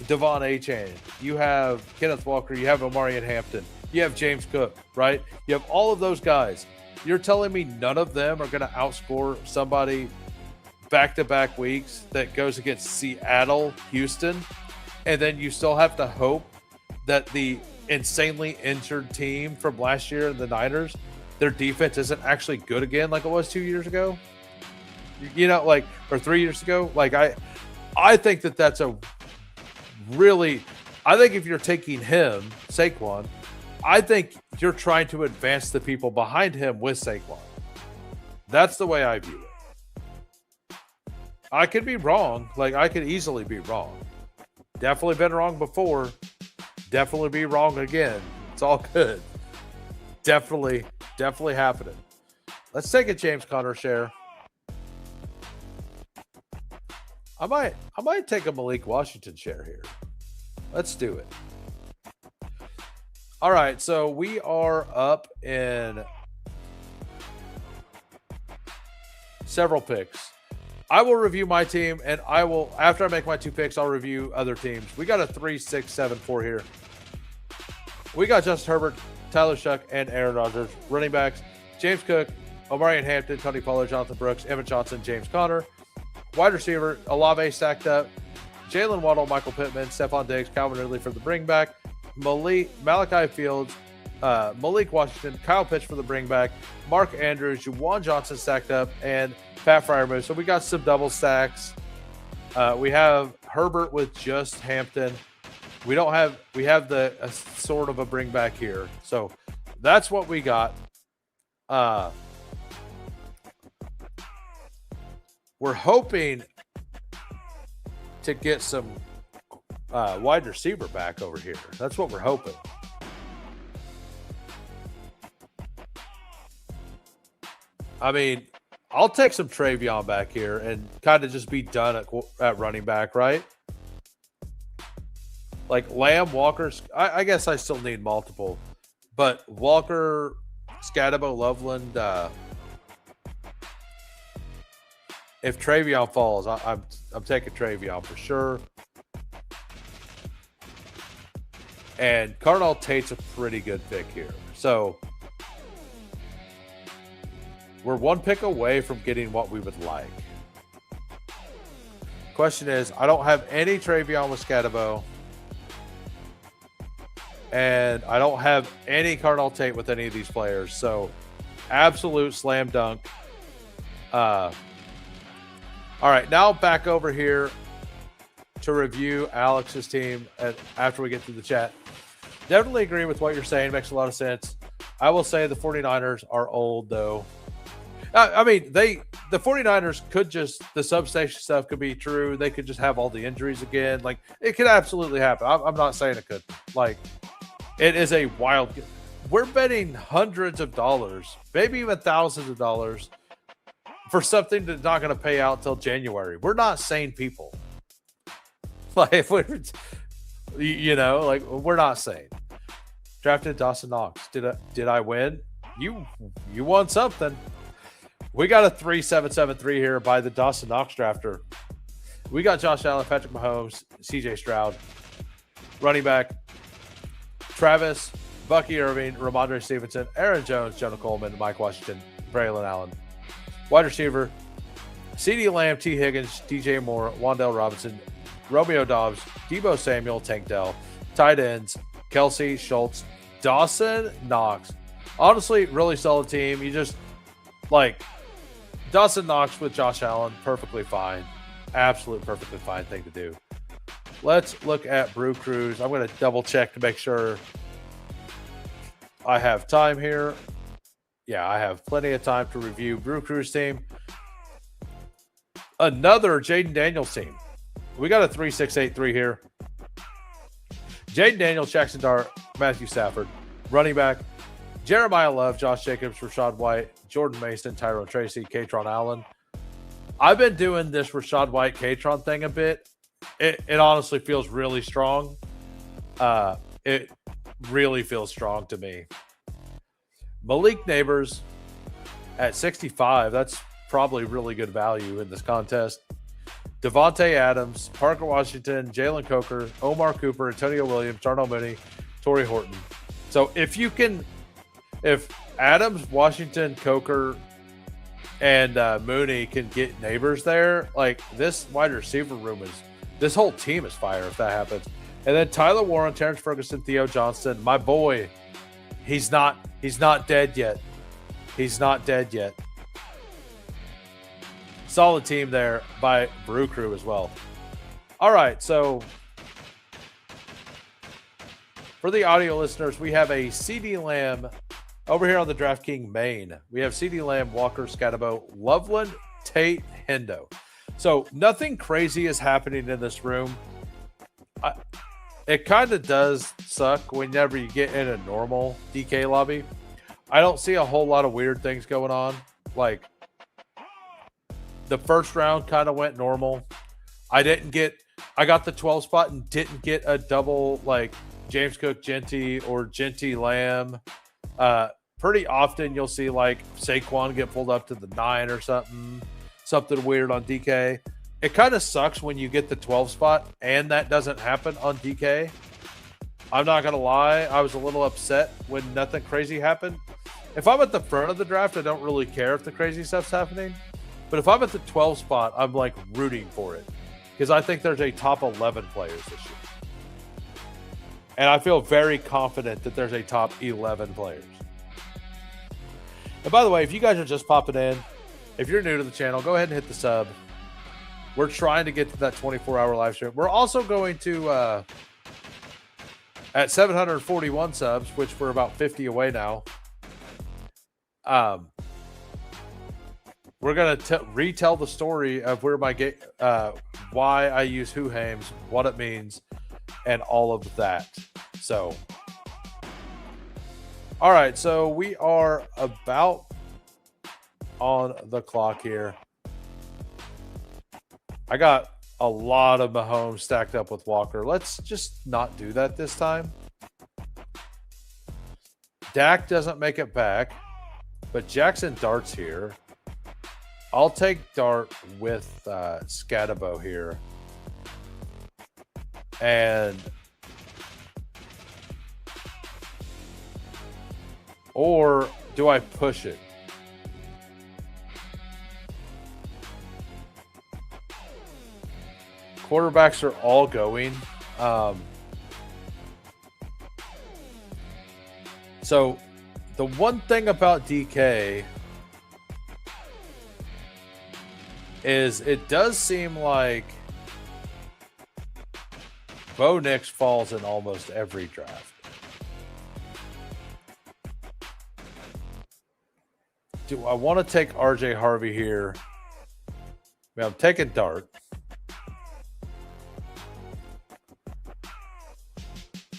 Devon Achane, you have Kenneth Walker, you have Omarion Hampton, you have James Cook, right? You have all of those guys. You're telling me none of them are going to outscore somebody back-to-back weeks that goes against Seattle, Houston, and then you still have to hope that the insanely injured team from last year, the Niners, their defense isn't actually good again like it was 2 years ago? like, or 3 years ago. Like, I think that's a really, I think if you're taking him, Saquon, I think you're trying to advance the people behind him with Saquon. That's the way I view it. I could be wrong. Like, I could easily be wrong. Definitely been wrong before. Definitely be wrong again. It's all good. Definitely happening. Let's take a James Conner share. I might take a Malik Washington share here. Let's do it. All right, so we are up in several picks. I will review my team, and I will, after I make my 2 picks, I'll review other teams. We got a 3, 6, 7, 4 here. We got Justin Herbert, Tyler Shuck, and Aaron Rodgers. Running backs, James Cook, Omarion Hampton, Tony Pollard, Jonathan Brooks, Evan Johnson, James Conner. Wide receiver, Olave stacked up. Jalen Waddle, Michael Pittman, Stephon Diggs, Calvin Ridley for the bring back. Malachi Fields, Malik Washington, Kyle Pitts for the bring back. Mark Andrews, Juwan Johnson stacked up, and Pat Freiermuth. So we got some double stacks. We have Herbert with just Hampton. We have the sort of a bring back here. So that's what we got. We're hoping to get some wide receiver back over here. That's what we're hoping. I mean, I'll take some Travion back here and kind of just be done at running back, right? Like Lamb, Walker's. I guess I still need multiple, but Walker, Scatabo, Loveland. If Travion falls, I'm taking Travion for sure. And Cardinal Tate's a pretty good pick here. So we're 1 pick away from getting what we would like. Question is, I don't have any Travion with Scatabo. And I don't have any Cardinal Tate with any of these players. So absolute slam dunk. All right, now back over here to review Alex's team after we get through the chat. Definitely agree with what you're saying. Makes a lot of sense. I will say the 49ers are old, though. I mean, the 49ers could just, the substation stuff could be true. They could just have all the injuries again. Like, it could absolutely happen. I'm not saying it could. Like, it is a wild. We're betting hundreds of dollars, maybe even thousands of dollars for something that's not going to pay out till January. We're not sane people. Like, if we're, like, we're not sane. Drafted Dawson Knox. Did I win? You won something. We got a 3773 here by the Dawson Knox drafter. We got Josh Allen, Patrick Mahomes, CJ Stroud. Running back, Travis, Bucky Irving, Ramondre Stevenson, Aaron Jones, Jonah Coleman, Mike Washington, Braylon Allen. Wide receiver, CeeDee Lamb, T. Higgins, DJ Moore, Wan'Dale Robinson, Romeo Dobbs, Deebo Samuel, Tank Dell. Tight ends, Kelsey, Schultz, Dawson Knox. Honestly, really solid team. You just, like, Dawson Knox with Josh Allen, perfectly fine. Absolute perfectly fine thing to do. Let's look at Brew Crews. I'm going to double check to make sure I have time here. Yeah, I have plenty of time to review Brew Crews team. Another Jaden Daniels team. We got a 3-6-8-3 here. Jaden Daniels, Jackson Dart, Matthew Stafford. Running back, Jeremiah Love, Josh Jacobs, Rashad White, Jordan Mason, Tyrone Tracy, Katron Allen. I've been doing this Rashad White, Katron thing a bit. It honestly feels really strong. It really feels strong to me. Malik Neighbors at 65. That's probably really good value in this contest. Devontae Adams, Parker Washington, Jalen Coker, Omar Cooper, Antonio Williams, Darnell Mooney, Torrey Horton. So if Adams, Washington, Coker, and Mooney can get Neighbors there, like, this wide receiver room this whole team is fire if that happens. And then Tyler Warren, Terrence Ferguson, Theo Johnston, my boy, he's not dead yet. He's not dead yet. solid team there by Brew Crew as well. All right, so for the audio listeners, we have a CD Lamb over here on the DraftKings main. We have CD Lamb, Walker, Scatabo, Loveland, Tate, Hendo. So nothing crazy is happening in this room. It kind of does suck whenever you get in a normal DK lobby. I don't see a whole lot of weird things going on. Like, the first round kind of went normal. I got the 12 spot and didn't get a double like James Cook Genty or Genty Lamb. Pretty often you'll see like Saquon get pulled up to the 9 or something weird on DK. It kind of sucks when you get the 12 spot and that doesn't happen on DK. I'm not going to lie. I was a little upset when nothing crazy happened. If I'm at the front of the draft, I don't really care if the crazy stuff's happening. But if I'm at the 12 spot, I'm like rooting for it because I think there's a top 11 players this year. And I feel very confident that there's a top 11 players. And by the way, if you guys are just popping in, if you're new to the channel, go ahead and hit the sub. We're trying to get to that 24-hour live stream. We're also going to, at 741 subs, which we're about 50 away now, we're going to retell the story of where why I use Whohames, what it means, and all of that. So, all right. So we are about on the clock here. I got a lot of Mahomes stacked up with Walker. Let's just not do that this time. Dak doesn't make it back, but Jackson Dart's here. I'll take Dart with Scatabo here. And or do I push it? Quarterbacks are all going. So the one thing about DK is it does seem like Bo Nix falls in almost every draft. Do I want to take RJ Harvey here? I mean, I'm taking Dart.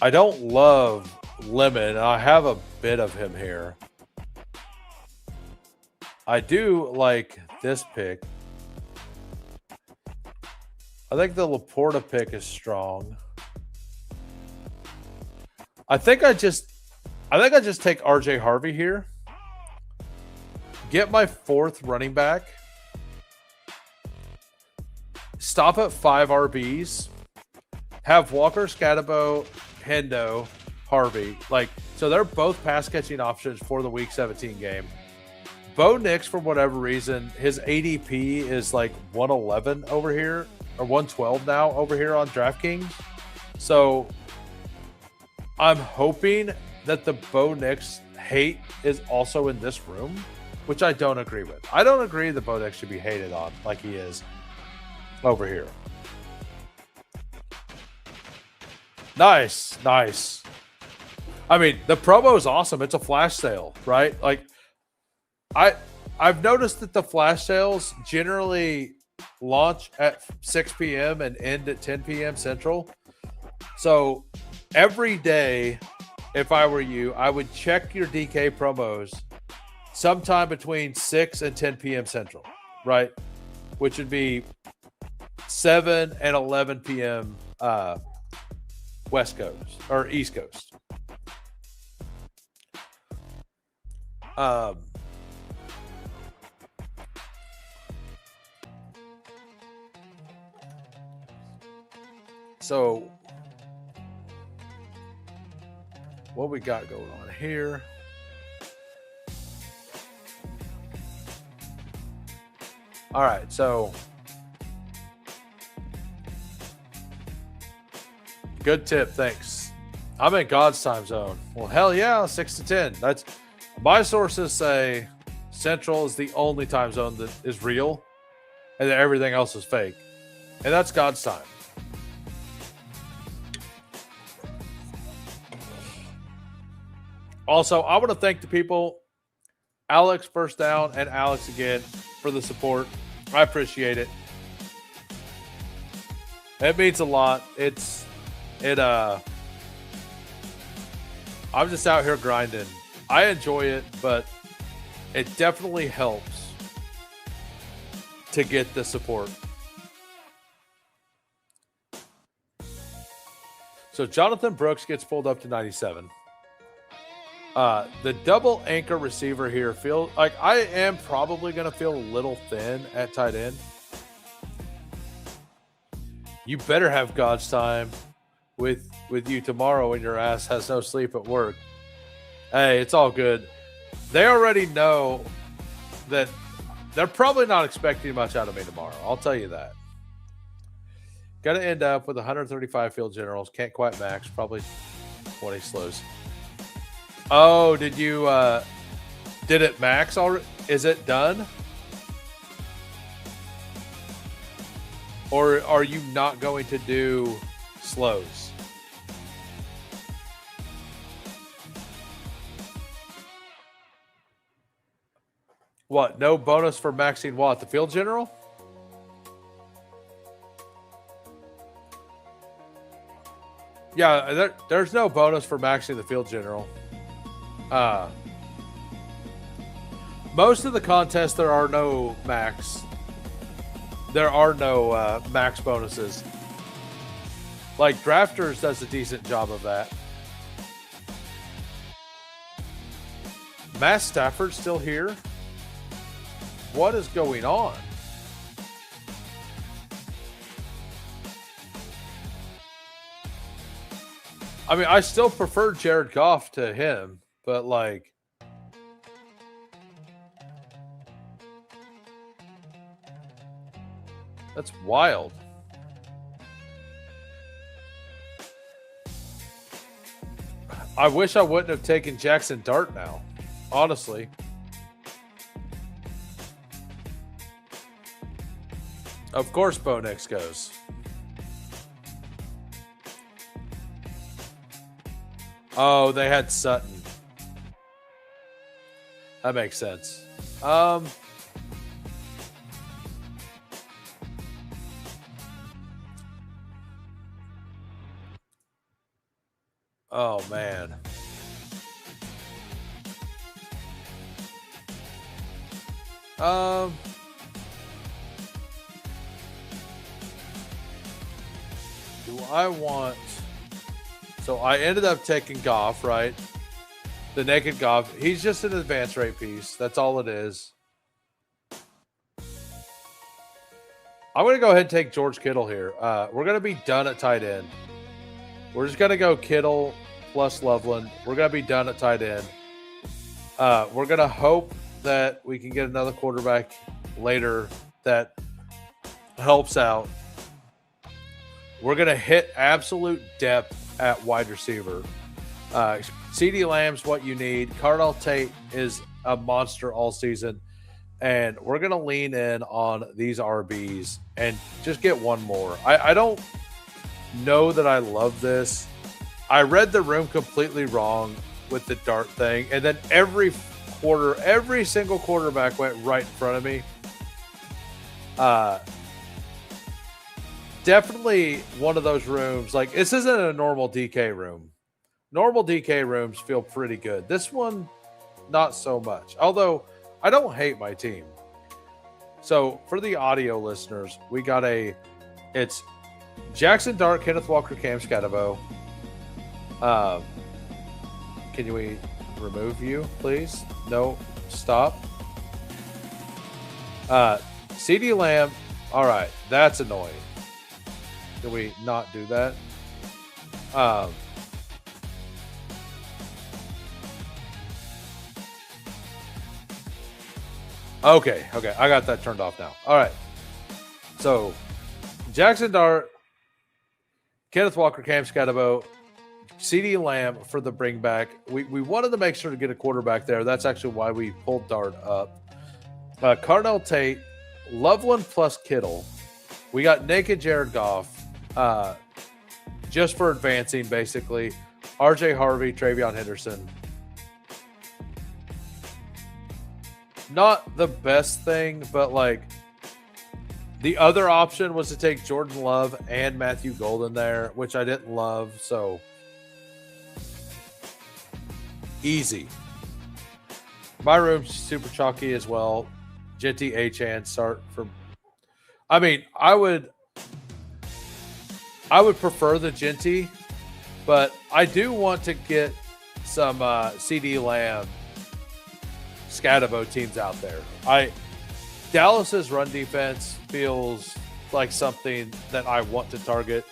I don't love Lemon. I have a bit of him here. I do like this pick. I think the Laporta pick is strong. I think I just take RJ Harvey here. Get my 4th running back. Stop at 5 RBs. Have Walker, Scatabo, Hendo, Harvey. So they're both pass catching options for the Week 17 game. Bo Nix, for whatever reason, his ADP is like 111 over here, or 112 now over here on DraftKings. So I'm hoping that the Bo Nix hate is also in this room, which I don't agree with. I don't agree that Bo Nix should be hated on like he is over here. Nice, nice. I mean, the promo is awesome. It's a flash sale, right? Like, I've noticed that the flash sales generally launch at 6 p.m. and end at 10 p.m. Central. So every day, if I were you, I would check your DK promos sometime between 6 and 10 p.m. Central, right? Which would be 7 and 11 p.m. West Coast or East Coast. So what we got going on here? All right, so good tip, thanks. I'm in God's time zone. Well, hell yeah, 6 to 10. That's my sources say Central is the only time zone that is real. and then everything else is fake. And that's God's time. Also, I want to thank the people, Alex First Down and Alex again, for the support. I appreciate it. It means a lot. I'm just out here grinding. I enjoy it, but it definitely helps to get the support. So Jonathan Brooks gets pulled up to 97. The double anchor receiver here feels like I am probably going to feel a little thin at tight end. You better have God's time with you tomorrow when your ass has no sleep at work. Hey, it's all good. They already know that they're probably not expecting much out of me tomorrow. I'll tell you that. Got to end up with 135 field generals. Can't quite max. Probably 20 slows. Oh, did it max already? Is it done? Or are you not going to do slows? What? No bonus for maxing what? The field general? Yeah, there's no bonus for maxing the field general. Most of the contests, there are no max. There are no max bonuses. Like, Drafters does a decent job of that. Matt Stafford's still here? What is going on? I mean, I still prefer Jared Goff to him, but like, that's wild. I wish I wouldn't have taken Jackson Dart now, honestly. Of course, Bo Nix goes. Oh, they had Sutton. That makes sense. Oh, man. Do I want... So I ended up taking Goff, right? The naked Goff. He's just an advance rate piece. That's all it is. I'm going to go ahead and take George Kittle here. We're going to be done at tight end. We're just going to go Kittle plus Loveland. We're going to be done at tight end. We're going to hope that we can get another quarterback later that helps out. We're going to hit absolute depth at wide receiver. CeeDee Lamb's what you need. Cardell Tate is a monster all season. And we're going to lean in on these RBs and just get one more. I don't know that I love this. I read the room completely wrong with the dart thing. And then every single quarterback went right in front of me. Definitely one of those rooms. Like, this isn't a normal DK room. Normal DK rooms feel pretty good. This one, not so much. Although, I don't hate my team. So, for the audio listeners, we got it's Jackson Dart, Kenneth Walker, Cam Scatterbo. Can we remove you, please? No, stop. CeeDee Lamb. All right, that's annoying. Can we not do that? Okay, I got that turned off now. All right. So, Jackson Dart, Kenneth Walker, Cam Scatterbo, CeeDee Lamb for the bring back. We wanted to make sure to get a quarterback there. That's actually why we pulled Dart up. Cardell Tate Loveland plus Kittle. We got naked Jared Goff, just for advancing, basically. RJ Harvey, Travion Henderson. Not the best thing, but like the other option was to take Jordan Love and Matthew Golden there, which I didn't love. So easy. My room's super chalky as well. Jinty Achan start from. I mean, I would prefer the Jinty, but I do want to get some CD Lamb Scatabo teams out there. Dallas's run defense feels like something that I want to target.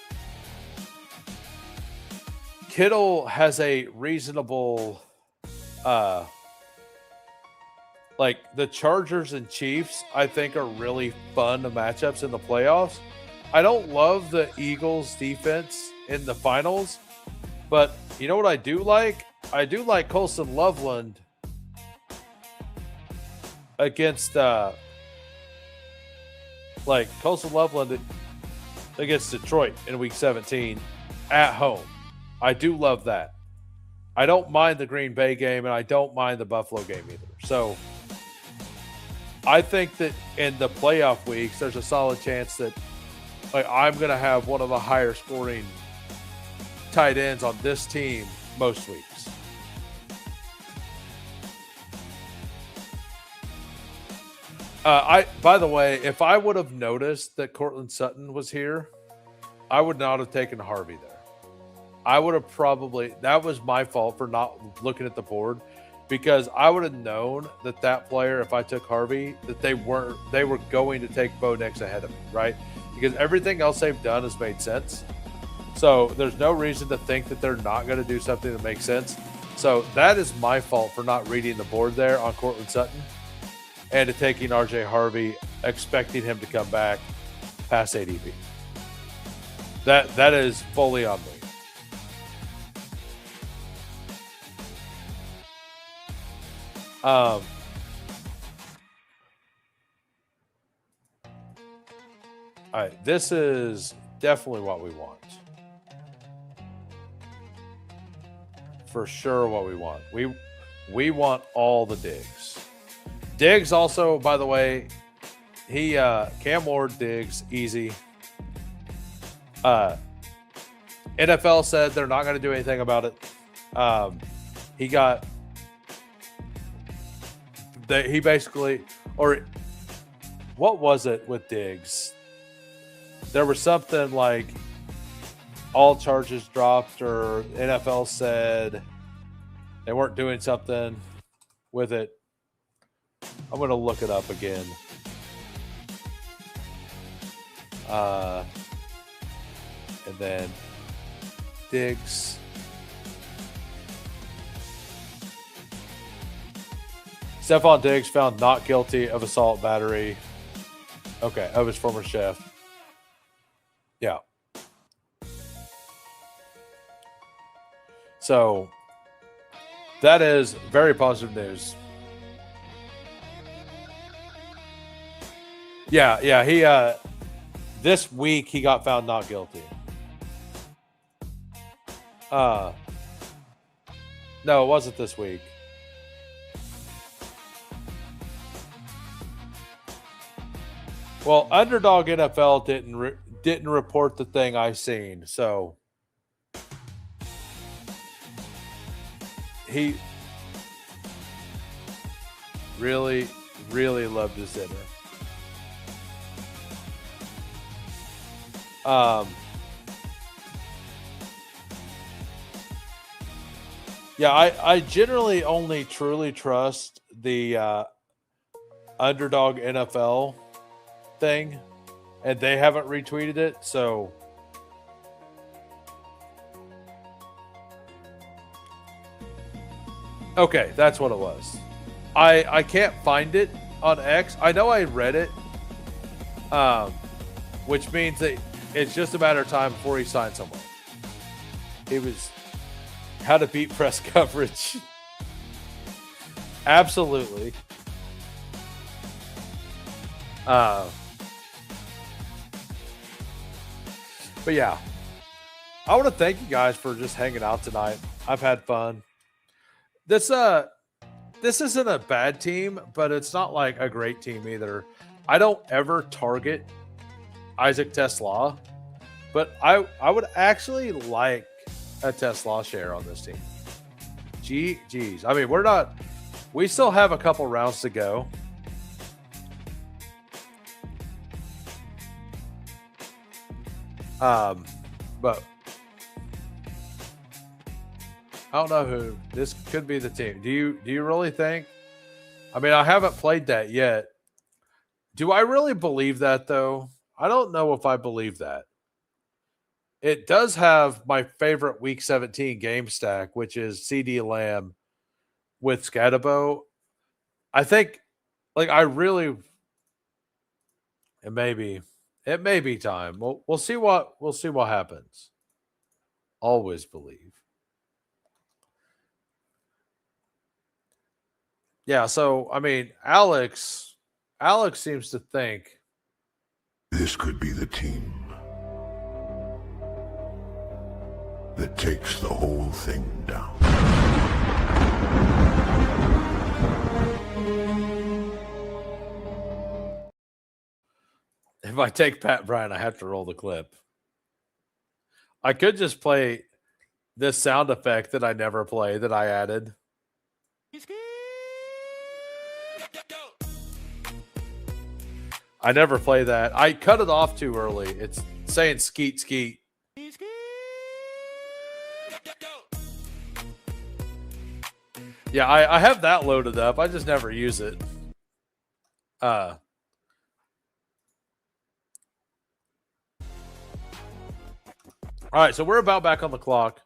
Kittle has a reasonable like the Chargers and Chiefs, I think, are really fun matchups in the playoffs. I don't love the Eagles defense in the finals, but you know what I do like? I do like Colson Loveland against Colson Loveland against Detroit in week 17 at home. I do love that. I don't mind the Green Bay game, and I don't mind the Buffalo game either. So I think that in the playoff weeks, there's a solid chance that I'm going to have one of the higher scoring tight ends on this team most weeks. By the way, if I would have noticed that Cortland Sutton was here, I would not have taken Harvey there. I would have that was my fault for not looking at the board, because I would have known that player, if I took Harvey, that they were going to take Bo Nix ahead of me, right? Because everything else they've done has made sense. So there's no reason to think that they're not going to do something that makes sense. So that is my fault for not reading the board there on Cortland Sutton and to taking RJ Harvey, expecting him to come back past ADP. That is fully on me. All right, this is definitely what we want. For sure what we want. We want all the Diggs. Diggs also, by the way, he Cam Ward, Diggs, easy. NFL said they're not going to do anything about it. He basically, or what was it with Diggs? There was something like all charges dropped, or NFL said they weren't doing something with it. I'm going to look it up again. And then Diggs. Stephon Diggs found not guilty of assault battery. Okay, of his former chef. Yeah. So that is very positive news. Yeah. He this week he got found not guilty. No, it wasn't this week. Well, Underdog NFL didn't report the thing I seen, so he really, really loved his dinner. Yeah, I generally only truly trust the Underdog NFL thing, and they haven't retweeted it, so okay, that's what it was. I can't find it on X. I know I read it, which means that it's just a matter of time before he signs somewhere. It was how to beat press coverage. Absolutely. But yeah, I want to thank you guys for just hanging out tonight. I've had fun. This isn't a bad team, but it's not like a great team either. I don't ever target Isaac Tesla, but I would actually like a Tesla share on this team. Geez. I mean, we still have a couple rounds to go. But I don't know who this could be the team. Do you really think? I mean, I haven't played that yet. Do I really believe that though? I don't know if I believe that. It does have my favorite Week 17 game stack, which is CD Lamb with Scatabo. I think, like, it may be time. We'll see what happens. Always believe. Yeah, so I mean, Alex seems to think this could be the team that takes the whole thing down. If I take Pat Bryant, I have to roll the clip. I could just play this sound effect that I never play that I added. I never play that. I cut it off too early. It's saying skeet skeet. Yeah, I have that loaded up. I just never use it. All right, so we're about back on the clock.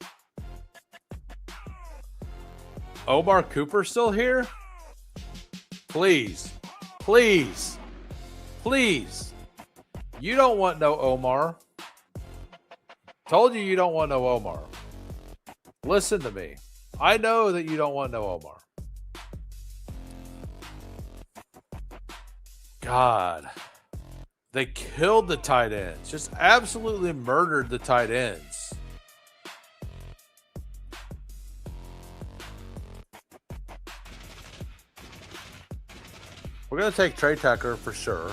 Omar Cooper still here? Please. You don't want no Omar. Told you don't want no Omar. Listen to me. I know that you don't want no Omar. God. They killed the tight ends. Just absolutely murdered the tight ends. We're going to take Trey Tucker for sure.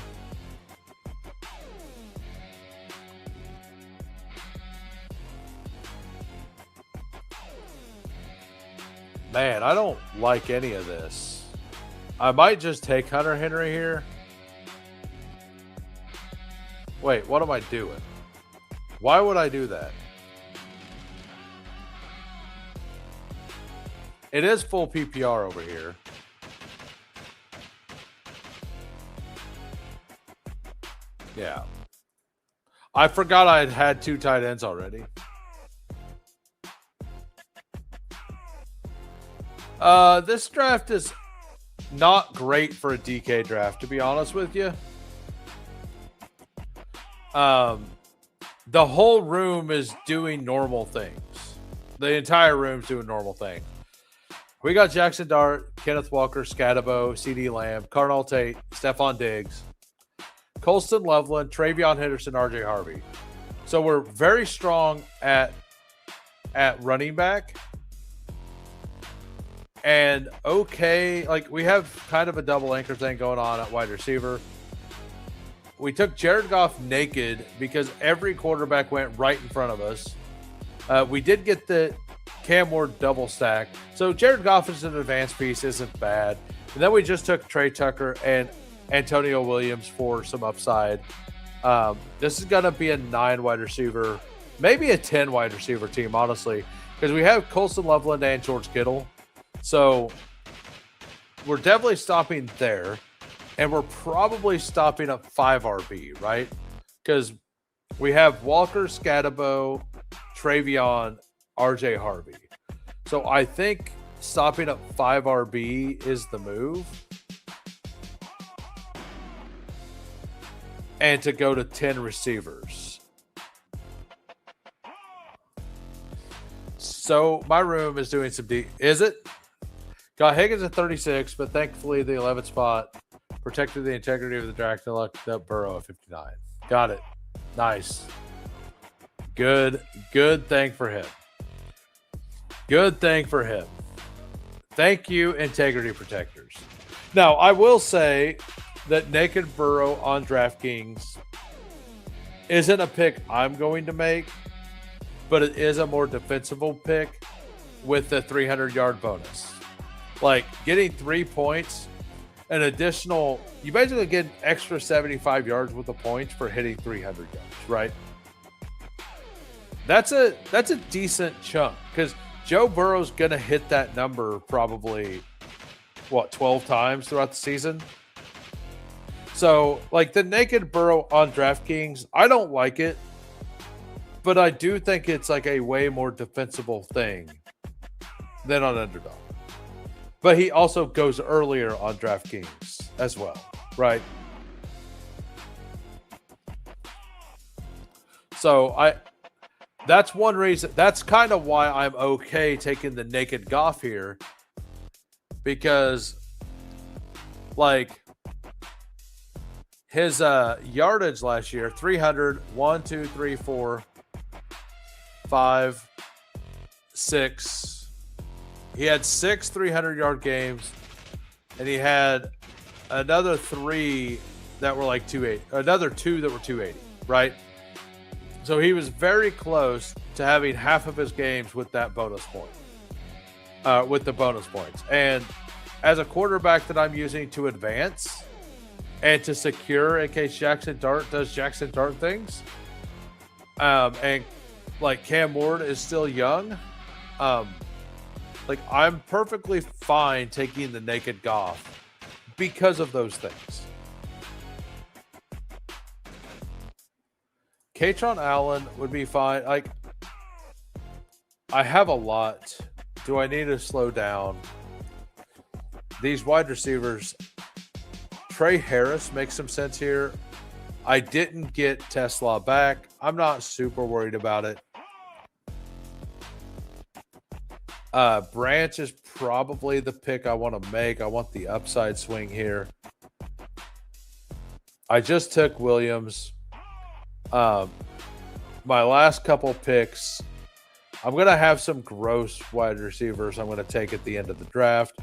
Man, I don't like any of this. I might just take Hunter Henry here. Wait, what am I doing? Why would I do that? It is full PPR over here. Yeah. I forgot I had two tight ends already. This draft is not great for a DK draft, to be honest with you. The whole room is doing normal things. The entire room's doing normal things. We got Jackson Dart, Kenneth Walker, Scatabo, CD Lamb, Carnell Tate, Stephon Diggs, Colston Loveland, Travion Henderson, RJ Harvey. So we're very strong at running back. And okay, like we have kind of a double anchor thing going on at wide receiver. We took Jared Goff naked because every quarterback went right in front of us. We did get the Cam Ward double stack. So Jared Goff is an advanced piece, isn't bad. And then we just took Trey Tucker and Antonio Williams for some upside. This is going to be a 9 wide receiver, maybe a 10 wide receiver team, honestly, because we have Colston Loveland and George Kittle. So we're definitely stopping there. And we're probably stopping at 5 RB, right? Because we have Walker, Scatabo, Travion, RJ Harvey. So I think stopping at 5 RB is the move. And to go to 10 receivers. So my room is doing some is it? Got Higgins at 36, but thankfully the 11th spot Protected the integrity of the draft and lucked up Burrow at 59. Got it. Nice. Good thing for him. Good thing for him. Thank you, integrity protectors. Now, I will say that Naked Burrow on DraftKings isn't a pick I'm going to make, but it is a more defensible pick with the 300-yard bonus. Like, getting 3 points, an additional, you basically get an extra 75 yards with the points for hitting 300 yards, right? That's a decent chunk because Joe Burrow's going to hit that number probably, 12 times throughout the season? So, like, the Naked Burrow on DraftKings, I don't like it, but I do think it's like a way more defensible thing than on Underdog. But he also goes earlier on DraftKings as well, right? So that's one reason. That's kind of why I'm okay taking the Naked Goff here, because like his yardage last year, 300, 1, 2, 3, 4, 5, 6. He had 6 300-yard games, and he had another 3 that were like 280, another 2 that were 280, right? So he was very close to having half of his games with that bonus point, with the bonus points. And as a quarterback that I'm using to advance and to secure in case Jackson Dart does Jackson Dart things, and like Cam Ward is still young, like I'm perfectly fine taking the Naked Goff because of those things. Katron Allen would be fine. Like, I have a lot. Do I need to slow down? These wide receivers, Trey Harris makes some sense here. I didn't get Tesla back. I'm not super worried about it. Branch is probably the pick I want to make. I want the upside swing here. I just took Williams. My last couple picks, I'm going to have some gross wide receivers I'm going to take at the end of the draft.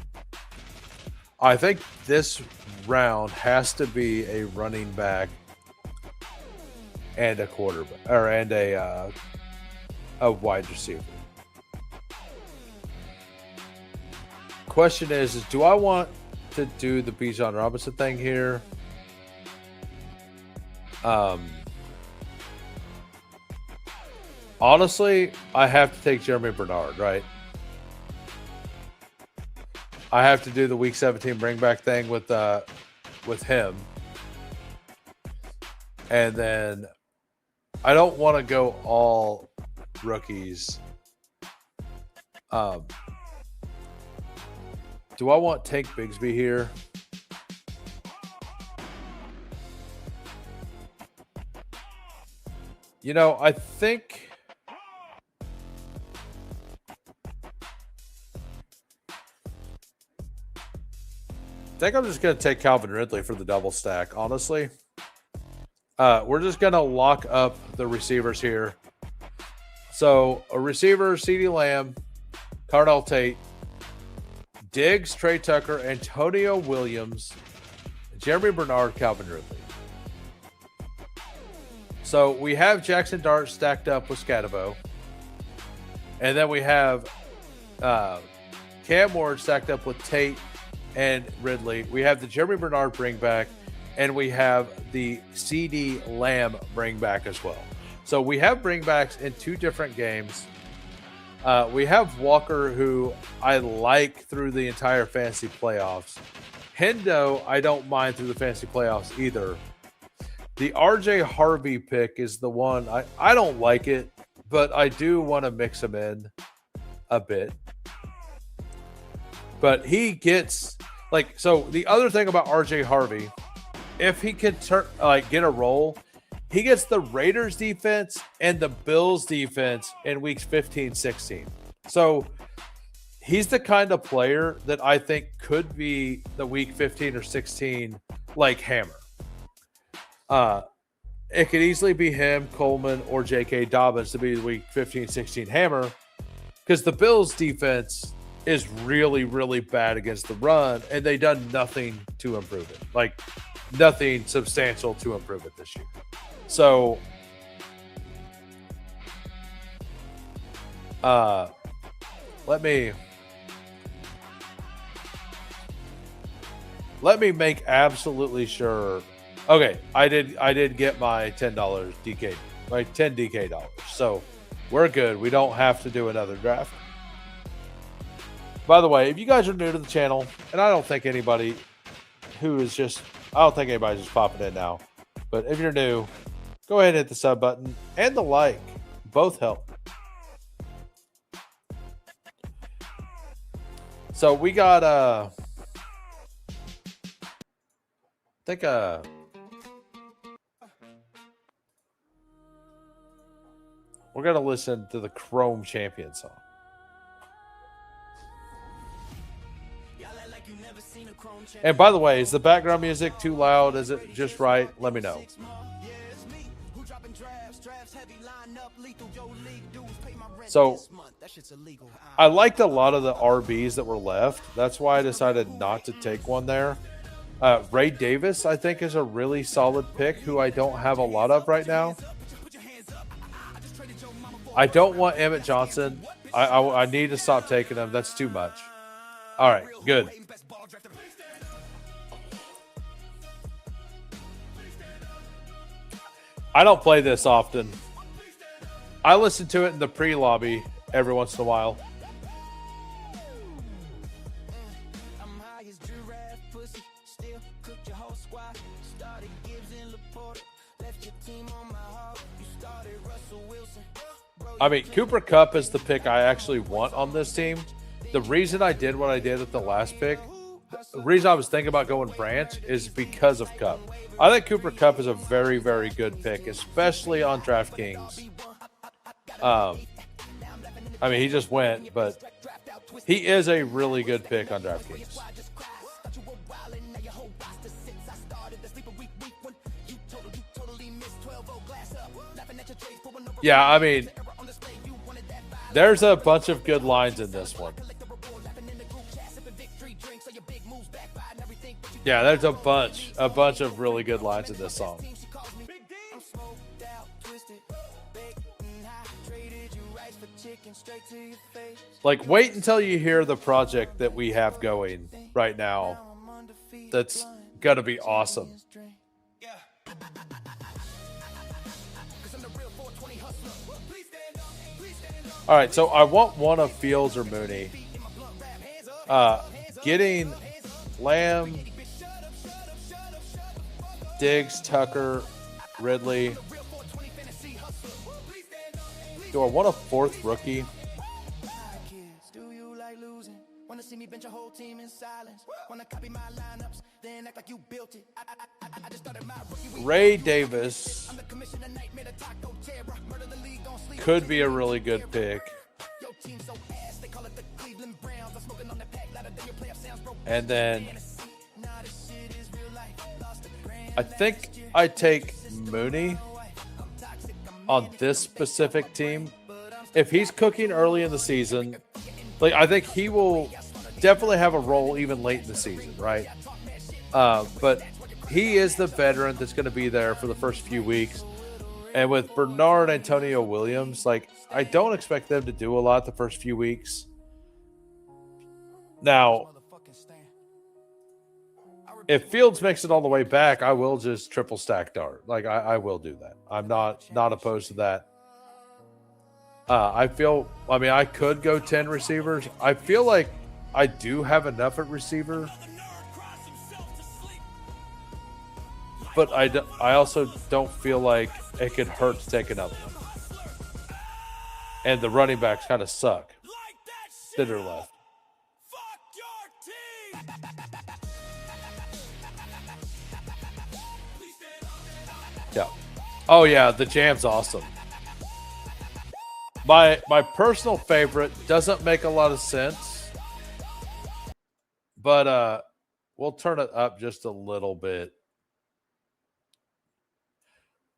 I think this round has to be a running back and a quarterback, or and a wide receiver. Question is do I want to do the Bijan Robinson thing here? Honestly, I have to take Jeremy Bernard, right? I have to do the Week 17 bring back thing with him. And then I don't want to go all rookies. Do I want Tank Bigsby here? You know, I think I'm just going to take Calvin Ridley for the double stack, honestly. We're just going to lock up the receivers here. So, a receiver, CeeDee Lamb, Cardell Tate, Diggs, Trey Tucker, Antonio Williams, Jeremy Bernard, Calvin Ridley. So, we have Jackson Dart stacked up with Scatabo. And then we have Cam Ward stacked up with Tate and Ridley. We have the Jeremy Bernard bring back, and we have the CeeDee Lamb bring back as well. So we have bringbacks in 2 different games. We have Walker, who I like through the entire fantasy playoffs. Hendo, I don't mind through the fantasy playoffs either. The RJ Harvey pick is the one I don't like it, but I do want to mix him in a bit. But he gets so the other thing about RJ Harvey, if he can get a role, he gets the Raiders defense and the Bills defense in weeks 15, 16. So he's the kind of player that I think could be the week 15 or 16 like hammer. It could easily be him, Coleman, or J.K. Dobbins to be the week 15, 16 hammer, because the Bills' defense is really, really bad against the run, and they've done nothing to improve it. Like, nothing substantial to improve it this year. So, let me make absolutely sure. Okay, I did get my $10 DK, my 10 DK dollars. So we're good. We don't have to do another draft. By the way, if you guys are new to the channel, and I don't think anybody's just popping in now, but if you're new, go ahead and hit the sub button and the like. Both help. So we got we're gonna listen to the Chrome Champion song. And by the way, is the background music too loud? Is it just right? Let me know. So I liked a lot of the RBs that were left. That's why I decided not to take one there. Ray Davis, I think, is a really solid pick who I don't have a lot of right now. I don't want Emmett Johnson. I need to stop taking him. That's too much. All right, good. I don't play this often. I listen to it in the pre-lobby every once in a while. I mean, Cooper Kupp is the pick I actually want on this team. The reason I did what I did at the last pick, the reason I was thinking about going Branch is because of Kupp. I think Cooper Kupp is a very, very good pick, especially on DraftKings. I mean, he just went, but he is a really good pick on DraftKings. Yeah, I mean, there's a bunch of good lines in this one. Yeah, there's a bunch of really good lines in this song. Like, wait until you hear the project that we have going right now. That's gonna be awesome. All right, so I want one of Fields or Mooney. Getting Lamb, Diggs, Tucker, Ridley. Do I want a fourth rookie? Ray Davis could be a really good pick. And then I think I take Mooney on this specific team. If he's cooking early in the season, like, I think he will definitely have a role even late in the season, right? But he is the veteran that's going to be there for the first few weeks. And with Bernard Antonio Williams, like, I don't expect them to do a lot the first few weeks. Now, if Fields makes it all the way back, I will just triple stack Dart. Like, I will do that. I'm not opposed to that. I could go 10 receivers. I feel like I do have enough at receiver. But I also don't feel like it could hurt to take another one. And the running backs kind of suck that are left. Yeah. Oh yeah, the jam's awesome. My personal favorite doesn't make a lot of sense, but we'll turn it up just a little bit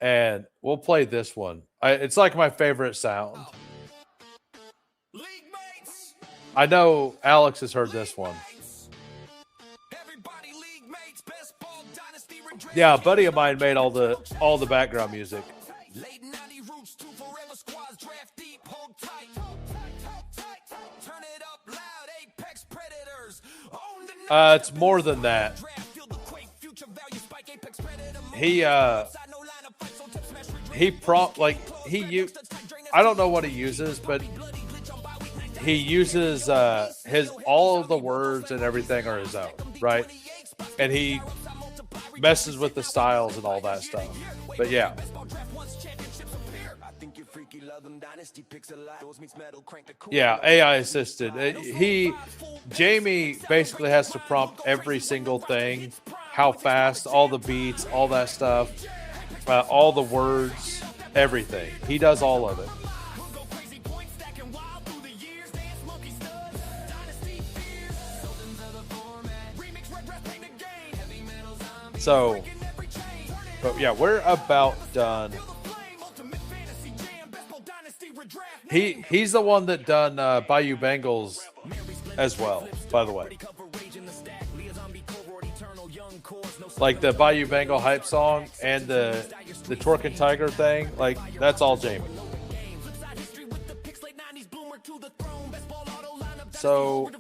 and we'll play this one. It's like my favorite sound. League mates, I know Alex has heard this one. everybody league mates, best ball dynasty. Yeah, a buddy of mine made all the background music. Late 90 roots, two forever squads, draft deep, hold tight. Turn it up loud, apex predators. Own the It's more than that. draft, feel the quake, future value spike, apex predator. He prompt like I don't know what he uses, but he uses his all of the words and everything are his own, right? And he messes with the styles and all that stuff. But yeah. Yeah, AI assisted. Jamie basically has to prompt every single thing, how fast, all the beats, all that stuff, all the words, everything. He does all of it. So, but yeah, we're about done. He's the one that done Bayou Bengals as well, by the way. Like the Bayou Bengal hype song and the Twerking Tiger thing, like that's all Jamie. So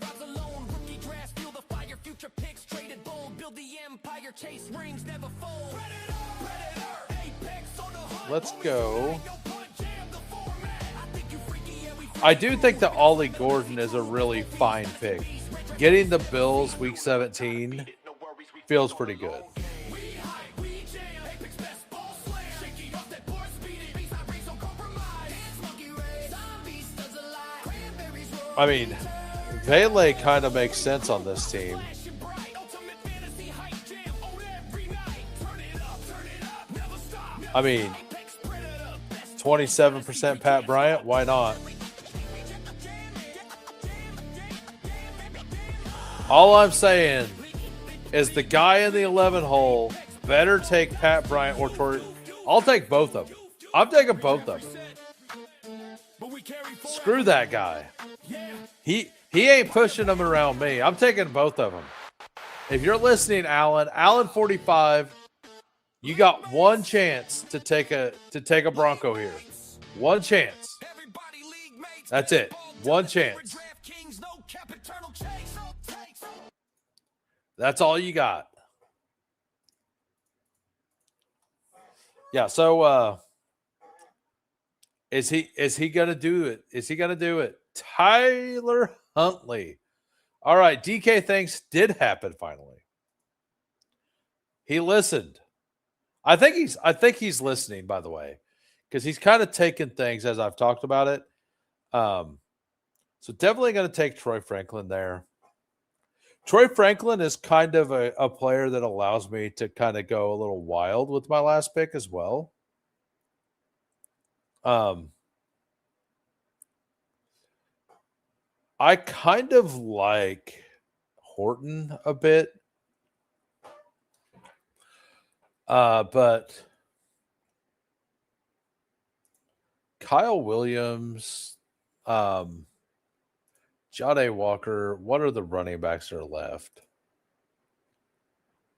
let's go. I do think that Ollie Gordon is a really fine pick. Getting the Bills week 17 feels pretty good. I mean, Vele kind of makes sense on this team. I mean, 27% Pat Bryant, why not? All I'm saying is the guy in the 11 hole better take Pat Bryant or Torrey. I'll take both of them. I'm taking both of them. Screw that guy. He ain't pushing them around me. I'm taking both of them. If you're listening, Allen 45, you got one chance to take a Bronco here. One chance. That's it. One chance. That's all you got. Yeah, so is he gonna do it? Is he gonna do it? Tyler Huntley. All right, DK thinks did happen finally. He listened. I think he's listening, by the way, because he's kind of taken things as I've talked about it. So definitely going to take Troy Franklin there. Troy Franklin is kind of a player that allows me to kind of go a little wild with my last pick as well. I kind of like Horton a bit. But Kyle Williams, Jade Walker, what are the running backs that are left?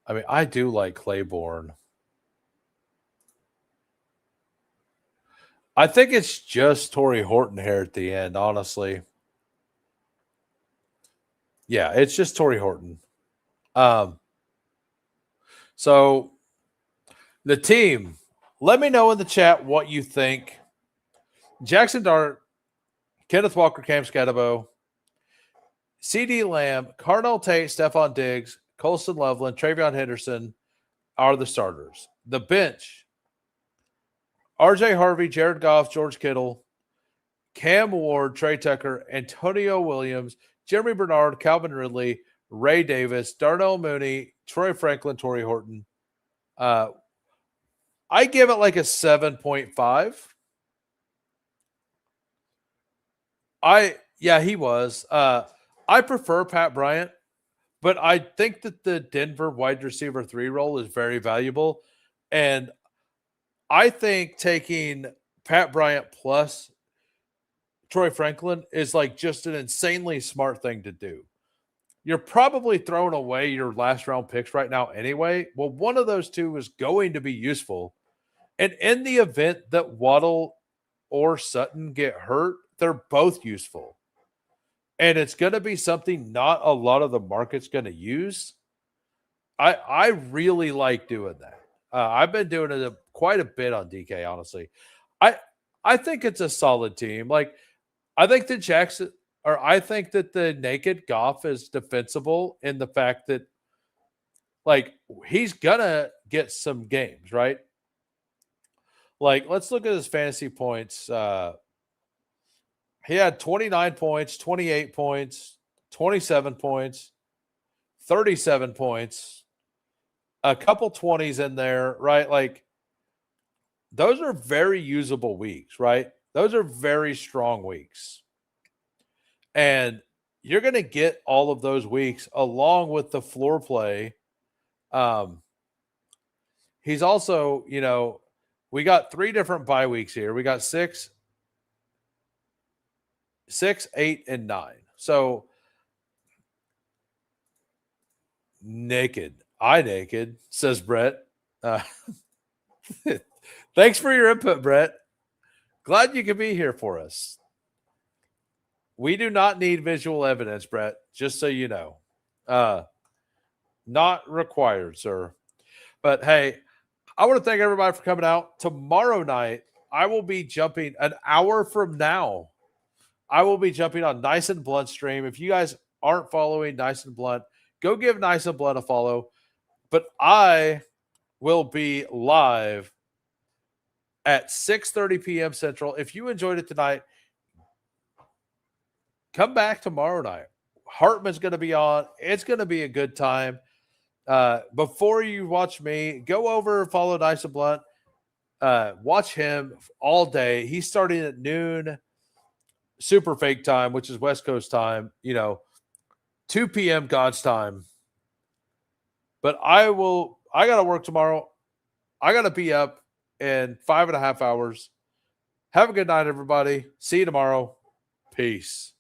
I mean, I do like Claiborne. I think it's just Torrey Horton here at the end, honestly. Yeah, it's just Torrey Horton. So the team, let me know in the chat what you think. Jackson Dart, Kenneth Walker, Cam Scatabo, CD Lamb, Cardinal Tate, Stephon Diggs, Colston Loveland, Travion Henderson are the starters. The bench, RJ Harvey, Jared Goff, George Kittle, Cam Ward, Trey Tucker, Antonio Williams, Jeremy Bernard, Calvin Ridley, Ray Davis, Darnell Mooney, Troy Franklin, Torrey Horton. I give it like a 7.5. He was. I prefer Pat Bryant, but I think that the Denver wide receiver 3 role is very valuable. And I think taking Pat Bryant plus Troy Franklin is like just an insanely smart thing to do. You're probably throwing away your last round picks right now anyway. Well, one of those two is going to be useful. And in the event that Waddle or Sutton get hurt, they're both useful. And it's going to be something not a lot of the market's going to use. I really like doing that. I've been doing it quite a bit on DK, honestly. I think it's a solid team. Like, I think the Jackson, or I think that the naked Goff is defensible in the fact that, like, he's gonna get some games, right? Like, let's look at his fantasy points. He had 29 points, 28 points, 27 points, 37 points, a couple 20s in there, right? Like, those are very usable weeks, right? Those are very strong weeks. And you're going to get all of those weeks along with the floor play. He's also, we got 3 different bye weeks here. We got 6, 8, and 9. So naked, says Brett. Thanks for your input, Brett. Glad you could be here for us. We do not need visual evidence, Brett, just so you know. Not required, sir. But hey, I want to thank everybody for coming out. Tomorrow night, I will be jumping an hour from now. I will be jumping on Nice and Blunt stream. If you guys aren't following Nice and Blunt, go give Nice and Blunt a follow. But I will be live at 6:30 p.m. Central. If you enjoyed it tonight, come back tomorrow night. Hartman's going to be on. It's going to be a good time. Before you watch me, go over and follow Nice and Blunt. Watch him all day. He's starting at noon, super fake time, which is West Coast time, 2 p.m. God's time. But I got to work tomorrow. I got to be up in 5.5 hours. Have a good night, everybody. See you tomorrow. Peace.